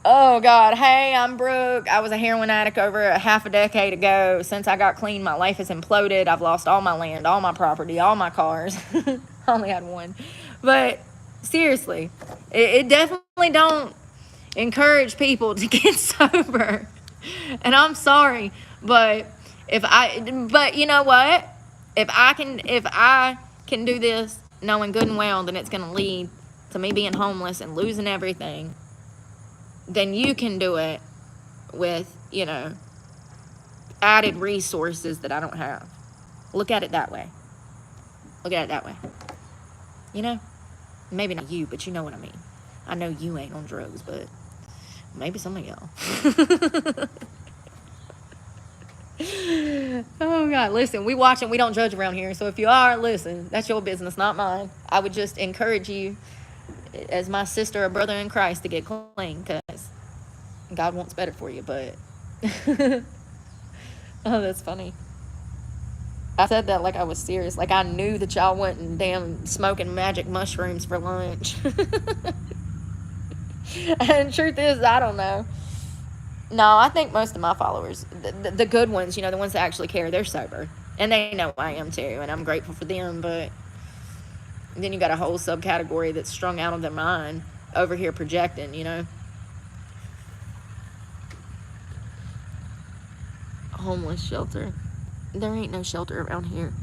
Oh, God. Hey, I'm Brooke. I was a heroin addict over a half a decade ago. Since I got clean, my life has imploded. I've lost all my land, all my property, all my cars. I only had one. But seriously, it definitely don't encourage people to get sober. And I'm sorry, but you know what? If I can do this knowing good and well that it's going to lead to me being homeless and losing everything, then you can do it with, added resources that I don't have. Look at it that way. Maybe not you, but you know what I mean. I know you ain't on drugs, but maybe some of y'all. Oh, God, listen, we watch and we don't judge around here. So if you are, listen, that's your business, not mine. I would just encourage you, as my sister or brother in Christ, to get clean, because God wants better for you. But oh, that's funny. I said that like I was serious, like I knew that y'all wasn't damn smoking magic mushrooms for lunch. And truth is, I don't know. No, I think most of my followers, the good ones, the ones that actually care, they're sober. And they know I am too, and I'm grateful for them. But then you got a whole subcategory that's strung out of their mind over here projecting, Homeless shelter. There ain't no shelter around here.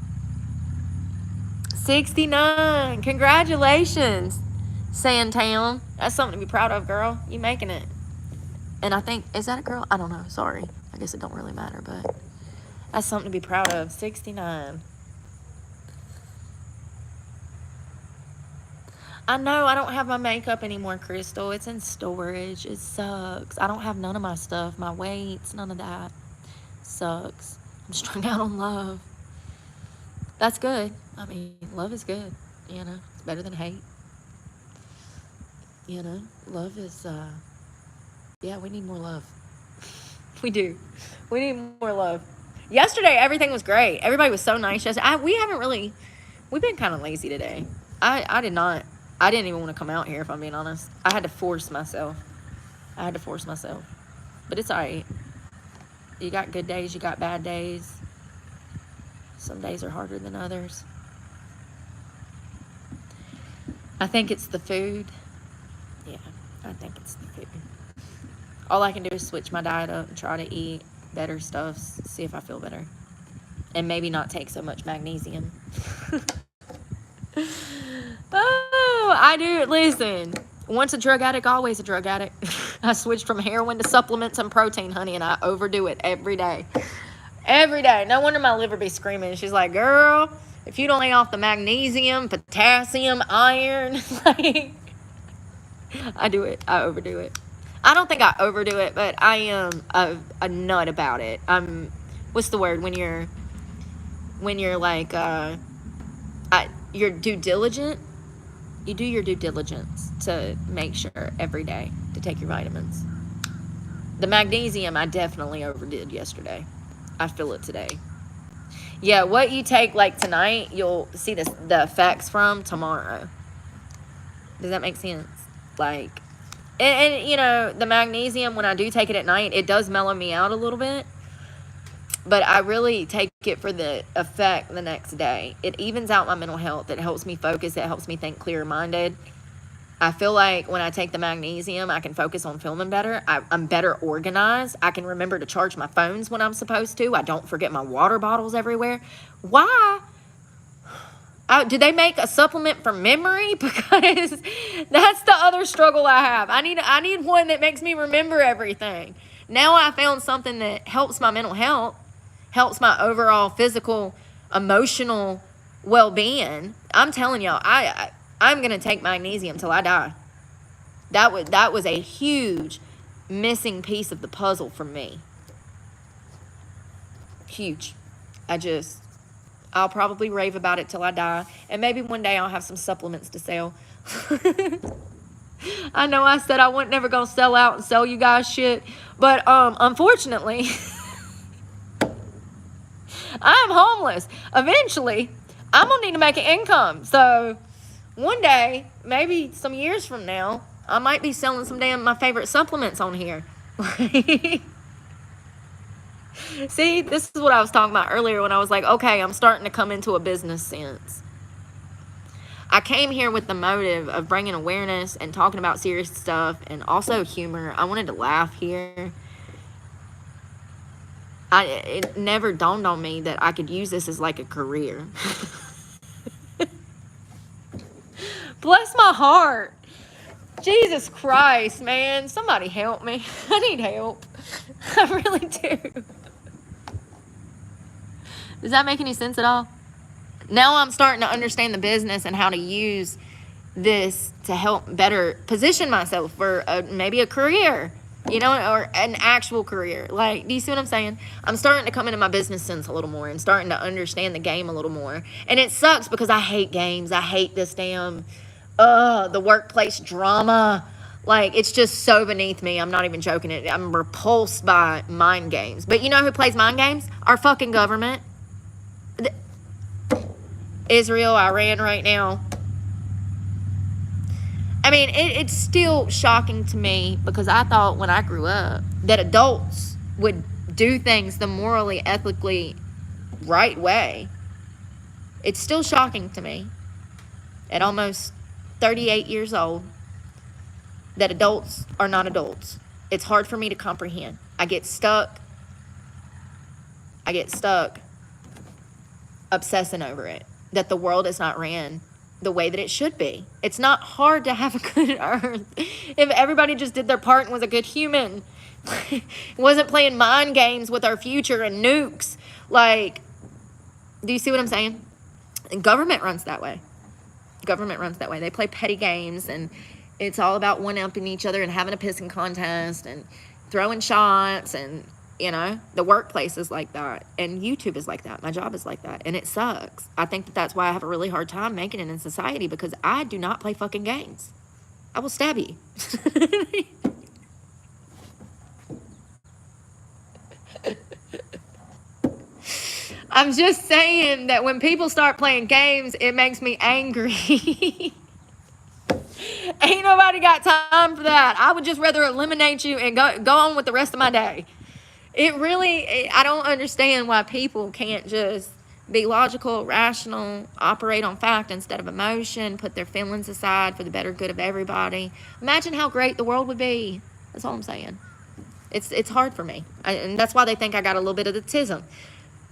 69. Congratulations, Sandtown. That's something to be proud of, girl. You making it. And I think, is that a girl? I don't know. Sorry. I guess it don't really matter, but that's something to be proud of. 69. I know I don't have my makeup anymore, Crystal. It's in storage. It sucks. I don't have none of my stuff. My weights, none of that. Sucks. I'm strung out on love. That's good. I mean, love is good. It's better than hate. Love is, yeah, we need more love. We do. We need more love. Yesterday, everything was great. Everybody was so nice yesterday. We've been kind of lazy today. I didn't even want to come out here, if I'm being honest. I had to force myself. But it's all right. You got good days, you got bad days. Some days are harder than others. I think it's the food. Yeah, I think it's the food. All I can do is switch my diet up and try to eat better stuff, see if I feel better. And maybe not take so much magnesium. Oh, I do. Listen, once a drug addict, always a drug addict. I switched from heroin to supplements and protein, honey, and I overdo it every day. Every day. No wonder my liver be screaming. She's like, girl, if you don't lay off the magnesium, potassium, iron, like, I do it. I overdo it. I don't think I overdo it, but I am a nut about it. What's the word when you're like, you're due diligent? You do your due diligence to make sure every day to take your vitamins. The magnesium, I definitely overdid yesterday. I feel it today. Yeah, what you take like tonight, you'll see the effects from tomorrow. Does that make sense? Like, and the magnesium, when I do take it at night, it does mellow me out a little bit. But I really take it for the effect the next day. It evens out my mental health. It helps me focus. It helps me think clear-minded. I feel like when I take the magnesium, I can focus on filming better. I'm better organized. I can remember to charge my phones when I'm supposed to. I don't forget my water bottles everywhere. Why? Did they make a supplement for memory? Because that's the other struggle I have. I need one that makes me remember everything. Now I found something that helps my mental health, helps my overall physical, emotional well-being. I'm telling y'all, I'm going to take magnesium till I die. That was a huge missing piece of the puzzle for me. Huge. I'll probably rave about it till I die. And maybe one day I'll have some supplements to sell. I know I said I wasn't never going to sell out and sell you guys shit. But unfortunately, I'm homeless. Eventually, I'm going to need to make an income. So one day, maybe some years from now, I might be selling some damn my favorite supplements on here. See, this is what I was talking about earlier when I was like, okay, I'm starting to come into a business sense. I came here with the motive of bringing awareness and talking about serious stuff and also humor. I wanted to laugh here. It never dawned on me that I could use this as like a career. Bless my heart. Jesus Christ, man. Somebody help me. I need help. I really do. Does that make any sense at all? Now I'm starting to understand the business and how to use this to help better position myself for maybe a career, you know, or an actual career. Like, do you see what I'm saying? I'm starting to come into my business sense a little more and starting to understand the game a little more. And it sucks because I hate games. I hate this damn, the workplace drama. Like, it's just so beneath me. I'm not even joking. I'm repulsed by mind games. But you know who plays mind games? Our fucking government. Israel, Iran right now. I mean, it's still shocking to me because I thought when I grew up that adults would do things the morally, ethically right way. It's still shocking to me at almost 38 years old that adults are not adults. It's hard for me to comprehend. I get stuck obsessing over it. That the world is not ran the way that it should be. It's not hard to have a good earth if everybody just did their part and was a good human. Wasn't playing mind games with our future and nukes. Like, do you see what I'm saying? And government runs that way. Government runs that way. They play petty games, and it's all about one-upping each other and having a pissing contest and throwing shots, and you know, the workplace is like that, and YouTube is like that. My job is like that, and it sucks. I think that's why I have a really hard time making it in society, because I do not play fucking games. I will stab you. I'm just saying that when people start playing games, it makes me angry. Ain't nobody got time for that. I would just rather eliminate you and go on with the rest of my day. I don't understand why people can't just be logical, rational, operate on fact instead of emotion, put their feelings aside for the better good of everybody. Imagine how great the world would be. That's all I'm saying. It's hard for me. And that's why they think I got a little bit of autism.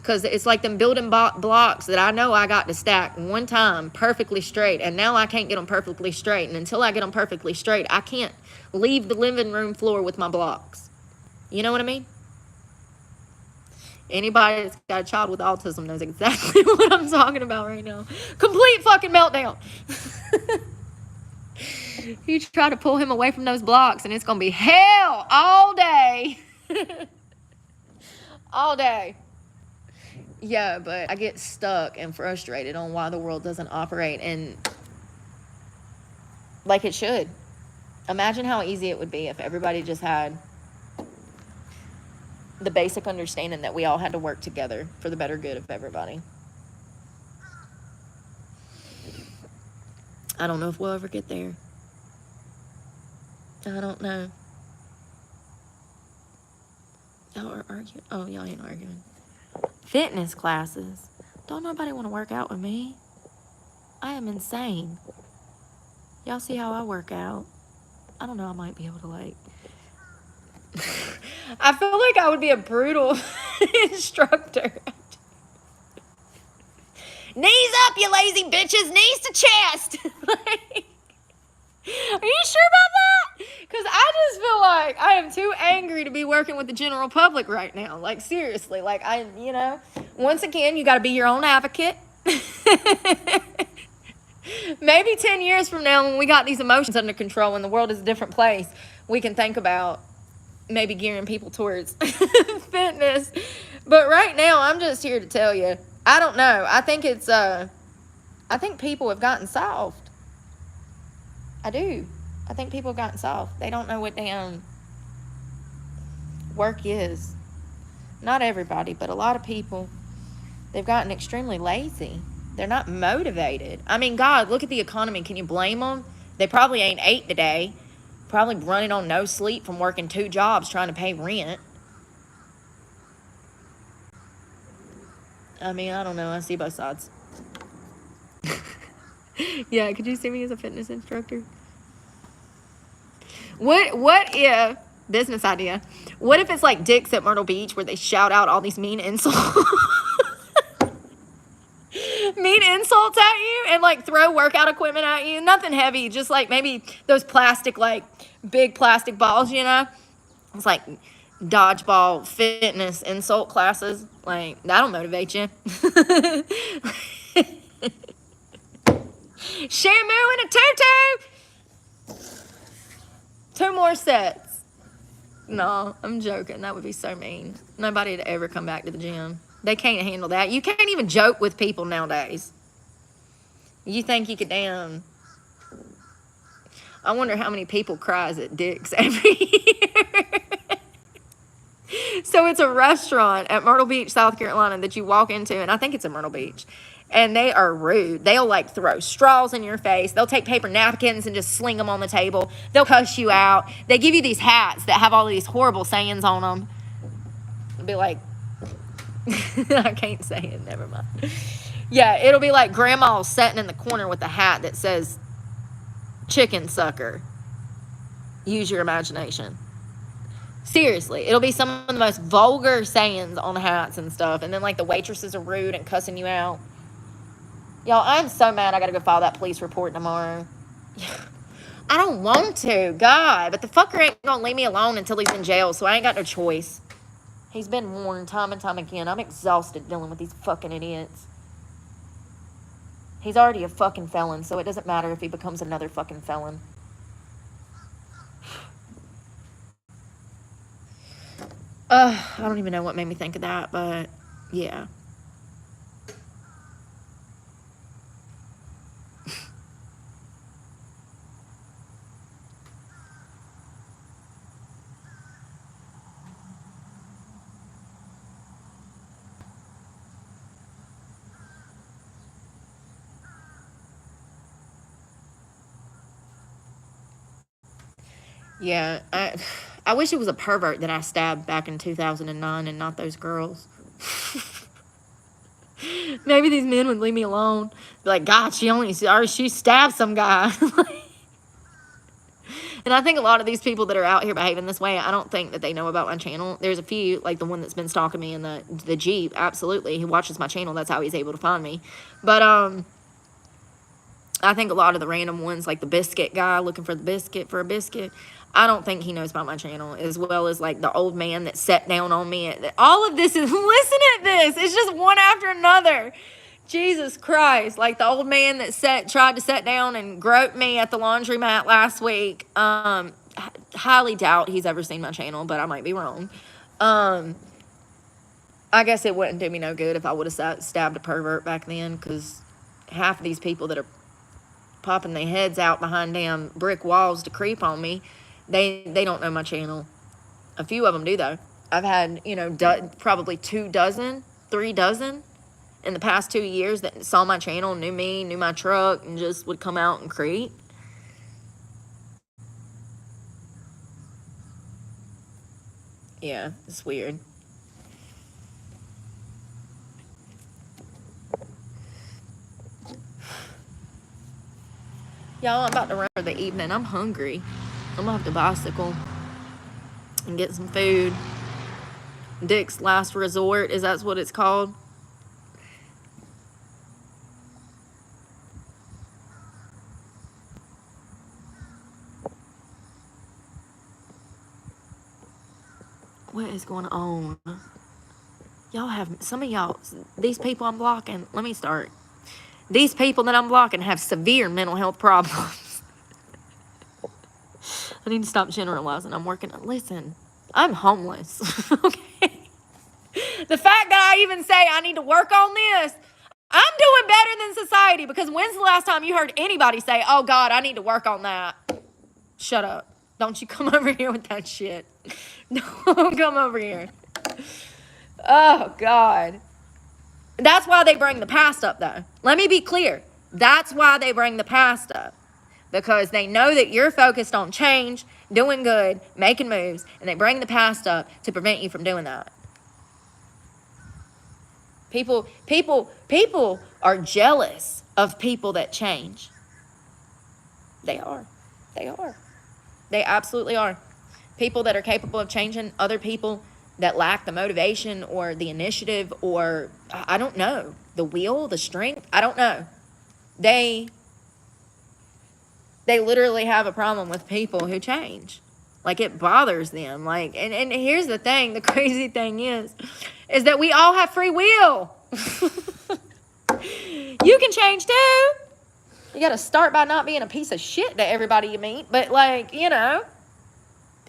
Because it's like them building blocks that I know I got to stack one time perfectly straight. And now I can't get them perfectly straight. And until I get them perfectly straight, I can't leave the living room floor with my blocks. You know what I mean? Anybody that's got a child with autism knows exactly what I'm talking about right now. Complete fucking meltdown. You try to pull him away from those blocks and it's going to be hell all day. All day. Yeah, but I get stuck and frustrated on why the world doesn't operate and like it should. Imagine how easy it would be if everybody just had the basic understanding that we all had to work together for the better good of everybody. I don't know if we'll ever get there. I don't know. Y'all are arguing? Oh, y'all ain't arguing. Fitness classes. Don't nobody want to work out with me. I am insane. Y'all see how I work out? I don't know, I might be able to like... I feel like I would be a brutal instructor. Knees up, you lazy bitches. Knees to chest. Like, are you sure about that? Because I just feel like I am too angry to be working with the general public right now. Like, seriously. Like, once again, you got to be your own advocate. Maybe 10 years from now, when we got these emotions under control and the world is a different place, we can think about maybe gearing people towards fitness. But right now, I'm just here to tell you, I don't know. I think it's, I think people have gotten soft. I do. I think people have gotten soft. They don't know what damn work is. Not everybody, but a lot of people, they've gotten extremely lazy. They're not motivated. I mean, God, look at the economy. Can you blame them? They probably ain't ate today. Probably running on no sleep from working 2 jobs trying to pay rent. I mean, I don't know. I see both sides. Yeah, could you see me as a fitness instructor? What if, business idea, what if it's like Dick's at Myrtle Beach where they shout out all these mean insults? Mean insults at you and like throw workout equipment at you. Nothing heavy, just like maybe those plastic, like big plastic balls, you know? It's like dodgeball fitness insult classes. Like, that'll motivate you. Shamu and a tutu. 2 more sets. No, I'm joking. That would be so mean. Nobody would ever come back to the gym. They can't handle that. You can't even joke with people nowadays. You think you could damn... I wonder how many people cries at Dick's every year. So it's a restaurant at Myrtle Beach, South Carolina that you walk into, and I think it's in Myrtle Beach. And they are rude. They'll like throw straws in your face. They'll take paper napkins and just sling them on the table. They'll cuss you out. They give you these hats that have all these horrible sayings on them. It'll be like, I can't say it, never mind. Yeah, it'll be like grandma sitting in the corner with a hat that says chicken sucker. Use your imagination. Seriously, it'll be some of the most vulgar sayings on hats and stuff. And then like the waitresses are rude and cussing you out. Y'all, I'm so mad I gotta go file that police report tomorrow. I don't want to, God. But the fucker ain't gonna leave me alone until he's in jail, so I ain't got no choice. He's been warned time and time again. I'm exhausted dealing with these fucking idiots. He's already a fucking felon, so it doesn't matter if he becomes another fucking felon. I don't even know what made me think of that, but yeah. Yeah, I wish it was a pervert that I stabbed back in 2009 and not those girls. Maybe these men would leave me alone. Be like, God, she stabbed some guy. And I think a lot of these people that are out here behaving this way, I don't think that they know about my channel. There's a few, like the one that's been stalking me in the Jeep, absolutely. He watches my channel. That's how he's able to find me. But I think a lot of the random ones, like the biscuit guy looking for a biscuit, I don't think he knows about my channel, as well as like the old man that sat down on me. All of this is, listen at this. It's just one after another. Jesus Christ. Like the old man that tried to sit down and grope me at the laundromat last week. Highly doubt he's ever seen my channel, but I might be wrong. I guess it wouldn't do me no good if I would have stabbed a pervert back then, because half of these people that are popping their heads out behind damn brick walls to creep on me, they don't know my channel. A few of them do, though. I've had, probably 3 dozen in the past 2 years that saw my channel, knew me, knew my truck, and just would come out and creep. Yeah, it's weird. Y'all, I'm about to run for the evening. I'm hungry. I'm gonna have to bicycle and get some food. Dick's Last Resort, is that what it's called? What is going on? Y'all have, some of y'all, these people I'm blocking, let me start. These people that I'm blocking have severe mental health problems. I need to stop generalizing. I'm working. Listen, I'm homeless. Okay. The fact that I even say I need to work on this, I'm doing better than society, because when's the last time you heard anybody say, oh God, I need to work on that? Shut up. Don't you come over here with that shit. Don't come over here. Oh God. That's why they bring the past up, though. Let me be clear. That's why they bring the past up. Because they know that you're focused on change, doing good, making moves, and they bring the past up to prevent you from doing that. People are jealous of people that change. They are. They are. They absolutely are. People that are capable of changing other people that lack the motivation or the initiative or, I don't know, the will, the strength, I don't know. They literally have a problem with people who change. Like, it bothers them. Like, and here's the thing, the crazy thing is that we all have free will. You can change too. You got to start by not being a piece of shit to everybody you meet. But, like, you know,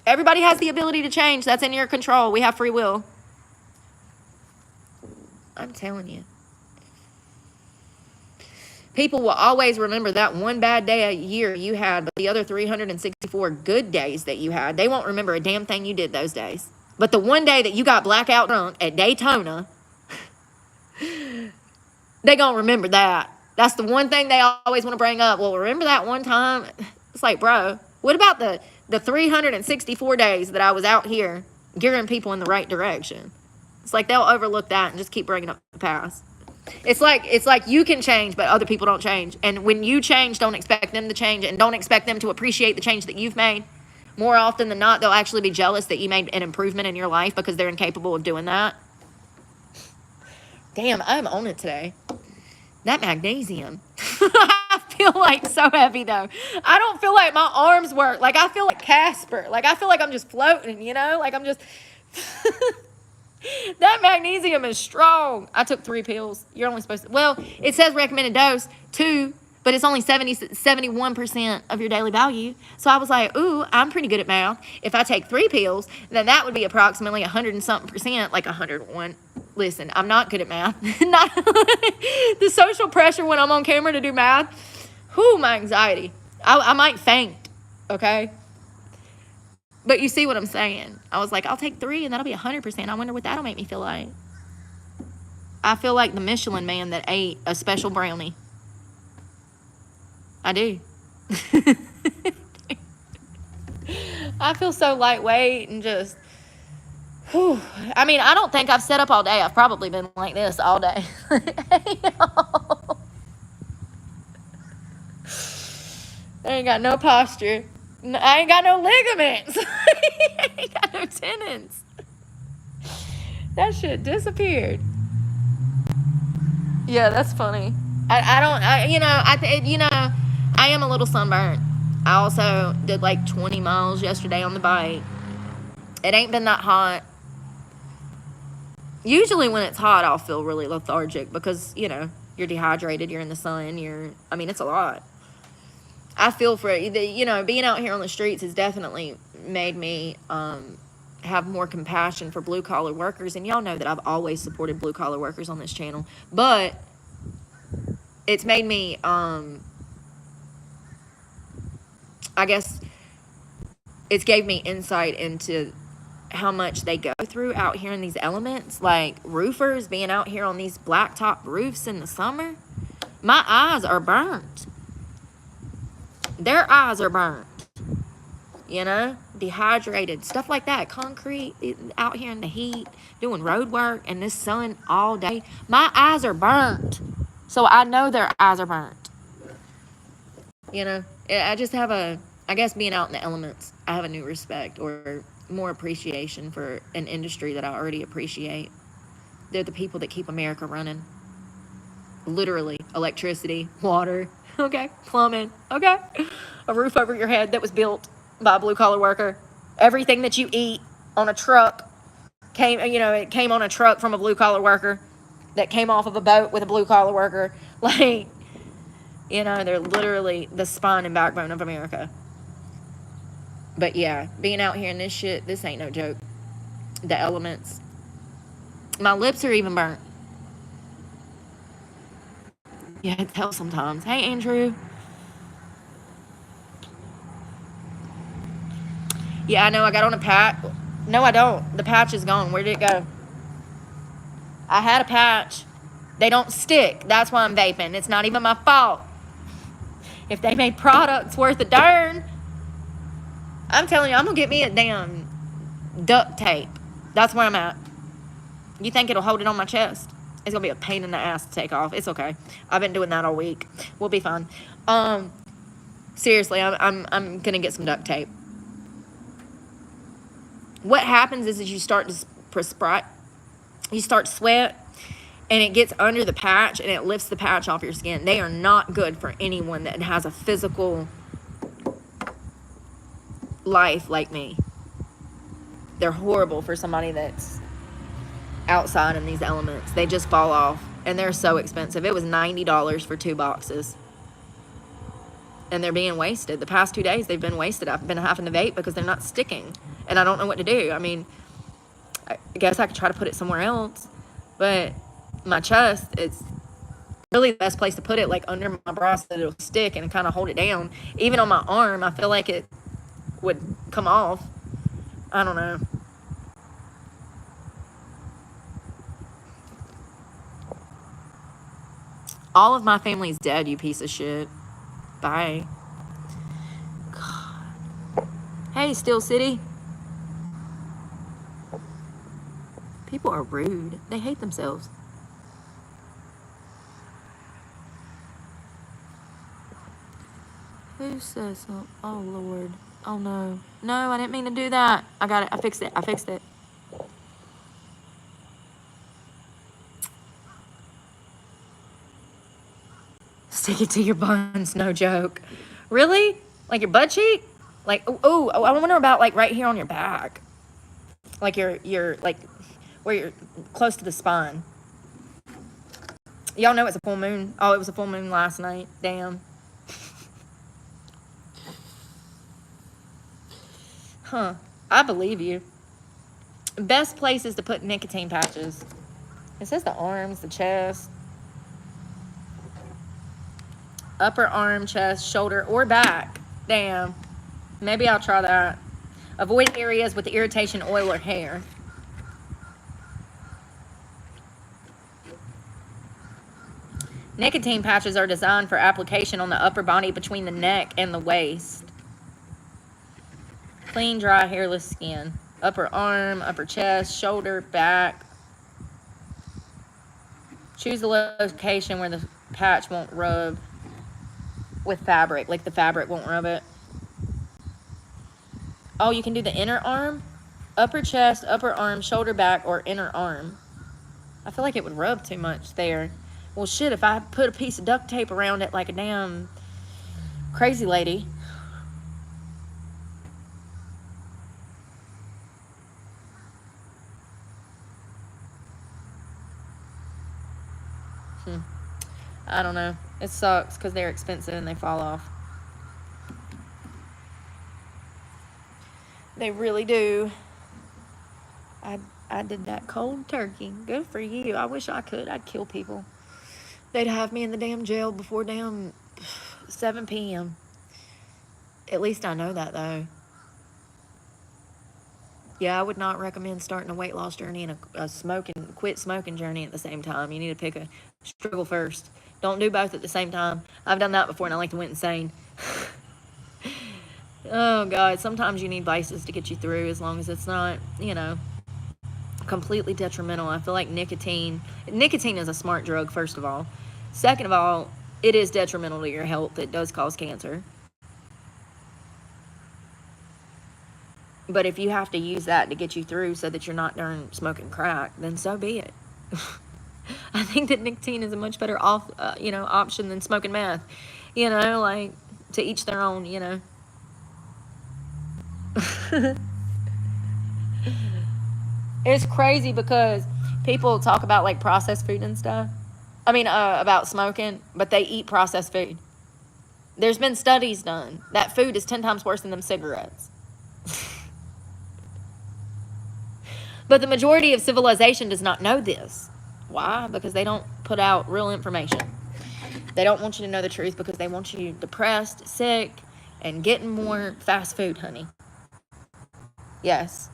everybody has the ability to change. That's in your control. We have free will. I'm telling you. People will always remember that one bad day a year you had, but the other 364 good days that you had, they won't remember a damn thing you did those days. But the one day that you got blackout drunk at Daytona, they gonna remember that. That's the one thing they always want to bring up. Well, remember that one time? It's like, bro, what about the 364 days that I was out here gearing people in the right direction? It's like they'll overlook that and just keep bringing up the past. It's like you can change, but other people don't change. And when you change, don't expect them to change, and don't expect them to appreciate the change that you've made. More often than not, they'll actually be jealous that you made an improvement in your life because they're incapable of doing that. Damn, I'm on it today. That magnesium. I feel like so heavy, though. I don't feel like my arms work. Like, I feel like Casper. Like, I feel like I'm just floating, you know? Like, I'm just... That magnesium is strong. I took 3 pills. You're only supposed to... Well, it says recommended dose, 2, but it's only 71% of your daily value. So I was like, ooh, I'm pretty good at math. If I take 3 pills, then that would be approximately 100 and something percent, like 101. Listen, I'm not good at math. Not the social pressure when I'm on camera to do math. Whew, my anxiety. I might faint, okay? But you see what I'm saying. I was like, I'll take 3 and that'll be 100%. I wonder what that'll make me feel like. I feel like the Michelin man that ate a special brownie. I do. I feel so lightweight and just, whew. I mean, I don't think I've sat up all day. I've probably been like this all day. I ain't got no posture. I ain't got no ligaments. I ain't got no tendons. That shit disappeared. Yeah, that's funny. I am a little sunburnt. I also did like 20 miles yesterday on the bike. It ain't been that hot. Usually when it's hot, I'll feel really lethargic because, you know, you're dehydrated, you're in the sun, it's a lot. I feel for it. You know, being out here on the streets has definitely made me have more compassion for blue-collar workers. And y'all know that I've always supported blue-collar workers on this channel. But it's made me, I guess, it's gave me insight into how much they go through out here in these elements. Like roofers being out here on these blacktop roofs in the summer. My eyes are burnt. Their eyes are burnt, you know, dehydrated, stuff like that. Concrete, out here in the heat, doing road work in this sun all day. My eyes are burnt, so I know their eyes are burnt. You know, I just have I guess being out in the elements, I have a new respect or more appreciation for an industry that I already appreciate. They're the people that keep America running. Literally, electricity, water, okay, plumbing, okay, a roof over your head that was built by a blue-collar worker. Everything that you eat on a truck it came on a truck from a blue-collar worker that came off of a boat with a blue-collar worker. Like, you know, they're literally the spine and backbone of America. But yeah, being out here in this shit, this ain't no joke. the elements. My lips are even burnt. Yeah, it tells sometimes. Hey, Andrew. Yeah, I know. I got on a patch. No, I don't. The patch is gone. Where did it go? I had a patch. They don't stick. That's why I'm vaping. It's not even my fault. If they made products worth a darn, I'm telling you, I'm going to get me a damn duct tape. That's where I'm at. You think it'll hold it on my chest? It's going to be a pain in the ass to take off. It's okay. I've been doing that all week. We'll be fine. Seriously, I'm going to get some duct tape. What happens is you start to perspire, you start to sweat, and it gets under the patch, and it lifts the patch off your skin. They are not good for anyone that has a physical life like me. They're horrible for somebody that's outside in these elements. They just fall off, and they're so expensive. It was $90 for 2 boxes. And they're being wasted. The past 2 days, they've been wasted. I've been having to vape because they're not sticking. And I don't know what to do. I mean, I guess I could try to put it somewhere else. But my chest, it's really the best place to put it, like under my bra so that it'll stick and kind of hold it down. Even on my arm, I feel like it would come off. I don't know. All of my family's dead, you piece of shit. Bye. God. Hey, Steel City. People are rude. They hate themselves. Who says something? Oh, Lord. Oh, no. No, I didn't mean to do that. I got it. I fixed it. I fixed it. Stick it to your buns. No joke. Really? Like your butt cheek? Like, oh, I wonder about, like, right here on your back. Like you're like, where you're close to the spine. Y'all know it's a full moon. Oh, it was a full moon last night. Damn. Huh. I believe you. Best places to put nicotine patches. It says the arms, the chest, upper arm, chest, shoulder, or back. Damn. Maybe I'll try that. Avoid areas with irritation, oil, or hair. Nicotine patches are designed for application on the upper body between the neck and the waist. Clean, dry, hairless skin. Upper arm, upper chest, shoulder, back. Choose the location where the patch won't rub with fabric. Like the fabric won't rub it. Oh, you can do the inner arm, upper chest, upper arm, shoulder, back, or inner arm. I feel like it would rub too much there. Well, shit, if I put a piece of duct tape around it like a damn crazy lady. I don't know. It sucks because they're expensive and they fall off. They really do. I did that cold turkey. Good for you. I wish I could. I'd kill people. They'd have me in the damn jail before damn 7 p.m. At least I know that, though. Yeah, I would not recommend starting a weight loss journey and a quit smoking journey at the same time. You need to pick a struggle first. Don't do both at the same time. I've done that before and I like to went insane. Oh, God. Sometimes you need vices to get you through as long as it's not, you know, completely detrimental. I feel like nicotine is a smart drug, first of all. Second of all, it is detrimental to your health. It does cause cancer. But if you have to use that to get you through so that you're not darn smoking crack, then so be it. I think that nicotine is a much better option than smoking meth. You know, like, to each their own, you know. It's crazy because people talk about, like, processed food and stuff. I mean, about smoking, but they eat processed food. There's been studies done that food is 10 times worse than them cigarettes. But the majority of civilization does not know this. Why? Because they don't put out real information. They don't want you to know the truth because they want you depressed, sick, and getting more fast food, honey. Yes,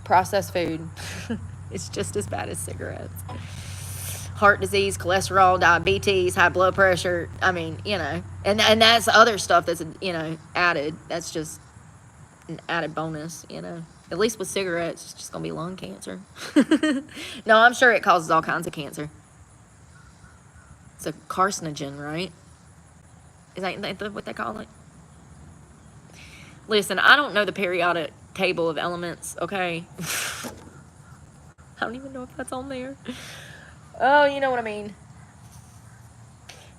processed food. It's just as bad as cigarettes. Heart disease, cholesterol, diabetes, high blood pressure. I mean, you know, and that's other stuff that's, you know, added. That's just an added bonus, you know. At least with cigarettes, it's just going to be lung cancer. No, I'm sure it causes all kinds of cancer. It's a carcinogen, right? Is that what they call it? Listen, I don't know the periodic table of elements, okay? I don't even know if that's on there. Oh, you know what I mean.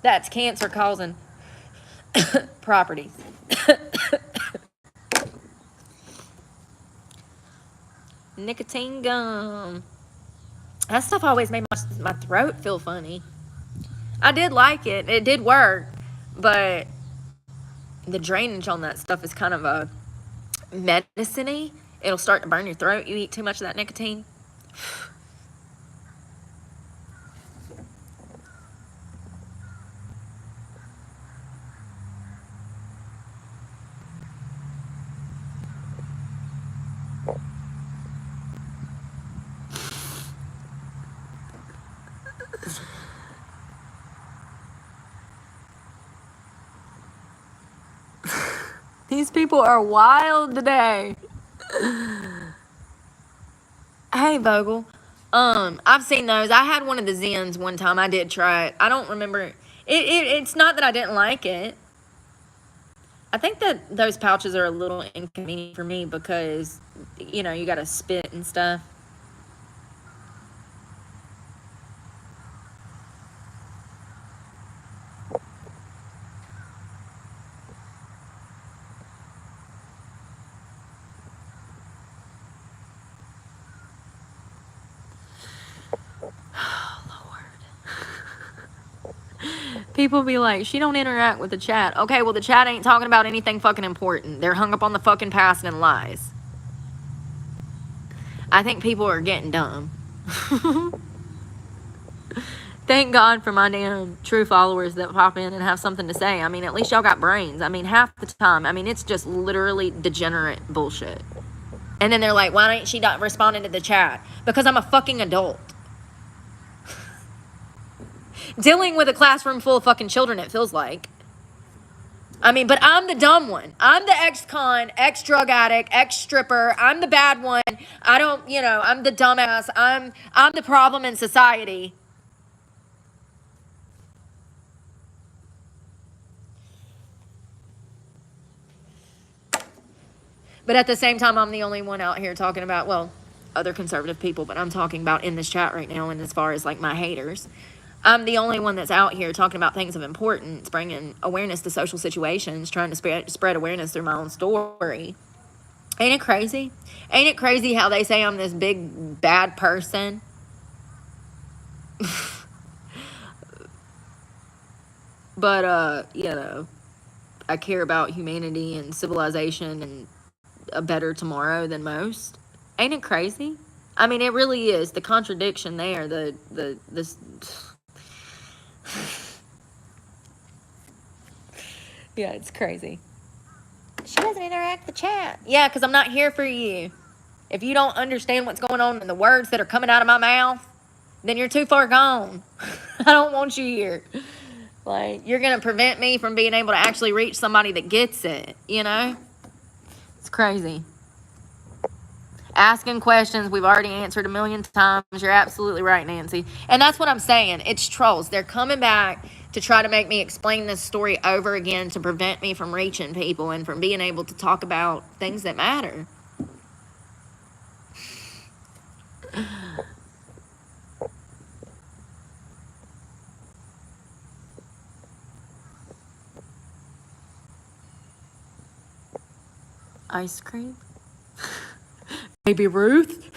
That's cancer causing properties. Nicotine gum. That stuff always made my throat feel funny. I did like it. It did work. But the drainage on that stuff is kind of a medicine-y. It'll start to burn your throat. You eat too much of that nicotine. These people are wild today. Hey, Vogel. I've seen those. I had one of the Zens one time. I did try it. I don't remember. It's not that I didn't like it. I think that those pouches are a little inconvenient for me because, you know, you got to spit and stuff. People be like, she don't interact with the chat. Okay, well, the chat ain't talking about anything fucking important. They're hung up on the fucking past and lies. I think people are getting dumb. Thank God for my damn true followers that pop in and have something to say. I mean, at least y'all got brains. I mean, half the time, I mean, it's just literally degenerate bullshit. And then they're like, why ain't she not responding to the chat? Because I'm a fucking adult. Dealing with a classroom full of fucking children, it feels like. I mean, but I'm the dumb one. I'm the ex-con, ex-drug addict, ex-stripper. I'm the bad one. I don't, you know, I'm the dumbass. I'm the problem in society. But at the same time, I'm the only one out here talking about, well, other conservative people, but I'm talking about in this chat right now, and as far as like my haters, I'm the only one that's out here talking about things of importance, bringing awareness to social situations, trying to spread awareness through my own story. Ain't it crazy? Ain't it crazy how they say I'm this big bad person? But, you know, I care about humanity and civilization and a better tomorrow than most. Ain't it crazy? I mean, it really is. The contradiction there, this... Yeah, it's crazy. She doesn't interact with the chat. Yeah, because I'm not here for you. If you don't understand what's going on in the words that are coming out of my mouth, then you're too far gone. I don't want you here. Like, you're going to prevent me from being able to actually reach somebody that gets it, you know? It's crazy. Asking questions we've already answered a million times. You're absolutely right, Nancy. And that's what I'm saying. It's trolls. They're coming back to try to make me explain this story over again to prevent me from reaching people and from being able to talk about things that matter. Ice cream? Baby Ruth?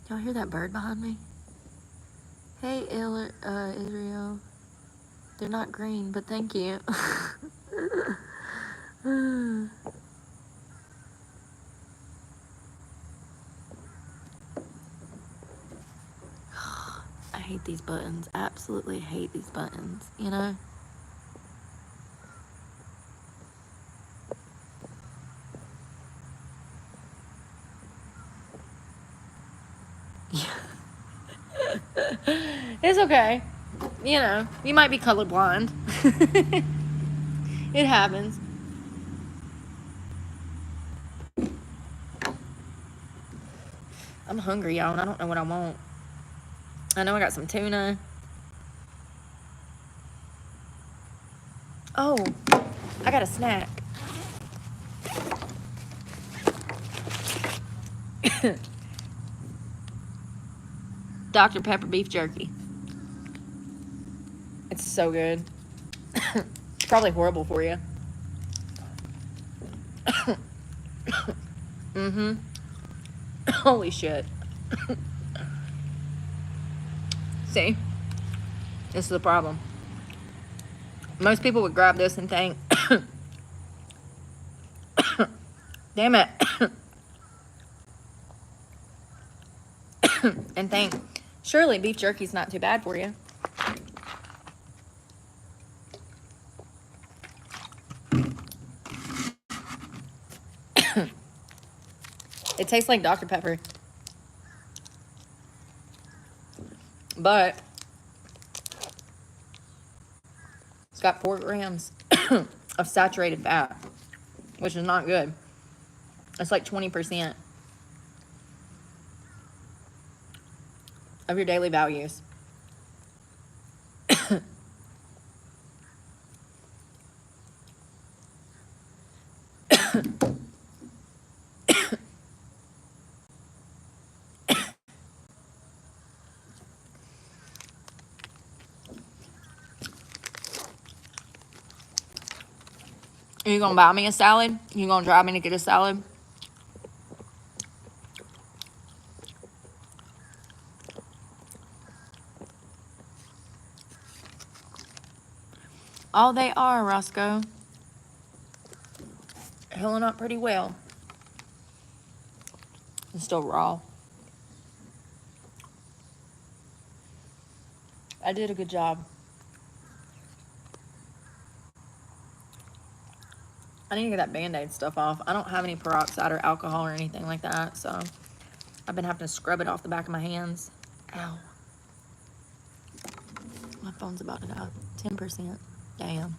Y'all hear that bird behind me? Hey, Israel. They're not green, but thank you. I hate these buttons. Absolutely hate these buttons, you know? It's okay. You know, you might be colorblind. It happens. I'm hungry, y'all, and I don't know what I want. I know I got some tuna. Oh, I got a snack. Dr. Pepper beef jerky. It's so good. It's probably horrible for you. Mm-hmm. Holy shit. See? This is the problem. Most people would grab this and think, damn it. And think, surely beef jerky's not too bad for you. It tastes like Dr. Pepper. But it's got 4 grams of saturated fat, which is not good. It's like 20% of your daily values. Are you gonna buy me a salad? You gonna drive me to get a salad? Oh, they are, Roscoe. Healing up pretty well. It's still raw. I did a good job. I need to get that Band-Aid stuff off. I don't have any peroxide or alcohol or anything like that, so I've been having to scrub it off the back of my hands. Ow. My phone's about to die. 10%. Damn.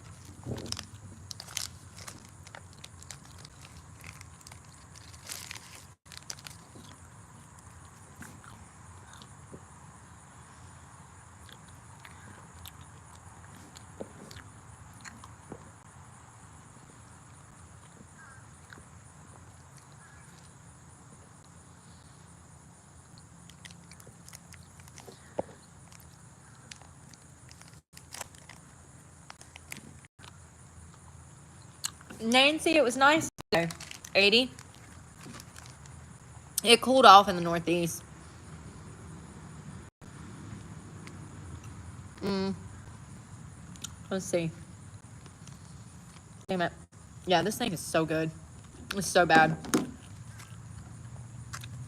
Nancy, it was nice today. 80. It cooled off in the Northeast. Let's see. Damn it. Yeah, this thing is so good. It's so bad.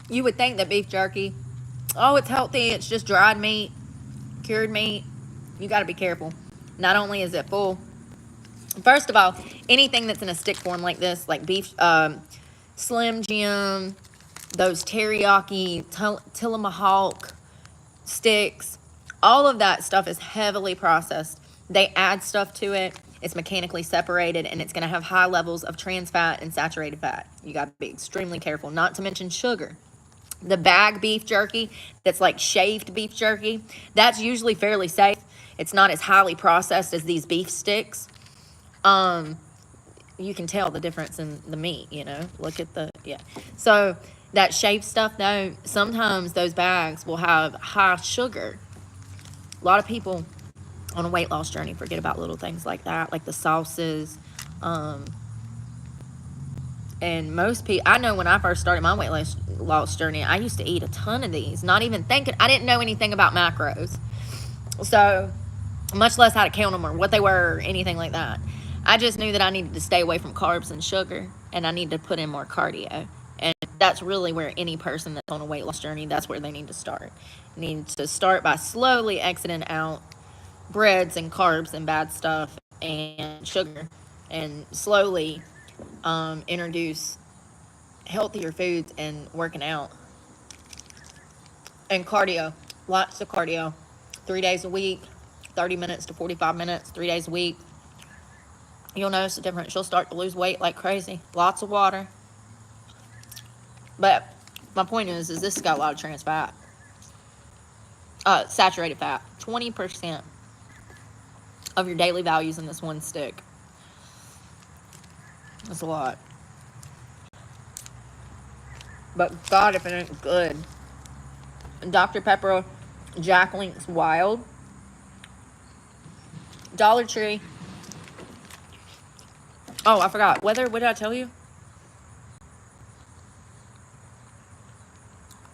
You would think that beef jerky, oh, it's healthy. It's just dried meat, cured meat. You got to be careful. Not only is it full, first of all, anything that's in a stick form like this, like beef, Slim Jim, those teriyaki, Tillamook sticks, all of that stuff is heavily processed. They add stuff to it. It's mechanically separated, and it's going to have high levels of trans fat and saturated fat. You got to be extremely careful, not to mention sugar. The bag beef jerky that's like shaved beef jerky, that's usually fairly safe. It's not as highly processed as these beef sticks. You can tell the difference in the meat, you know. Look at the, yeah. So that shaved stuff, though, sometimes those bags will have high sugar. A lot of people on a weight loss journey forget about little things like that, like the sauces, And most people, I know when I first started my weight loss journey, I used to eat a ton of these, not even thinking, I didn't know anything about macros. So, much less how to count them or what they were or anything like that. I just knew that I needed to stay away from carbs and sugar, and I needed to put in more cardio. And that's really where any person that's on a weight loss journey, that's where they need to start. You need to start by slowly exiting out breads and carbs and bad stuff and sugar, and slowly introduce healthier foods and working out and cardio. Lots of cardio. 3 days a week, 30 minutes to 45 minutes, 3 days a week. You'll notice the difference. You'll start to lose weight like crazy. Lots of water. But my point is this has got a lot of trans fat. Saturated fat. 20% of your daily values in this one stick. That's a lot. But God, if it ain't good. Dr. Pepper, Jack Link's Wild. Dollar Tree. Oh, I forgot. What did I tell you?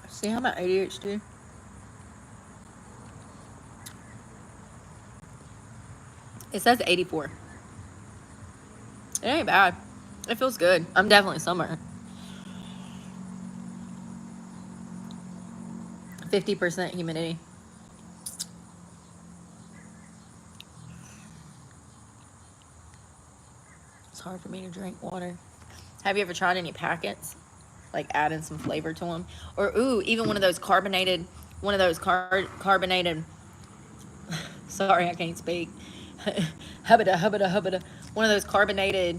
See how my ADHD? It says 84. It ain't bad. It feels good. I'm definitely sunburned. 50% humidity. It's hard for me to drink water. Have you ever tried any packets? Like adding some flavor to them? Or, ooh, even one of those carbonated, carbonated, sorry, I can't speak. Hubbada. One of those carbonated,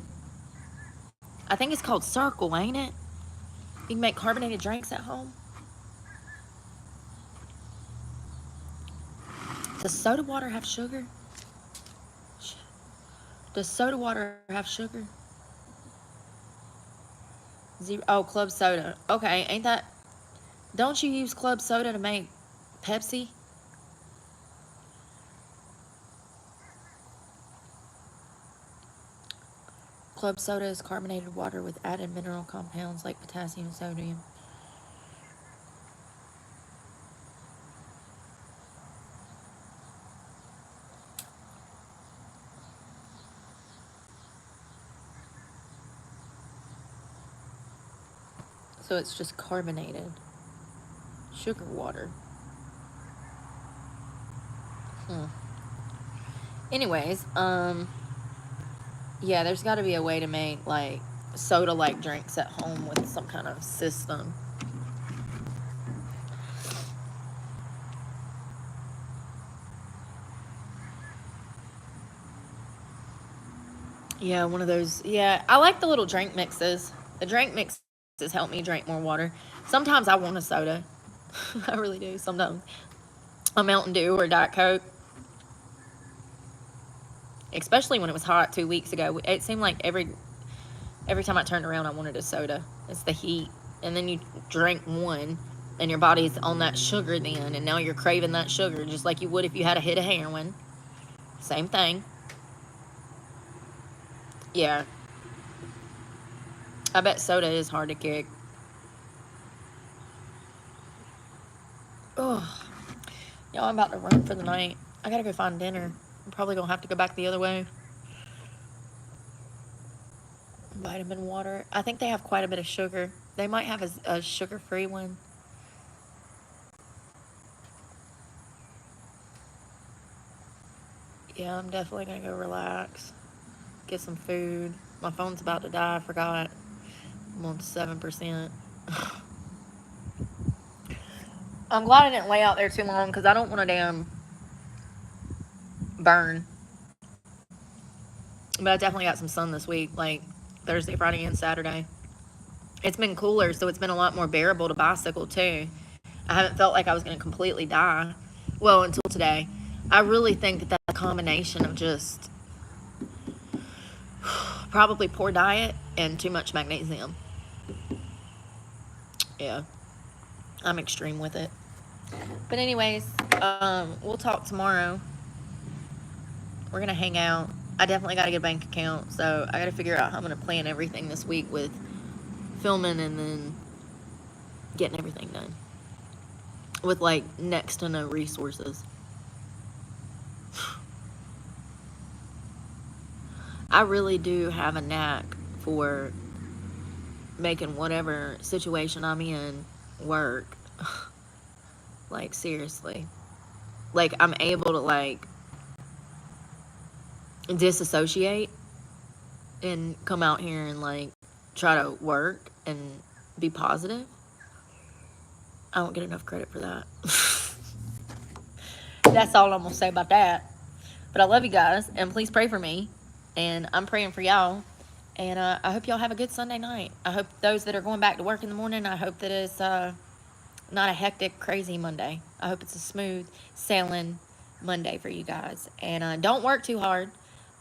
I think it's called Circle, ain't it? You can make carbonated drinks at home. Does soda water have sugar? Does soda water have sugar? Zero. Oh, club soda. Okay, ain't that... Don't you use club soda to make Pepsi? Club soda is carbonated water with added mineral compounds like potassium and sodium. So it's just carbonated sugar water. Anyways, yeah, there's got to be a way to make like soda-like drinks at home with some kind of system. Yeah, one of those. Yeah, I like the little drink mixes. The drink mixes help me drink more water. Sometimes I want a soda. I really do. Sometimes a Mountain Dew or a Diet Coke. Especially when it was hot 2 weeks ago. It seemed like every time I turned around, I wanted a soda. It's the heat. And then you drink one, and your body's on that sugar then, and now you're craving that sugar, just like you would if you had a hit of heroin. Same thing. Yeah. I bet soda is hard to kick. Oh, y'all, I'm about to run for the night. I gotta go find dinner. I'm probably gonna have to go back the other way. Vitamin water. I think they have quite a bit of sugar. They might have a sugar-free one. Yeah, I'm definitely gonna go relax. Get some food. My phone's about to die. I forgot. I'm on 7%. I'm glad I didn't lay out there too long because I don't want to damn burn. But I definitely got some sun this week, like Thursday, Friday, and Saturday. It's been cooler, so it's been a lot more bearable to bicycle too. I haven't felt like I was going to completely die. Well, until today. I really think that that's a combination of just probably poor diet and too much magnesium. Yeah. I'm extreme with it. But anyways, we'll talk tomorrow. We're going to hang out. I definitely got to get a bank account, so I got to figure out how I'm going to plan everything this week with filming and then getting everything done with like next to no resources. I really do have a knack for making whatever situation I'm in work. Like, seriously. Like, I'm able to, like, disassociate and come out here and, like, try to work and be positive. I don't get enough credit for that. That's all I'm going to say about that. But I love you guys, and please pray for me. And I'm praying for y'all. And I hope y'all have a good Sunday night. I hope those that are going back to work in the morning, I hope that it's not a hectic, crazy Monday. I hope it's a smooth sailing Monday for you guys. And don't work too hard,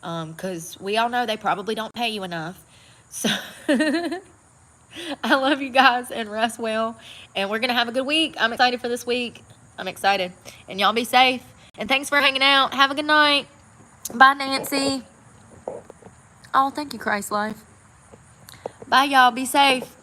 because we all know they probably don't pay you enough. So I love you guys, and rest well. And we're going to have a good week. I'm excited for this week. I'm excited. And y'all be safe. And thanks for hanging out. Have a good night. Bye, Nancy. Oh, thank you, Christ Life. Bye, y'all. Be safe.